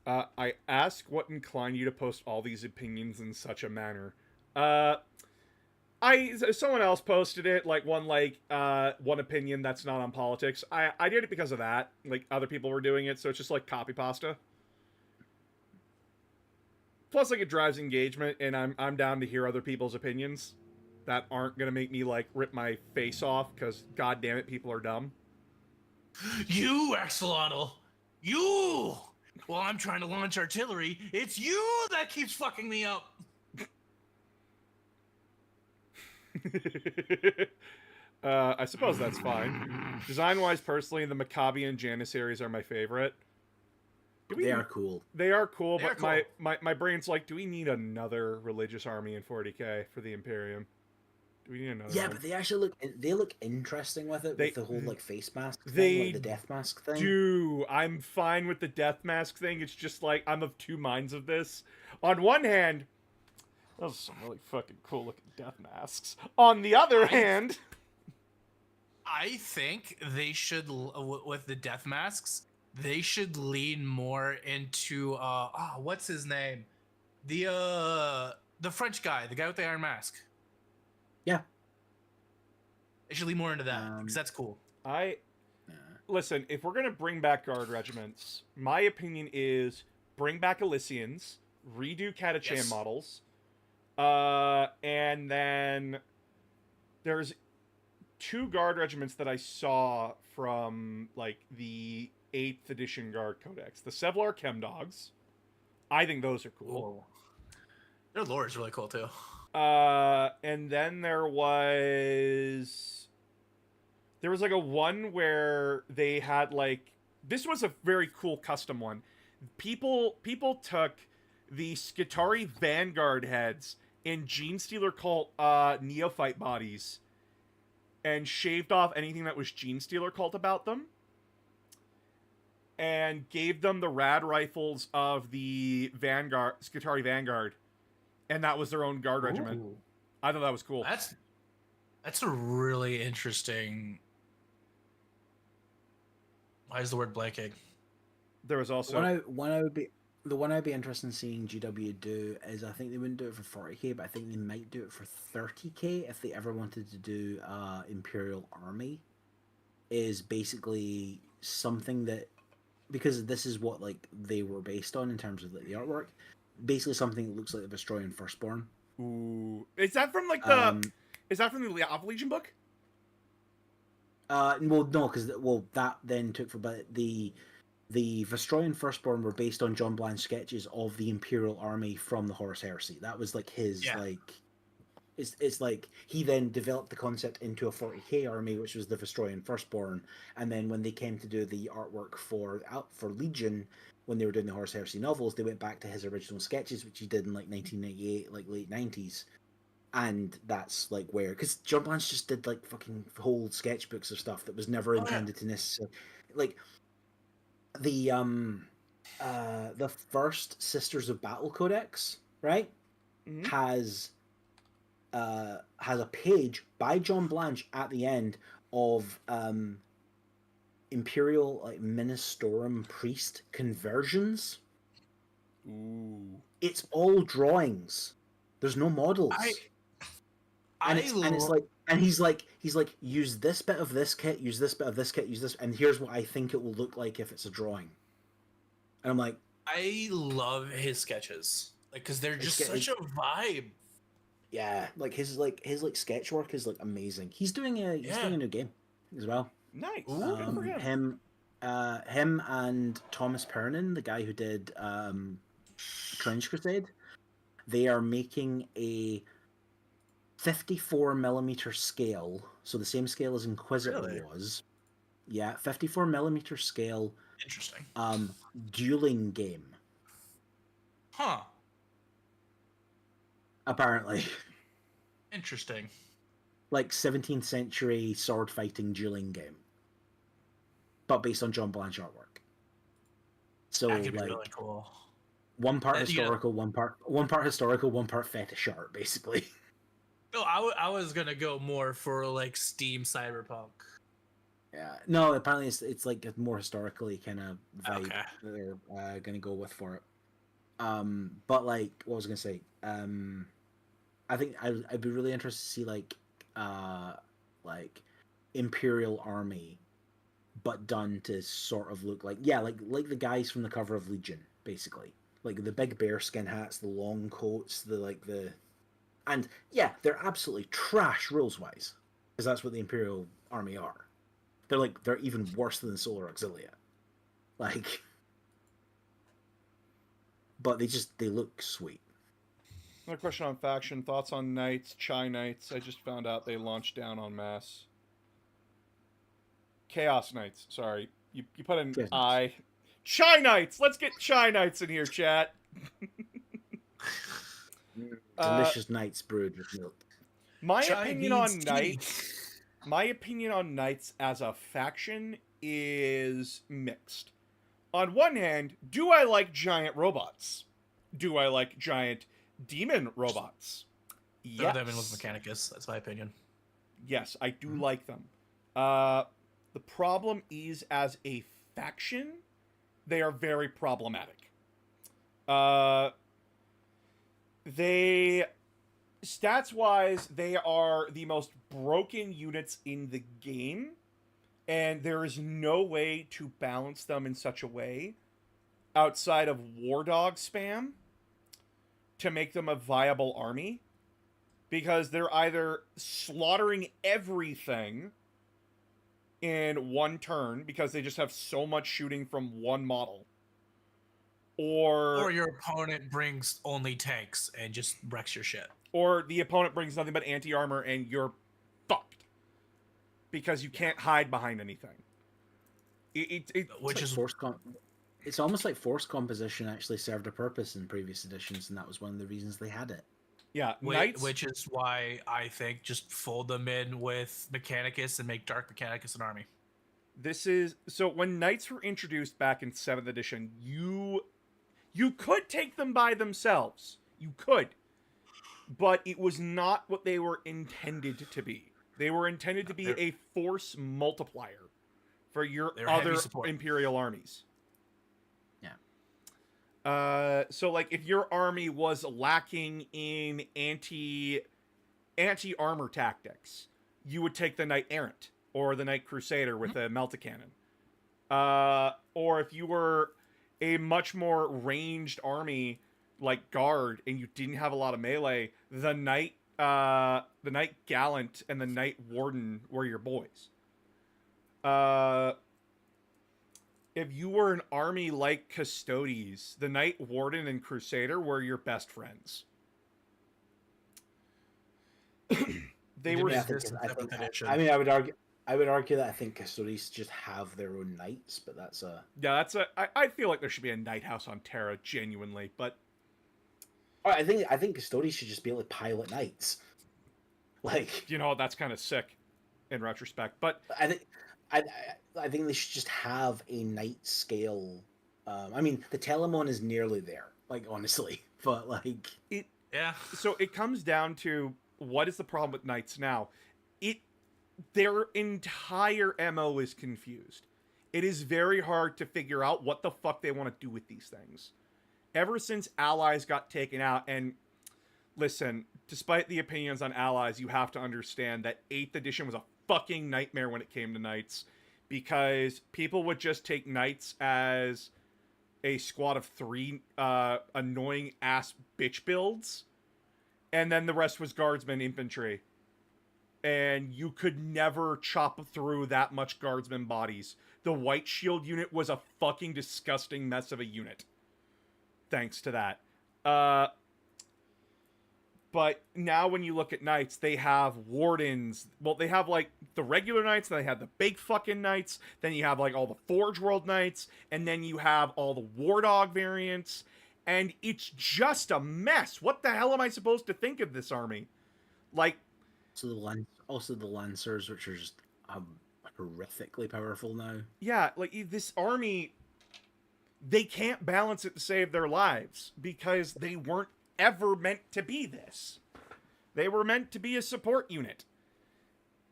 I ask what inclined you to post all these opinions in such a manner. Someone else posted it, like one opinion that's not on politics. I did it because of that. Like other people were doing it, so it's just like copy pasta. Plus, like it drives engagement, and I'm down to hear other people's opinions that aren't gonna make me like rip my face off because god damn it, people are dumb. You, Axolotl! You! While I'm trying to launch artillery, it's you that keeps fucking me up! I suppose that's fine. Design-wise, personally, the Maccabi and Janissaries are my favorite. They are cool. They are cool, They're but my brain's like, do we need another religious army in 40k for the Imperium? Do we need another Yeah, one? but they actually look interesting with it, with the whole like face mask thing, they like the death mask thing. I'm fine with the death mask thing. It's just like, I'm of two minds of this. On one hand, those are some really fucking cool looking death masks. On the other hand... I think they should, with the death masks, they should lean more into what's his name, the French guy, the guy with the iron mask. Yeah, They should lean more into that because that's cool. Listen, if we're gonna bring back guard regiments, my opinion is bring back Elysians, redo Catachan Yes. models, and then there's 2 guard regiments that I saw from like the 8th edition guard codex. The Sevlar Chemdogs. I think those are cool. Their lore is really cool too. And then there was like a one where they had like, this was a very cool custom one. People took the Skitarii Vanguard heads and Genestealer Cult neophyte bodies and shaved off anything that was Genestealer Cult about them, and gave them the rad rifles of the Vanguard, Skitarii Vanguard, and that was their own guard regiment. Ooh. I thought that was cool. That's a really interesting. Why is the word blanking? There was also the one I'd be interested in seeing GW do is, I think they wouldn't do it for 40k, but I think they might do it for 30k if they ever wanted to do Imperial Army. Is basically something that, because this is what like they were based on in terms of like the artwork, basically something that looks like the Vestroyan Firstborn. Ooh, is that from like the? Is that from the Alpha Legion book? Well, no, because that then took for, but the Vestroyan Firstborn were based on John Blanche's sketches of the Imperial Army from the Horus Heresy. That was like his like. It's like he then developed the concept into a 40k army, which was the Vestroyan Firstborn, and then when they came to do the artwork for Legion, when they were doing the Horus Heresy novels, they went back to his original sketches, which he did in like 1998, like late 90s, and that's like where, because John Blanche just did like fucking whole sketchbooks of stuff that was never intended to necessarily, like the first Sisters of Battle Codex, right, has a page by John Blanche at the end of Imperial like Ministorum priest conversions. Ooh. It's all drawings. There's no models. He's like use this bit of this kit, use this bit of this kit, use this, and here's what I think it will look like if it's a drawing. And I'm like, I love his sketches, like, because they're just such a vibe. Yeah, like his sketch work is like amazing. He's doing a new game as well. Nice. Ooh. Good for him. him and Thomas Pernin, the guy who did Trench Crusade, they are making a 54mm scale, so the same scale as Inquisitor Really? was. Yeah, 54mm scale Interesting. dueling game, Huh. apparently. Interesting. Like 17th century sword fighting dueling game, but based on John Blanche artwork. So That could be like really cool. one part You know- historical, one part historical, one part fetish art, basically. No, I was gonna go more for like Steam Cyberpunk. Yeah. No, apparently it's like a more historically kind of vibe Okay. that they're gonna go with for it. But like, what was I gonna say? I think I'd be really interested to see like Imperial Army, but done to sort of look like like the guys from the cover of Legion, basically. Like the big bearskin hats, the long coats, and yeah, they're absolutely trash rules wise, because that's what the Imperial Army are. They're even worse than the Solar Auxilia. Like, but they look sweet. Another question on faction. Thoughts on Knights, Chai Knights. I just found out they launched down en masse. Chaos Knights. Sorry. You put an Chaos I. Chai Knights! Let's get Chai Knights in here, chat. Delicious nights brewed with milk. My Chai opinion means on tea. Knights... My opinion on Knights as a faction is mixed. On one hand, do I like giant robots? Do I like giant demon robots? Throw Yes. them in with Mechanicus. That's my opinion. Yes, I do Mhm. like them. The problem is, as a faction, they are very problematic. They, stats-wise, they are the most broken units in the game, and there is no way to balance them in such a way, outside of War Dog spam, to make them a viable army. Because they're either slaughtering everything in one turn because they just have so much shooting from one model, Or your opponent brings only tanks and just wrecks your shit. or the opponent brings nothing but anti-armor and you're fucked because you can't hide behind anything. Which is It's almost like force composition actually served a purpose in previous editions, and that was one of the reasons they had it. yeah, Knights. which is why I think just fold them in with Mechanicus and make Dark Mechanicus an army. This is so when Knights were introduced back in 7th edition, you could take them by themselves. You could. But it was not what they were intended to be. They were intended to be a force multiplier for your They're heavy other support. Imperial armies. Yeah. So like if your army was lacking in anti-armor tactics, you would take the Knight Errant or the Knight Crusader with a Melta-Cannon. Or if you were a much more ranged army like Guard and you didn't have a lot of melee, the Knight Gallant and the Knight Warden were your boys. If you were an army like Custodes, the Knight Warden and Crusader were your best friends. They were. Yeah. I think, This is I, think, seventh edition. I mean, I would argue that I think Custodes just have their own knights, but that's a. Yeah, that's a. I feel like there should be a Night House on Terra, genuinely, but Oh, I think Custodes should just be able to pilot knights. Like, you know that's kind of sick, in retrospect. But I think they should just have a knight scale. I mean, the Telemon is nearly there. Like, honestly, but like, Yeah. so it comes down to what is the problem with Knights now? Their entire MO is confused. It is very hard to figure out what the fuck they want to do with these things. Ever since Allies got taken out, and listen, despite the opinions on Allies, you have to understand that 8th edition was a fucking nightmare when it came to Knights, because people would just take Knights as a squad of 3 annoying ass bitch builds, and then the rest was Guardsmen infantry. And you could never chop through that much Guardsmen bodies the White Shield unit was a fucking disgusting mess of a unit. Thanks to that. But now when you look at knights, they have wardens. Well, they have, like, the regular knights, then they have the big fucking knights, then you have, like, all the Forge World knights, and then you have all the War Dog variants, and it's just a mess. What the hell am I supposed to think of this army? Like... Also the Lancers, which are just horrifically powerful now. Yeah, like, this army... They can't balance it to save their lives, because they weren't ever meant to be this. They were meant to be a support unit.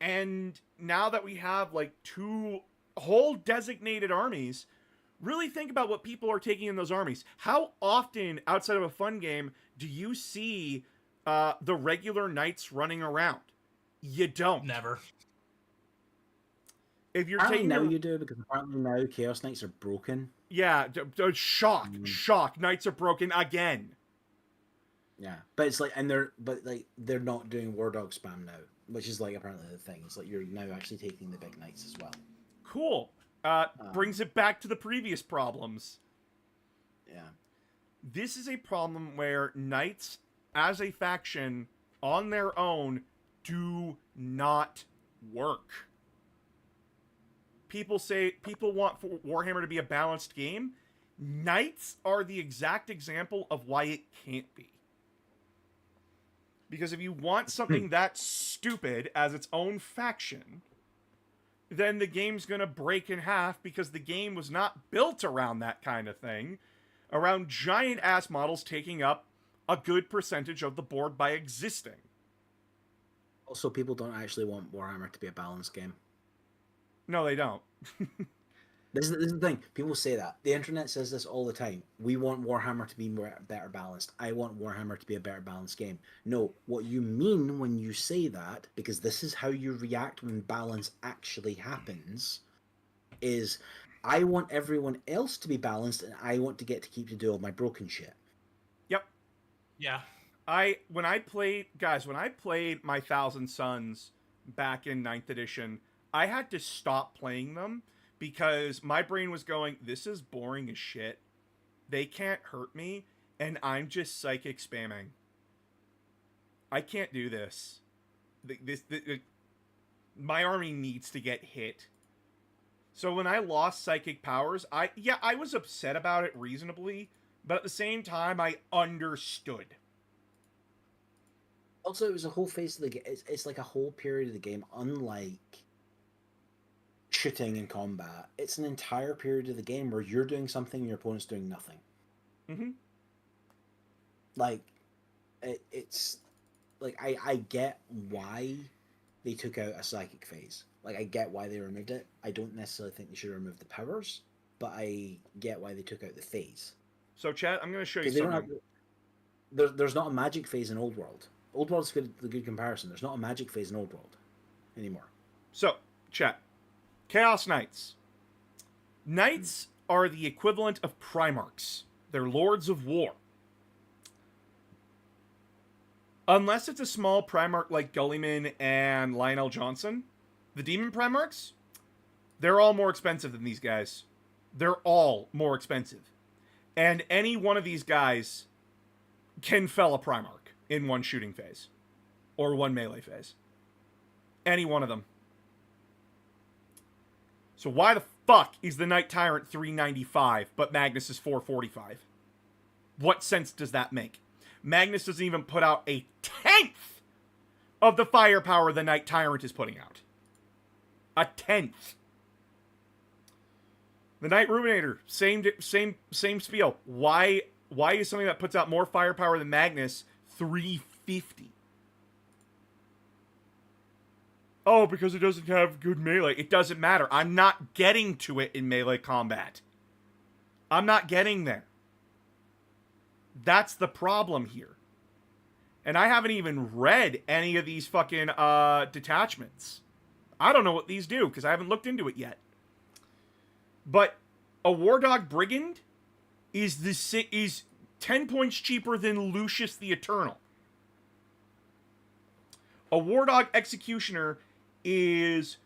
And now that we have, like, 2 whole designated armies, really think about what people are taking in those armies. How often, outside of a fun game, do you see the regular knights running around? You don't. Never. If you're Apparently taking now you do, because apparently now Chaos Knights are broken. Yeah, shock. Knights are broken again. Yeah, but it's like, they're not doing War Dog spam now, which is like apparently the thing. It's like you're now actually taking the big knights as well. Cool. Brings it back to the previous problems. Yeah. This is a problem where knights, as a faction, on their own, do not work. People want Warhammer to be a balanced game. Knights are the exact example of why it can't be. Because if you want something that stupid as its own faction, then the game's going to break in half, because the game was not built around that kind of thing, around giant-ass models taking up a good percentage of the board by existing. Also, people don't actually want Warhammer to be a balanced game. No, they don't. This is the thing. People say that. The internet says this all the time. We want Warhammer to be better balanced. I want Warhammer to be a better balanced game. No, what you mean when you say that, because this is how you react when balance actually happens, is I want everyone else to be balanced, and I want to get to keep to do all my broken shit. Yep. Yeah. When I played my Thousand Suns back in 9th edition, I had to stop playing them because my brain was going, this is boring as shit. They can't hurt me, and I'm just psychic spamming. I can't do this. My army needs to get hit. So when I lost psychic powers, I was upset about it reasonably, but at the same time, I understood. Also, it was a whole phase of the game. It's like a whole period of the game, unlike shooting and combat. It's an entire period of the game where you're doing something and your opponent's doing nothing. Mm-hmm. Like, it's like I get why they took out a psychic phase. Like, I get why they removed it. I don't necessarily think they should remove the powers, but I get why they took out the phase. So, chat, I'm going to show you They don't something. there's not a magic phase in Old World. Old World's the good comparison. There's not a magic phase in Old World anymore. So, chat. Chaos Knights. Knights are the equivalent of Primarchs. They're Lords of War. Unless it's a small Primarch like Gulliman and Lionel Johnson, the Demon Primarchs, they're all more expensive than these guys. They're all more expensive. And any one of these guys can fell a Primarch in one shooting phase. Or one melee phase. Any one of them. So why the fuck is the Knight Tyrant 395, but Magnus is 445? What sense does that make? Magnus doesn't even put out a tenth of the firepower the Knight Tyrant is putting out. A tenth. The Knight Ruminator, same spiel. Why is something that puts out more firepower than Magnus 350? Oh, because it doesn't have good melee. It doesn't matter. I'm not getting to it in melee combat. I'm not getting there. That's the problem here. And I haven't even read any of these fucking detachments. I don't know what these do, because I haven't looked into it yet. But a War Dog Brigand is 10 points cheaper than Lucius the Eternal. A War Dog Executioner is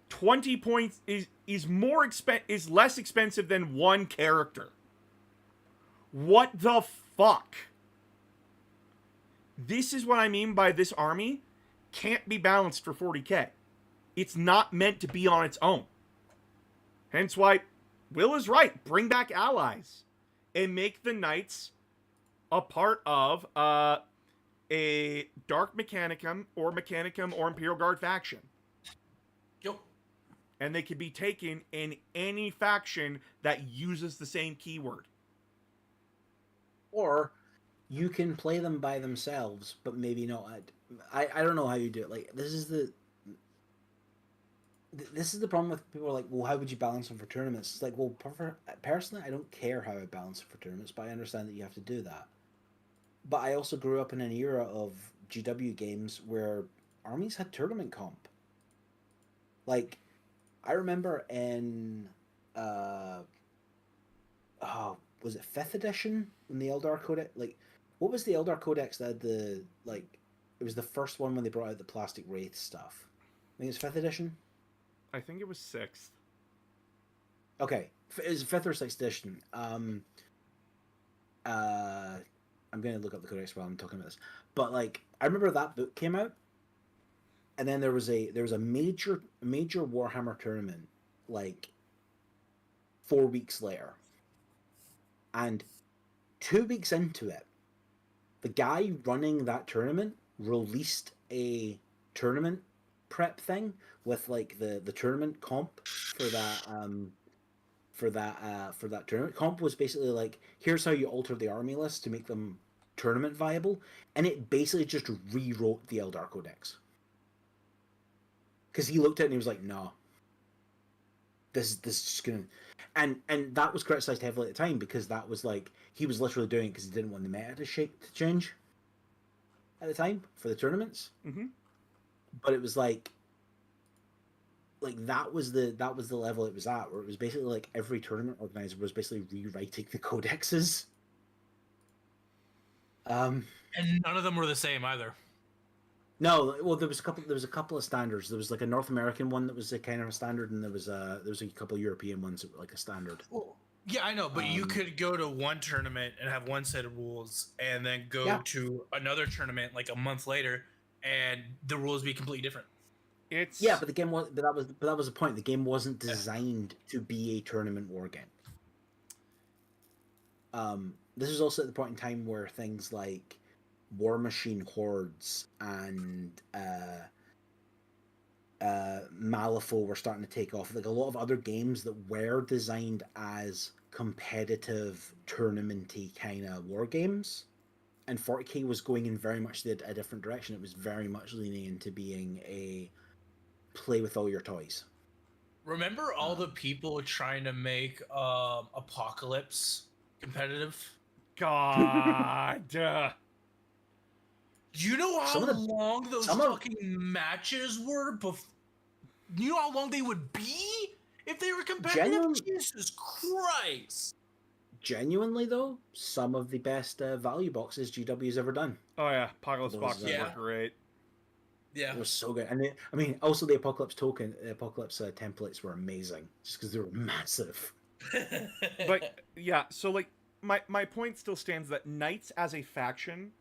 20 points is less expensive than one character. What the fuck? This is what I mean by this army can't be balanced for 40k. It's not meant to be on its own. Hence why Will is right. Bring back allies and make the knights a part of a Dark Mechanicum or Imperial Guard faction. Yep. And they can be taken in any faction that uses the same keyword. Or you can play them by themselves, but maybe not. I don't know how you do it. Like, this is the problem with people are like, well, how would you balance them for tournaments? It's like, well, personally, I don't care how I balance it for tournaments, but I understand that you have to do that. But I also grew up in an era of GW games where armies had tournament comp. Like, I remember in, was it 5th edition when the Eldar Codex, like, what was the Eldar Codex that had the, like, it was the first one when they brought out the plastic wraith stuff. I think it's 5th edition. I think it was 6th. Okay, it was 5th or 6th edition. I'm going to look up the codex while I'm talking about this. But, like, I remember that book came out, and then there was a major Warhammer tournament, like, 4 weeks later. And 2 weeks into it, the guy running that tournament released a tournament prep thing with, like, the tournament comp for that tournament. Comp was basically like, here's how you alter the army list to make them tournament viable, and it basically just rewrote the Eldar Codex. Because he looked at it and he was like, no. This is just gonna... And that was criticized heavily at the time, because that was like, he was literally doing it because he didn't want the meta to change at the time for the tournaments. Mm-hmm. But it was like that was the level it was at, where it was basically like every tournament organizer was basically rewriting the codexes. And none of them were the same either. No, well, there was a couple of standards. There was like a North American one that was a kind of a standard, and there was a couple of European ones that were like a standard. Well, yeah, I know, but you could go to one tournament and have one set of rules, and then go to another tournament like a month later, and the rules be completely different. But the game was, but that was the point. The game wasn't designed to be a tournament war game. This is also at the point in time where things like War Machine Hordes and Malifaux were starting to take off. Like a lot of other games that were designed as competitive tournament-y kind of war games, and 40k was going in very much a different direction. It was very much leaning into being a play with all your toys. Remember all the people trying to make Apocalypse competitive? God. You know how long those fucking matches were? You know how long they would be if they were competitive? Jesus Christ. Genuinely, though, some of the best value boxes GW's ever done. Oh, yeah. Apocalypse boxes were great. Yeah. It was so good. And I mean, also the Apocalypse templates were amazing, just because they were massive. But, yeah, so, like, my point still stands that Knights as a faction,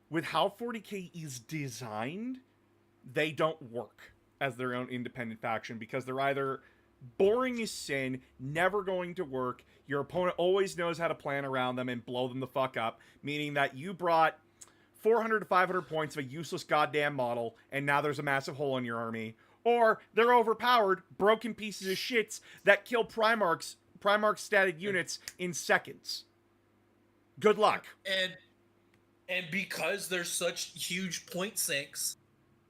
with how 40k is designed, they don't work as their own independent faction, because they're either boring as sin, never going to work, your opponent always knows how to plan around them and blow them the fuck up, meaning that you brought 400 to 500 points of a useless goddamn model, and now there's a massive hole in your army. Or they're overpowered, broken pieces of shits that kill Primarch static units in seconds. Good luck. And because there's such huge point sinks,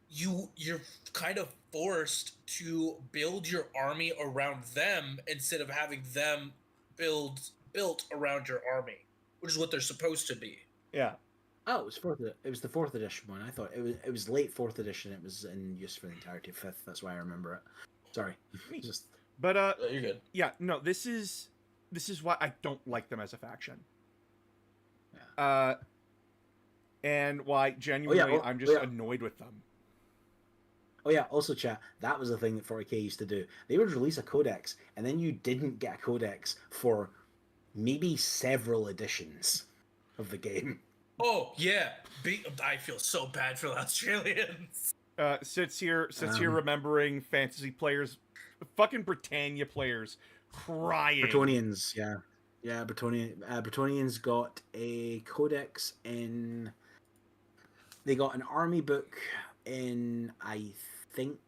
you're kind of forced to build your army around them instead of having them built around your army, which is what they're supposed to be. Yeah. Oh, it was the 4th edition one. I thought it was late 4th edition. It was in use for the entirety of 5th. That's why I remember it. Sorry. But you're good. Yeah, no, this is why I don't like them as a faction. Yeah. And why genuinely I'm just annoyed with them. Oh yeah, also chat, that was the thing that 40k used to do. They would release a codex, and then you didn't get a codex for maybe several editions of the game. Oh yeah, I feel so bad for the Australians. Sits here remembering fantasy players, fucking Britannia players, crying. Bretonians, yeah. Yeah, Bretonians got a codex in... They got an army book in, I think,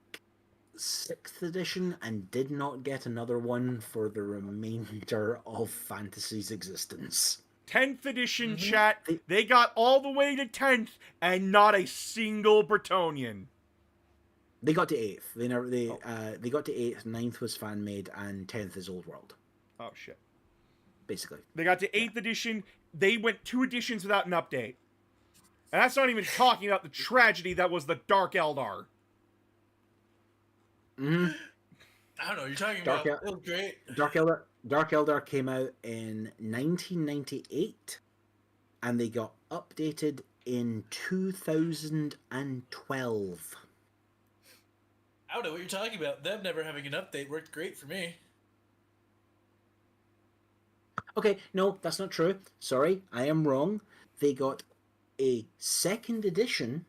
6th edition, and did not get another one for the remainder of Fantasy's existence. 10th edition chat, they got all the way to 10th, and not a single Bretonian. They got to 8th. They got to 8th, 9th was fan-made, and 10th is Old World. Oh, shit. Basically. They got to 8th edition, they went 2 editions without an update. And that's not even talking about the tragedy that was the Dark Eldar. Mm-hmm. I don't know what you're talking about. It was great. Dark Eldar came out in 1998, and they got updated in 2012. I don't know what you're talking about. Them never having an update worked great for me. Okay, no, that's not true. Sorry, I am wrong. They got a 2nd edition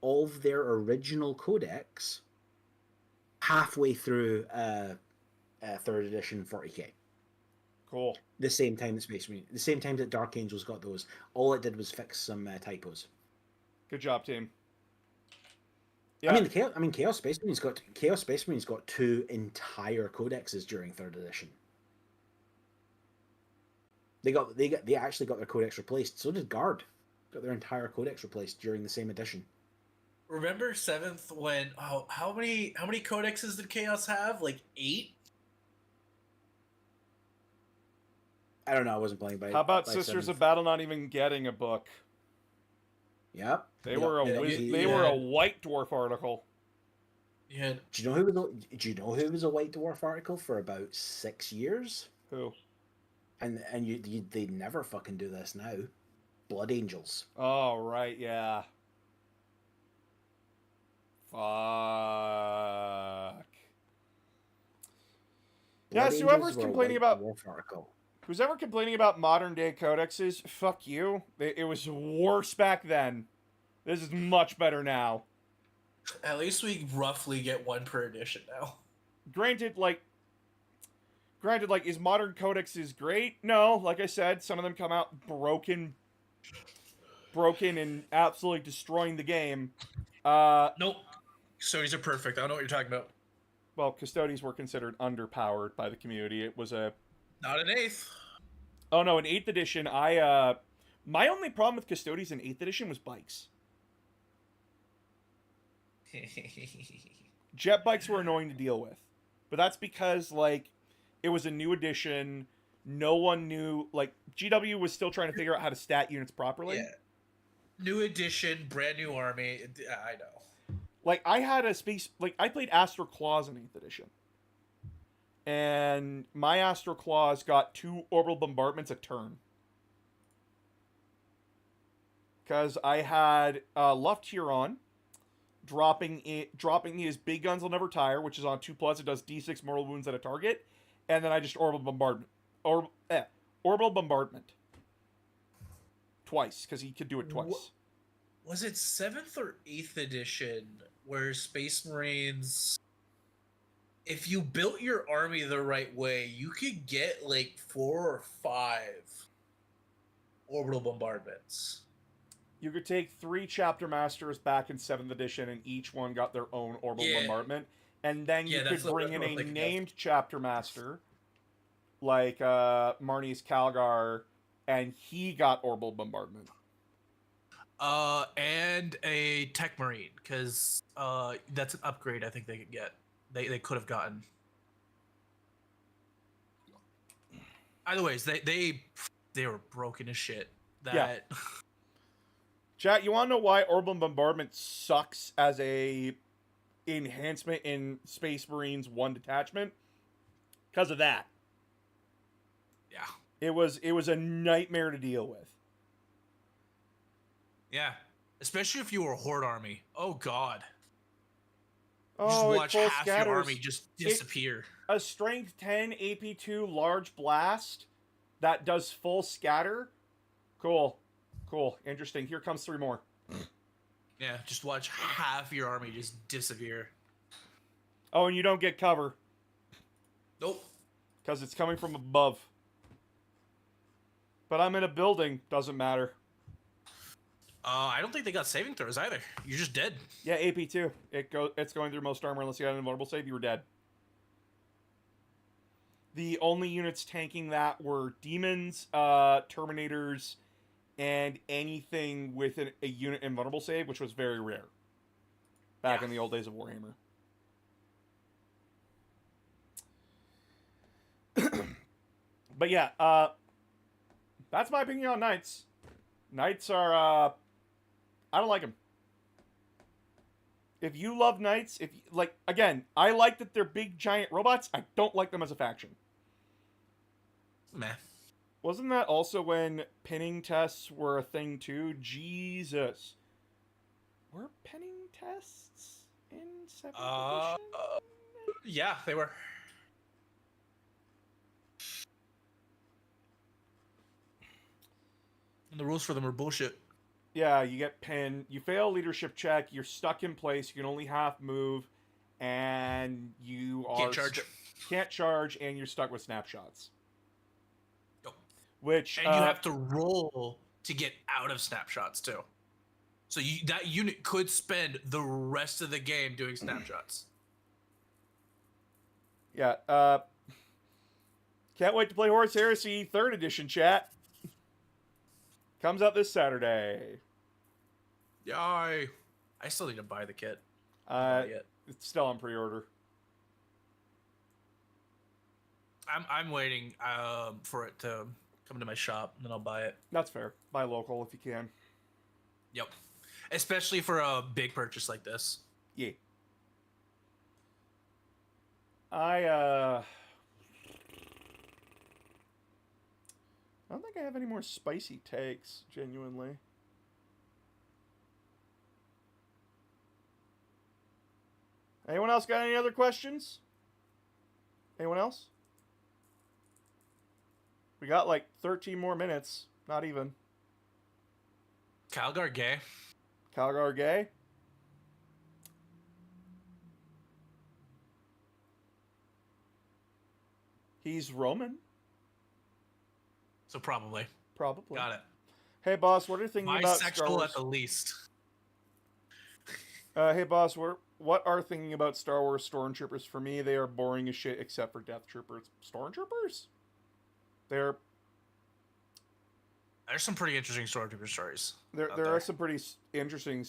of their original codex halfway through 3rd edition 40k. Cool. The same time that Space Marine, the same time that Dark Angels got those. All it did was fix some typos. Good job, team. Yeah. I mean, Chaos Space Marines got 2 entire codexes during 3rd edition. They actually got their codex replaced. So did Guard. Got their entire codex replaced during the same edition. Remember 7th when how many codexes did Chaos have? Like 8? I don't know. I wasn't playing by. How about by Sisters 7th. of Battle not even getting a book? Yep. They were a White Dwarf article. Yeah. Do you know who was a White Dwarf article for about 6 years? Who? And they never fucking do this now. Blood Angels. Oh, right, yeah. Fuck. Blood Yes, Angels were a White Dwarf article. Who's ever complaining about modern day codexes, fuck you. It was worse back then. This is much better now. At least we roughly get 1 per edition now. Granted, is modern codexes great? No, like I said, some of them come out broken and absolutely destroying the game. Nope. Custodians are perfect. I don't know what you're talking about. Well, Custodians were considered underpowered by the community. It was a... Not an 8th. Oh no, in 8th edition, my only problem with Custodians in 8th edition was bikes. Jet bikes were annoying to deal with. But that's because, it was a new edition. No one knew, GW was still trying to figure out how to stat units properly. Yeah. New edition, brand new army. I know. I had a space... I played Astro Claws in 8th edition. And my Astro Claws got 2 orbital bombardments a turn. Because I had Luft Huron dropping his Big Guns Will Never Tire, which is on 2+. It does D6 mortal wounds at a target. And then I just orbital bombardment. Orbital bombardment. Twice, because he could do it twice. Was it 7th or 8th edition where Space Marines, if you built your army the right way, you could get 4 or 5 orbital bombardments? You could take 3 chapter masters back in 7th edition, and each one got their own orbital bombardment. And then you could bring in a named chapter master, like Marnie's Calgar, and he got orbital bombardment. And a Tech Marine, because that's an upgrade I think they could get. They could have gotten. Either ways, they were broken as shit. That. Yeah. Chat, you want to know why orbital bombardment sucks as a enhancement in Space Marines 1 detachment? Because of that. Yeah. It was a nightmare to deal with. Yeah. Especially if you were a Horde army. Oh, God. Oh, it watch full half your scatters. army just disappear. A strength 10 AP2 large blast that does full scatter. Cool. Cool. Interesting. Here comes 3 more. Yeah, just watch half your army just disappear. Oh, and you don't get cover Nope. because it's coming from above. But I'm in a building. Doesn't matter. I don't think they got saving throws either. You're just dead. Yeah, AP2. It's going through most armor unless you got an invulnerable save. You were dead. The only units tanking that were demons, terminators, and anything with a unit invulnerable save, which was very rare back in the old days of Warhammer. But yeah, that's my opinion on Knights. Knights are, I don't like them. If you love Knights, again, I like that they're big, giant robots. I don't like them as a faction. Meh. Wasn't that also when pinning tests were a thing too? Jesus. Were pinning tests in 7th edition? Yeah, they were. And the rules for them are bullshit. Yeah, you get pinned. You fail a leadership check. You're stuck in place. You can only half move, and you Can't charge. Can't charge, and you're stuck with snapshots. Yep. Which And you have to roll to get out of snapshots too. So that unit could spend the rest of the game doing snapshots. Yeah. Can't wait to play Horus Heresy 3rd edition, chat. Comes out this Saturday. Yay! I still need to buy the kit. It's still on pre-order. I'm waiting for it to come to my shop, and then I'll buy it. That's fair. Buy local if you can. Yep. Especially for a big purchase like this. Yeah. I don't think I have any more spicy takes, genuinely. Anyone else got any other questions? Anyone else? We got like 13 more minutes. Not even. Calgar gay. Calgar gay? He's Roman. So probably. Probably. Got it. Hey, boss, what are you thinking about Star Bisexual Wars? at the least. Hey, boss, what are thinking about Star Wars Stormtroopers? For me, they are boring as shit except for Death Troopers. Stormtroopers? There's some pretty interesting Stormtrooper stories. There are some pretty interesting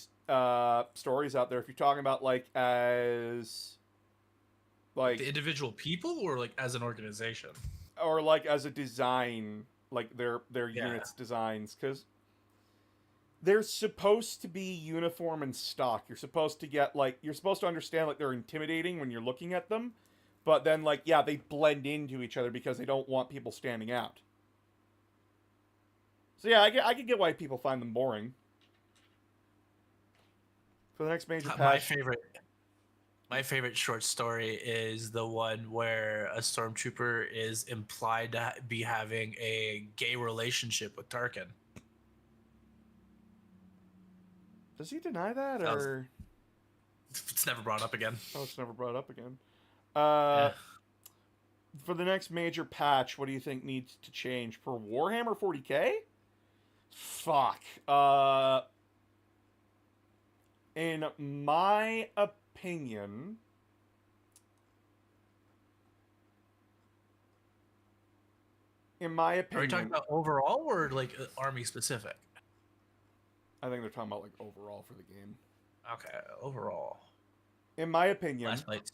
stories out there. If you're talking about as the individual people, or as an organization, or as a design, their units designs, because they're supposed to be uniform and stock. You're supposed to get you're supposed to understand they're intimidating when you're looking at them, but then they blend into each other because they don't want people standing out. So yeah, I can get why people find them boring. For the next major patch, my favorite short story is the one where a stormtrooper is implied to be having a gay relationship with Tarkin. Does he deny that, or it's never brought up again? Oh, it's never brought up again. Yeah. For the next major patch, what do you think needs to change for Warhammer 40K? Fuck. In my opinion, Are we talking about overall or army specific? I think they're talking about overall for the game. Okay, overall. In my opinion, Last plates.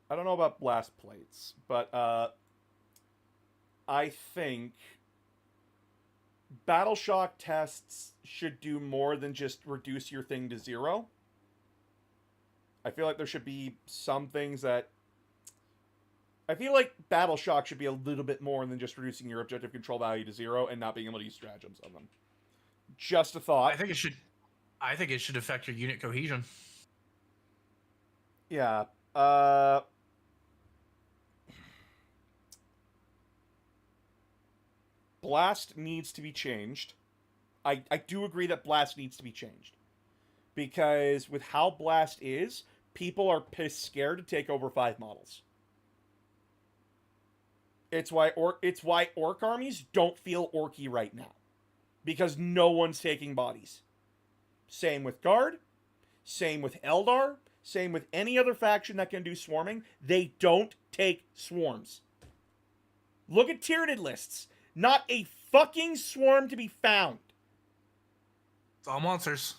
I don't know about blast plates, but I think Battle Shock tests should do more than just reduce your thing to 0. I feel like there should be some things that... I feel like Battle Shock should be a little bit more than just reducing your objective control value to 0 and not being able to use stratagems on them. Just a thought. I think it should... I think it should affect your unit cohesion. Yeah. Blast needs to be changed. I do agree that Blast needs to be changed. Because with how Blast is, people are pissed scared to take over 5 models. It's why orc armies don't feel orky right now. Because no one's taking bodies. Same with Guard, same with Eldar, same with any other faction that can do swarming. They don't take swarms. Look at Tyranid lists. Not a fucking swarm to be found. It's all monsters.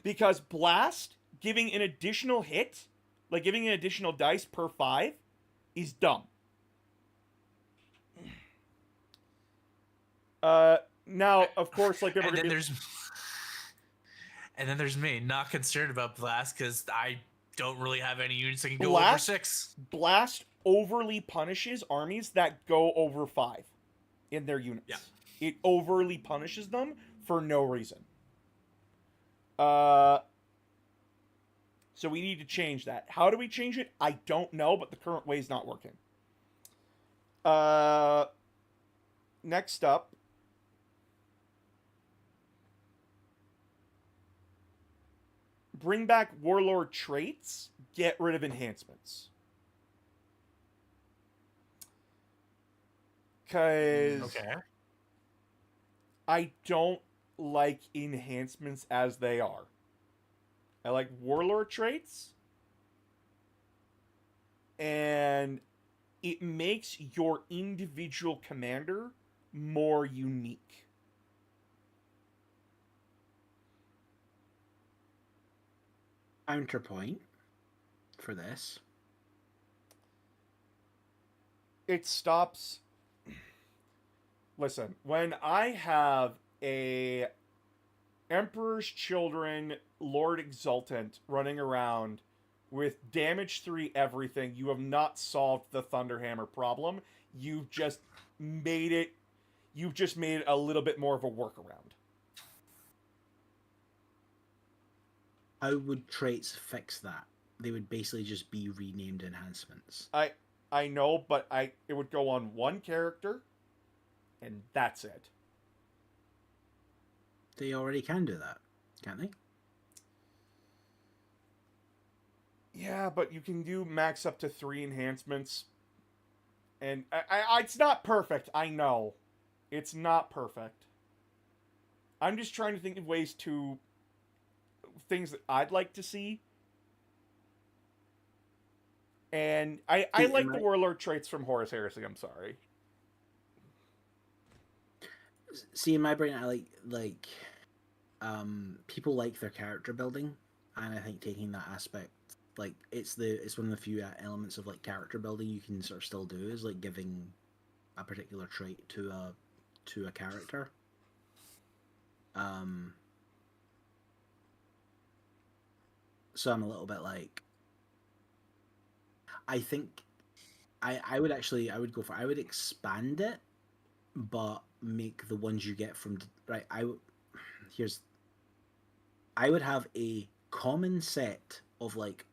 Because Blast, giving an additional hit, like giving an additional dice per 5, is dumb. Now, of course, like and then there's me, not concerned about Blast because I don't really have any units that can go over 6. Blast overly punishes armies that go over 5 in their units. Yeah. It overly punishes them for no reason. So we need to change that. How do we change it? I don't know, but the current way is not working. Next up, bring back Warlord traits, get rid of enhancements. Because Okay. I don't like enhancements as they are. I like Warlord traits, and it makes your individual commander more unique. Counterpoint for this. It stops. Listen, when I have a Emperor's Children Lord Exultant running around with damage 3 everything, you have not solved the Thunderhammer problem. You've just made it a little bit more of a workaround. How would traits fix that? They would basically just be renamed enhancements. I know, but it would go on one character, and that's it. They already can do that, can't they? Yeah, but you can do max up to 3 enhancements. And it's not perfect, I know. It's not perfect. I'm just trying to think of ways to... things that I'd like to see. And I like the Warlord traits from Horus Heresy, I'm sorry. See, in my brain, I like people like their character building, and I think taking that aspect, like it's one of the few elements of like character building you can sort of still do, is like giving a particular trait to a character. So I'm a little bit like, I think I would expand it, but make the ones you get from right. I would have a common set of like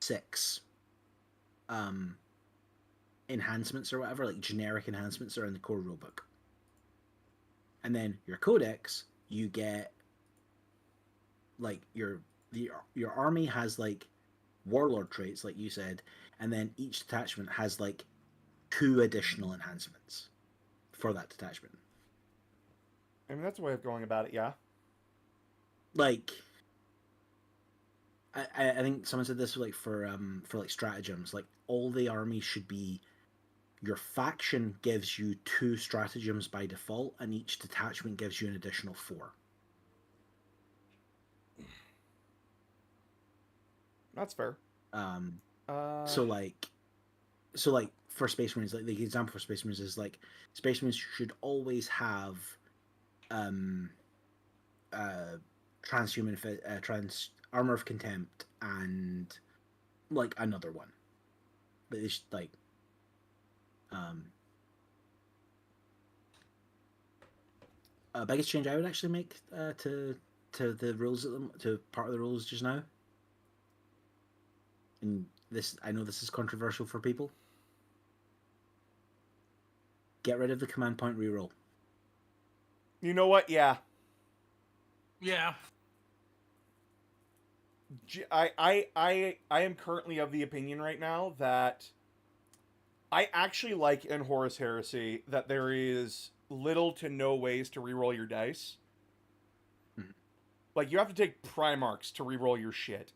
6 enhancements or whatever, like generic enhancements that are in the core rulebook. And then your codex, you get like your army has like warlord traits, like you said, and then each detachment has like 2 additional enhancements for that detachment. I mean, that's a way of going about it, yeah. Like, I think someone said this like for like stratagems, like all the armies should be, your faction gives you 2 stratagems by default, and each detachment gives you an additional 4. That's fair. So like for Space Marines, like the example for Space Marines is like Space Marines should always have transhuman armor of contempt and like another one. But it's like biggest change I would actually make to the rules to part of the rules just now, and this I know this is controversial for people. Get rid of the command point reroll. You know what? Yeah. Yeah. I am currently of the opinion right now that I actually like in Horus Heresy that there is little to no ways to reroll your dice. Mhm. Like, you have to take Primarchs to reroll your shit.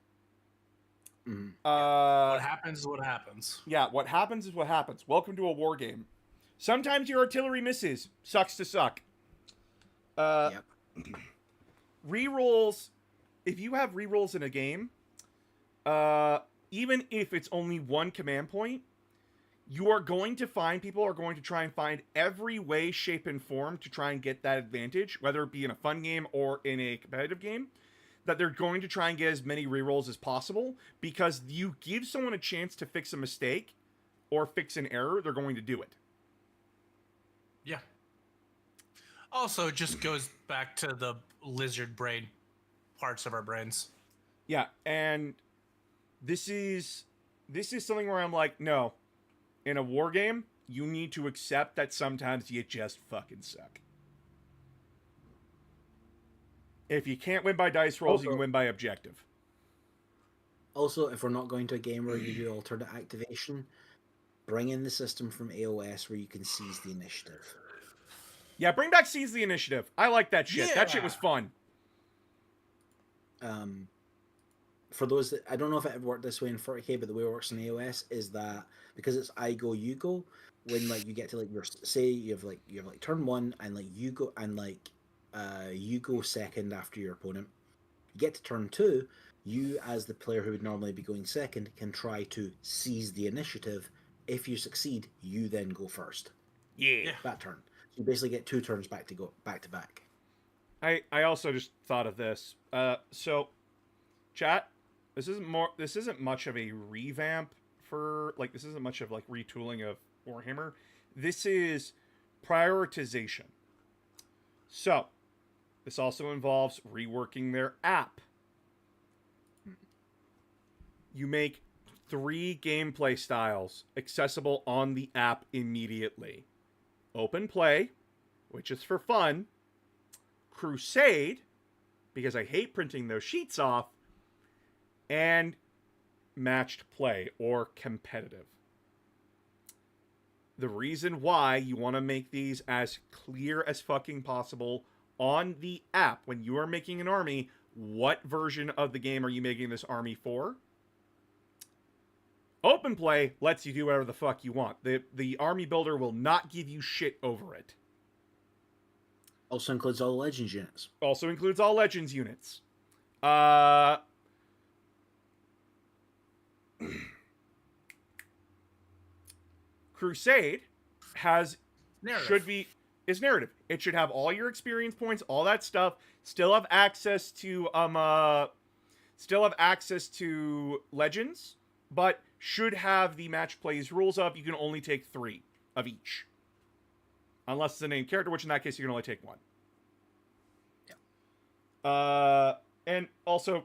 Mhm. What happens is what happens. Yeah, what happens is what happens. Welcome to a war game. Sometimes your artillery misses. Sucks to suck. Yep. Rerolls, if you have rerolls in a game, even if it's only one command point, you are going to find people are going to try and find every way, shape, and form to try and get that advantage, whether it be in a fun game or in a competitive game, that they're going to try and get as many rerolls as possible, because you give someone a chance to fix a mistake or fix an error, they're going to do it. Yeah. Also, it just goes back to the lizard brain parts of our brains. Yeah, and this is something where I'm like, no. In a war game, you need to accept that sometimes you just fucking suck. If you can't win by dice rolls, you can win by objective. Also, if we're not going to a game where you do alternate activation, bring in the system from AOS where you can seize the initiative. Yeah, bring back Seize the Initiative. I like that shit. That shit was fun. For those that I don't know if it ever worked this way in 40k, but the way it works in AOS is that because it's I go you go, when like you get to like your say you have like turn 1 and like you go and like you go second after your opponent. You get to turn 2, you as the player who would normally be going second can try to seize the initiative. If you succeed, you then go first. Yeah. That turn. So you basically get 2 turns back to back. I also just thought of this. So chat, this isn't much of a revamp for like this isn't much of like retooling of Warhammer. This is prioritization. So, this also involves reworking their app. You make 3 gameplay styles accessible on the app immediately. Open play, which is for fun. Crusade, because I hate printing those sheets off. And matched play, or competitive. The reason why you want to make these as clear as fucking possible on the app when you are making an army, what version of the game are you making this army for? Open play lets you do whatever the fuck you want. The army builder will not give you shit over it. Also includes all Legends units. Also includes all Legends units. Crusade is narrative. It should have all your experience points, all that stuff. Still have access to Legends, but should have the match plays rules up. You can only take 3 of each, unless it's a named character, which in that case you can only take 1. Yeah. And also,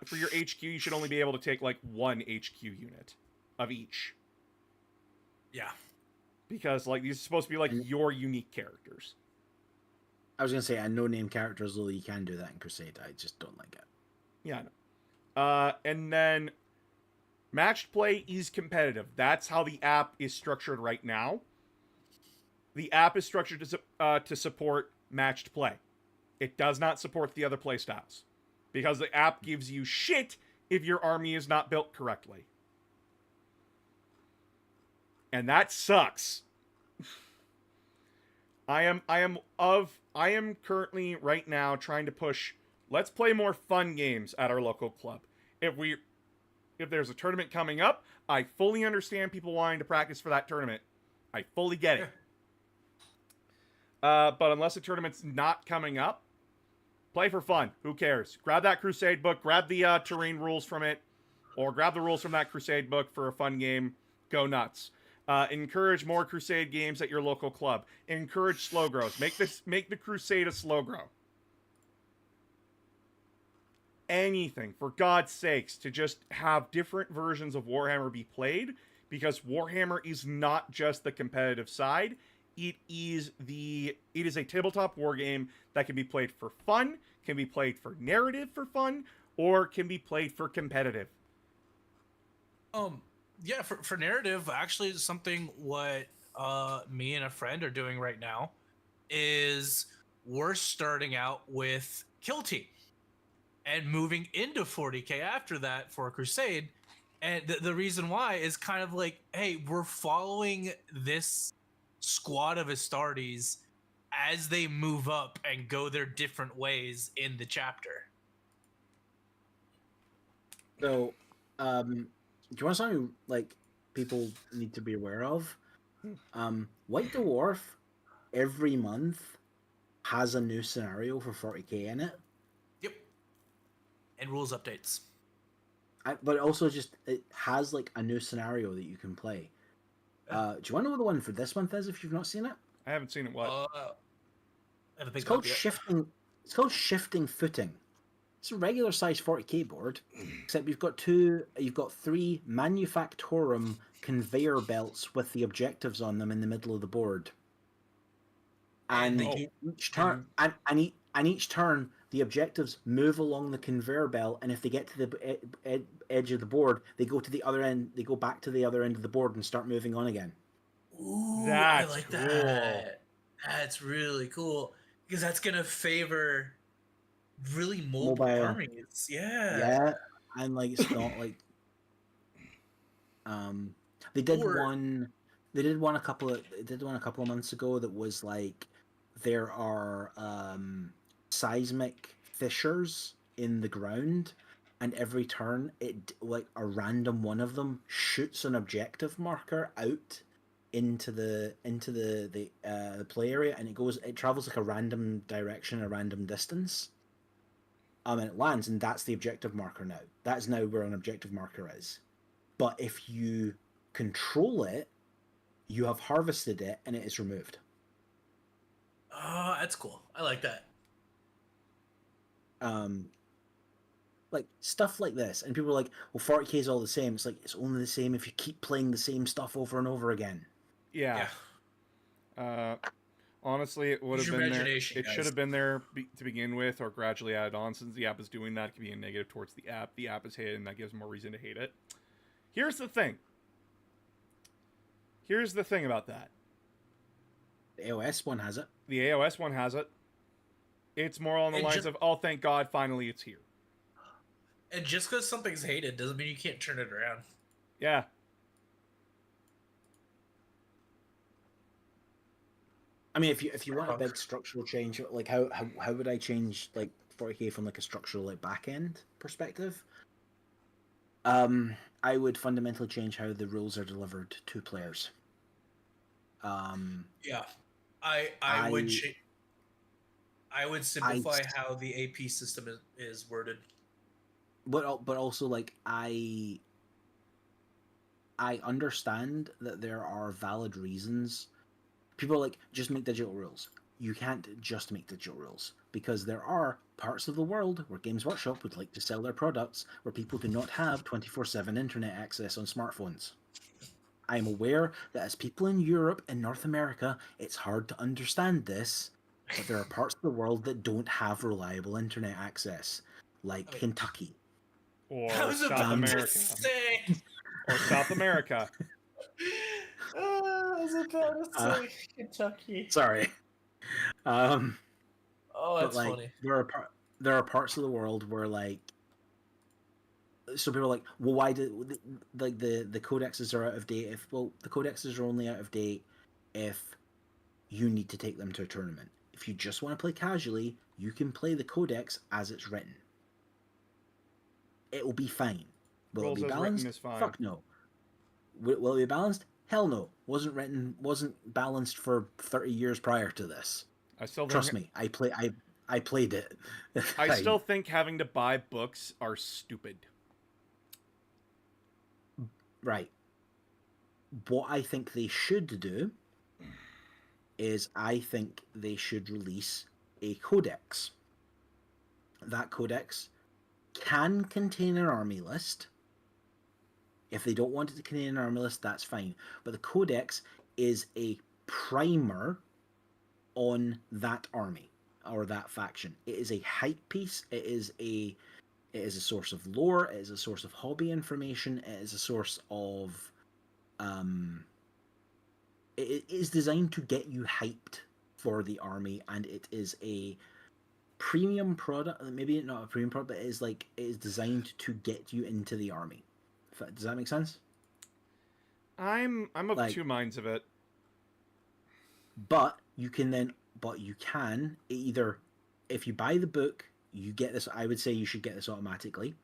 for your HQ, you should only be able to take like 1 HQ unit of each. Yeah. Because like these are supposed to be like your unique characters. I was gonna say, I know name characters, although you can do that in Crusade. I just don't like it. Yeah, I know. And then matched play is competitive. That's how the app is structured right now. The app is structured to support matched play. It does not support the other play styles. Because the app gives you shit if your army is not built correctly. And that sucks. I am currently right now trying to push, let's play more fun games at our local club. If there's a tournament coming up, I fully understand people wanting to practice for that tournament. I fully get it. But unless a tournament's not coming up, play for fun. Who cares? Grab that Crusade book, grab the terrain rules from it, or grab the rules from that Crusade book for a fun game. Go nuts. Encourage more Crusade games at your local club. Encourage slow grows. Make the Crusade a slow grow. Anything, for God's sakes, to just have different versions of Warhammer be played, because Warhammer is not just the competitive side. It is a tabletop war game that can be played for fun, can be played for narrative for fun, or can be played for competitive. Yeah, for narrative, actually, something what me and a friend are doing right now is we're starting out with Kill Team and moving into 40k after that for Crusade. And the reason why is kind of like, hey, we're following this squad of Astartes as they move up and go their different ways in the chapter. So, do you want something like people need to be aware of? White Dwarf every month has a new scenario for 40k in it. Yep. And rules updates. But also just it has like a new scenario that you can play. Do you want to know what the one for this month is if you've not seen it? I haven't seen it. What? I haven't It's picked called up yet. shifting. It's called shifting footing. It's a regular size 40k board, except you've got three Manufactorum conveyor belts with the objectives on them in the middle of the board. And each turn, and each turn, the objectives move along the conveyor belt, and if they get to the edge of the board, they go to the other end. They go back to the other end of the board and start moving on again. Ooh, That's I like cool. that. That's really cool because that's gonna favor really mobile armies. Yeah. Yeah, and like it's not like they did one a couple of months ago that was like there are seismic fissures in the ground, and every turn it like a random one of them shoots an objective marker out into the play area, and it travels like a random direction, a random distance. And it lands, and that's the objective marker now. That's now where an objective marker is. But if you control it, you have harvested it, and it is removed. Oh, that's cool. I like that. Like stuff like this, and people are like, "Well, 40k is all the same." It's like it's only the same if you keep playing the same stuff over and over again. Yeah. Honestly, it would have been there. It should have been there to begin with, or gradually added on. Since the app is doing that, it could be a negative towards the app. The app is hated, and that gives more reason to hate it. Here's the thing. Here's the thing about that. The AOS one has it. The AOS one has it. It's more on the lines of, oh, thank God, finally it's here. And just because something's hated doesn't mean you can't turn it around. Yeah. I mean, if you want a big structural change, like how would I change like 40k from like a structural like back end perspective? I would fundamentally change how the rules are delivered to players. Yeah, I would simplify how the AP system is worded. But also like I understand that there are valid reasons. People are like, just make digital rules. You can't just make digital rules, because there are parts of the world where Games Workshop would like to sell their products where people do not have 24/7 internet access on smartphones. I am aware that as people in Europe and North America, it's hard to understand this, but there are parts of the world that don't have reliable internet access, like Kentucky. Or South America. Or South America. I was about to say Kentucky. Sorry. Oh, that's like, funny. There are parts of the world where like, so people are like, well, why do like the codexes are out of date? The codexes are only out of date if you need to take them to a tournament. If you just want to play casually, you can play the codex as it's written. It will be fine. Will it be balanced? Fuck no. Will it be balanced? Hell no. Wasn't balanced for 30 years prior to this. Trust me. I played it. I still think having to buy books are stupid. Right. what I think they should do is I think they should release a codex. That codex can contain an army list. If they don't want it to contain an army list, that's fine. But the codex is a primer on that army or that faction. It is a hype piece. It is a source of lore. It is a source of hobby information. It is a source of it is designed to get you hyped for the army, and it is a premium product. Maybe not a premium product, but it is designed to get you into the army. Does that make sense? I'm of Like- two minds of it. But you can either, if you buy the book, you get this. I would say you should get this automatically.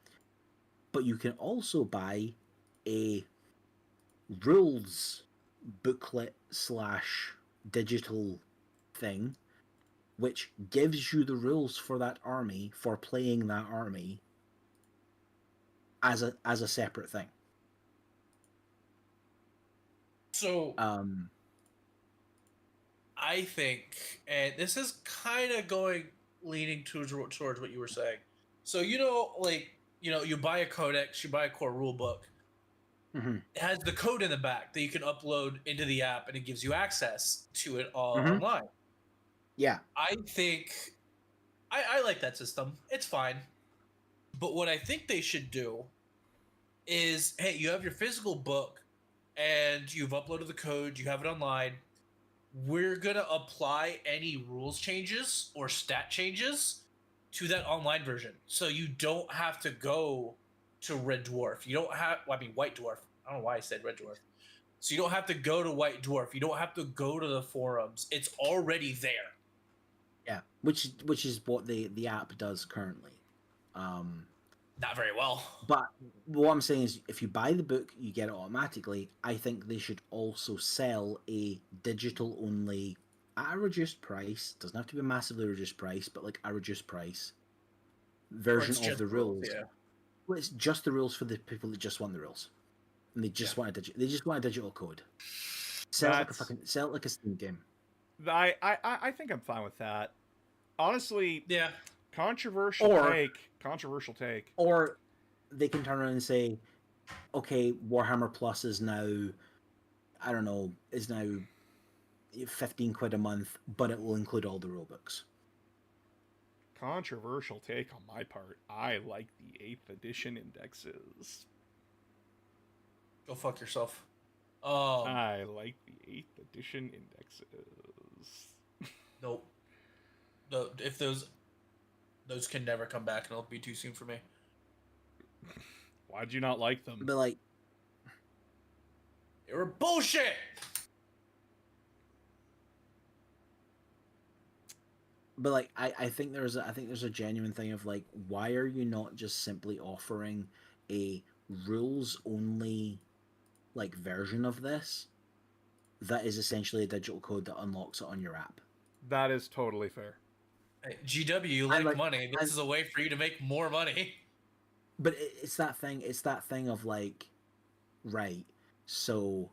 But you can also buy a rules booklet / digital thing, which gives you the rules for that army, for playing that army as a separate thing. So Um, I think, and this is kind of leaning towards what you were saying. So you buy a codex, you buy a core rule book. mhm. It has the code in the back that you can upload into the app, and it gives you access to it all Mhm. online. Yeah. I think I like that system. It's fine. But what I think they should do is, hey, you have your physical book and you've uploaded the code, you have it online. We're going to apply any rules changes or stat changes to that online version. So you don't have to go to Red Dwarf. You don't have, White Dwarf. I don't know why I said Red Dwarf. So you don't have to go to White Dwarf. You don't have to go to the forums. It's already there. Yeah, which is what the app does currently. Not very well. But what I'm saying is, if you buy the book, you get it automatically. I think they should also sell a digital only at a reduced price. Doesn't have to be a massively reduced price, but like a reduced price version It's of just the rules. Yeah. Well, it's just the rules for the people that just want the rules, and they just want they just want a digital code. Sell it like a Steam game. I think I'm fine with that. Honestly, Yeah. controversial take. Or they can turn around and say, okay, Warhammer Plus is now, I don't know, is now 15 quid a month, but it will include all the rulebooks. Controversial take on my part. I like the 8th edition indexes. Go fuck yourself. I like the 8th edition indexes. Nope. If those can never come back, and it'll be too soon for me. Why'd you not like them? But like, They were bullshit. I think there's a genuine thing of like, why are you not just simply offering a rules only like version of this that is essentially a digital code that unlocks it on your app? That is totally fair. Hey, GW, you like money. This is a way for you to make more money. But it's that thing. It's that thing of like, right? So,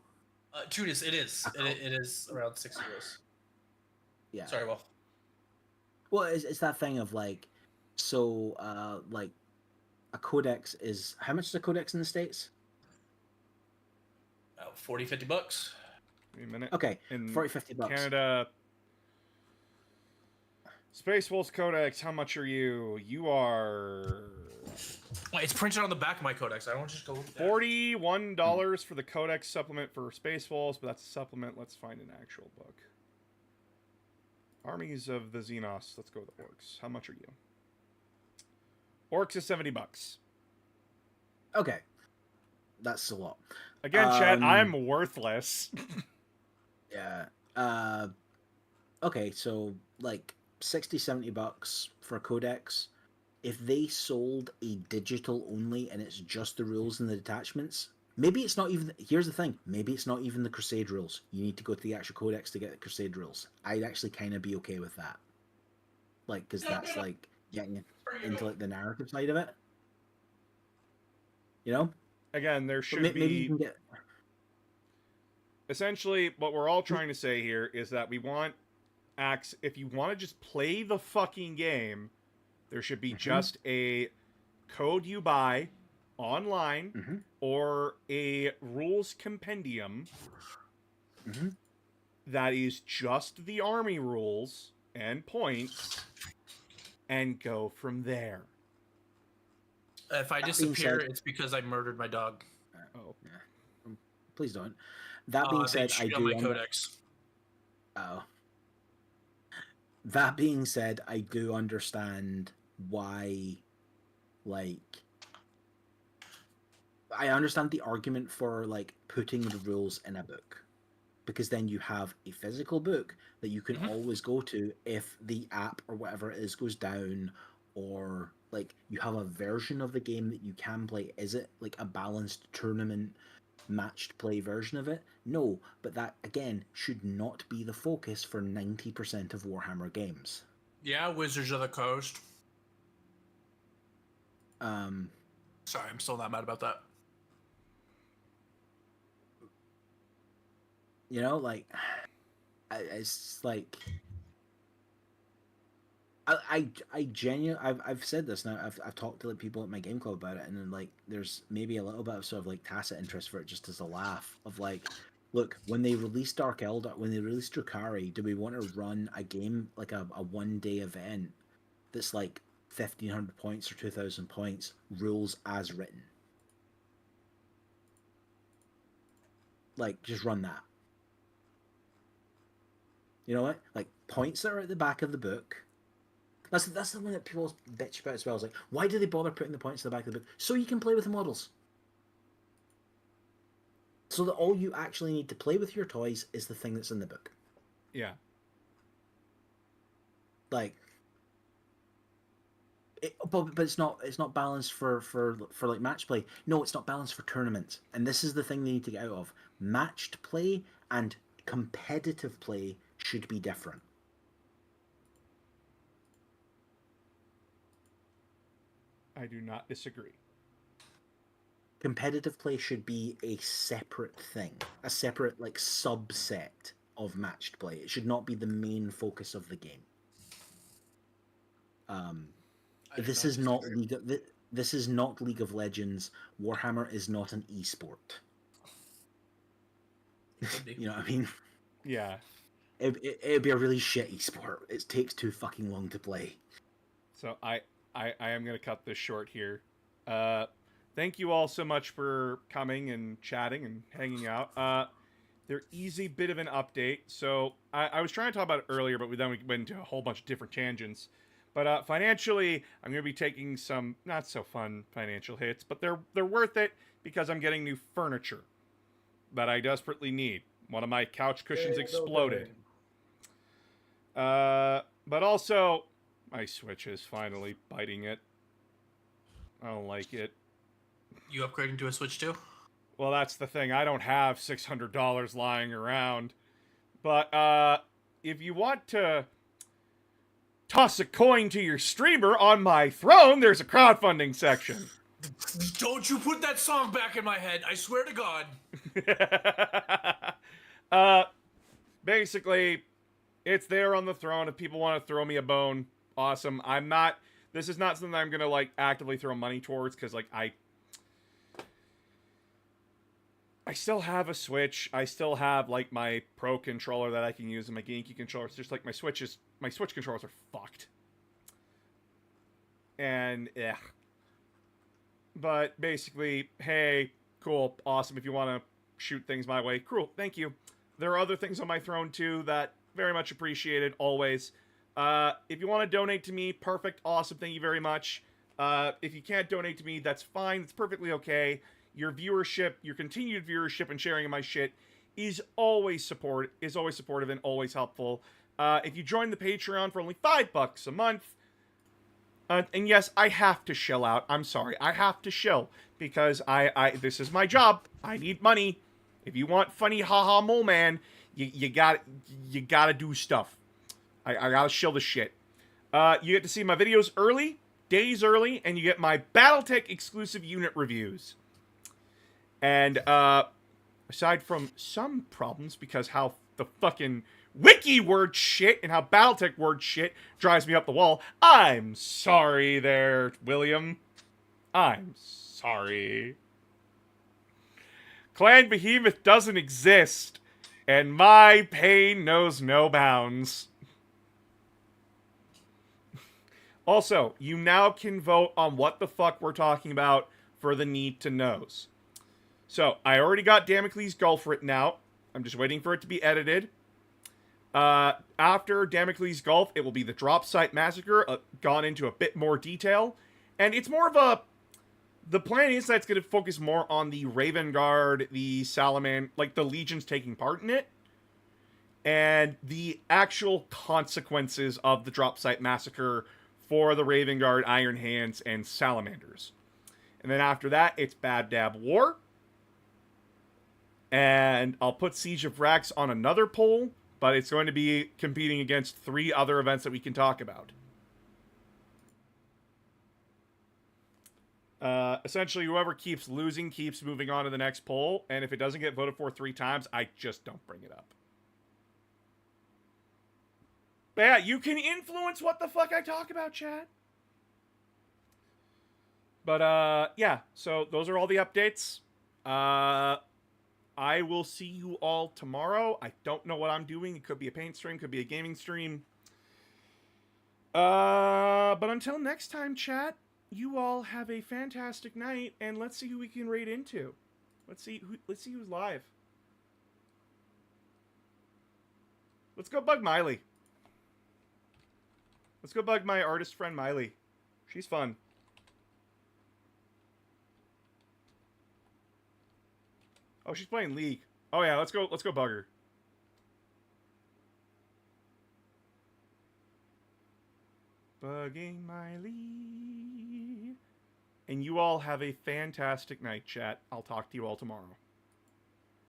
Judas, it is. It is around 6 euros. yeah. Sorry, Wolf. Well, it's that thing of like, so like, a codex is how much is a codex in the States? About 40, $50. Wait a minute. Okay, In 40, $50. Canada, Space Wolves Codex, how much are you? You are Wait, it's printed on the back of my codex. I don't just go look at that. $41 for the Codex supplement for Space Wolves, but that's a supplement. Let's find an actual book. Armies of the Xenos. Let's go with the Orcs. How much are you? Orcs is $70. Okay, that's a lot. Again, chat, I'm worthless. Yeah. Okay, so like $60-$70 for a codex. If they sold a digital only and it's just the rules and the detachments, maybe it's not even. Here's the thing: maybe it's not even the Crusade rules. You need to go to the actual codex to get the Crusade rules. I'd actually kind of be okay with that, like, because that's like getting into like the narrative side of it. You know, Again, there should maybe be you can get. essentially, what we're all trying to say here is that we want if you want to just play the fucking game, there should be just a code you buy online or a rules compendium that is just the army rules and points, and go from there. If I disappear, it's because I murdered my dog. Oh, yeah. Please don't. That being said, I do. My codex. Oh. That being said, I do understand why, like, I understand the argument for, like, putting the rules in a book. Because then you have a physical book that you can always go to if the app or whatever it is goes down, or, like, you have a version of the game that you can play. Is it, like, a balanced tournament matched play version of it? No, but that again should not be the focus for 90% of Warhammer games. Yeah, Wizards of the Coast. Sorry, I'm still not mad about that. You know, like, it's like I genuinely, I've said this now. I've talked to, like, people at my game club about it, and then, like, there's maybe a little bit of sort of, like, tacit interest for it, just as a laugh of, like, look, when they released Dark Eldar, when they released Drukhari, do we want to run a game like a 1-day event that's like 1,500 points or 2,000 points, rules as written? Like, just run that. You know what? Like, points that are at the back of the book. That's the thing that people bitch about as well. Is like, why do they bother putting the points at the back of the book? So you can play with the models. So that all you actually need to play with your toys is the thing that's in the book. Yeah. Like, but it's not balanced for like match play. No, it's not balanced for tournaments. And this is the thing they need to get out of. Matched play and competitive play should be different. I do not disagree. Competitive play should be a separate thing, a separate, like, subset of matched play. It should not be the main focus of the game. This is not League of Legends. Warhammer is not an esport. You know what I mean? Yeah. It'd be a really shit esport. It takes too fucking long to play. So I am going to cut this short here. Thank you all so much for coming and chatting and hanging out. There is a bit of an update. So I was trying to talk about it earlier, but we went into a whole bunch of different tangents. But financially, I'm going to be taking some not so fun financial hits, but they're worth it because I'm getting new furniture that I desperately need. One of my couch cushions exploded. But also, my Switch is finally biting it. I don't like it. You upgrading to a Switch too? Well, that's the thing. I don't have $600 lying around. But if you want to toss a coin to your streamer on my throne, there's a crowdfunding section. Don't you put that song back in my head. I swear to God. Basically, it's there on the throne. If people want to throw me a bone, awesome. This is not something I'm going to, like, actively throw money towards, because, like, I still have a Switch. I still have, like, my Pro controller that I can use and my GameCube controller. It's just, like, my Switch controllers are fucked. And, yeah. But, basically, hey, cool, awesome. If you want to shoot things my way, cool, thank you. There are other things on my throne, too, that very much appreciated, always. If you want to donate to me, perfect, awesome, thank you very much. If you can't donate to me, that's fine, it's perfectly okay. Your viewership, your continued viewership and sharing of my shit is always supportive and always helpful. If you join the Patreon for only $5 a month, and yes, I have to shell out. I'm sorry, I have to shell because this is my job. I need money. If you want funny haha mole man, you gotta do stuff. I gotta shill the shit. You get to see my videos early, days early, and you get my BattleTech exclusive unit reviews. And aside from some problems because how the fucking wiki word shit and how Battletech word shit drives me up the wall, I'm sorry there, William. I'm sorry. Clan Behemoth doesn't exist, and my pain knows no bounds. Also, you now can vote on what the fuck we're talking about for the need to knows. So, I already got Damocles Gulf written out. I'm just waiting for it to be edited. After Damocles Gulf, it will be the Drop Site Massacre, gone into a bit more detail. And it's more of a... The plan is that it's going to focus more on the Raven Guard, the Salaman, like the Legions taking part in it, and the actual consequences of the Drop Site Massacre for the Raven Guard, Iron Hands, and Salamanders. And then after that, it's Bad Dab War. And I'll put Siege of Rax on another poll, but it's going to be competing against 3 other events that we can talk about. Essentially, whoever keeps losing keeps moving on to the next poll, and if it doesn't get voted for 3 times, I just don't bring it up. But yeah, you can influence what the fuck I talk about, chat. But, yeah, so those are all the updates. I will see you all tomorrow. I don't know what I'm doing. It could be a paint stream, could be a gaming stream. But until next time, chat, you all have a fantastic night, and let's see who we can raid into. Let's see who's live. Let's go bug Miley. Let's go bug my artist friend Miley. She's fun. Oh, she's playing League. Oh yeah, let's go bug her. Bugging Miley. And you all have a fantastic night, chat. I'll talk to you all tomorrow.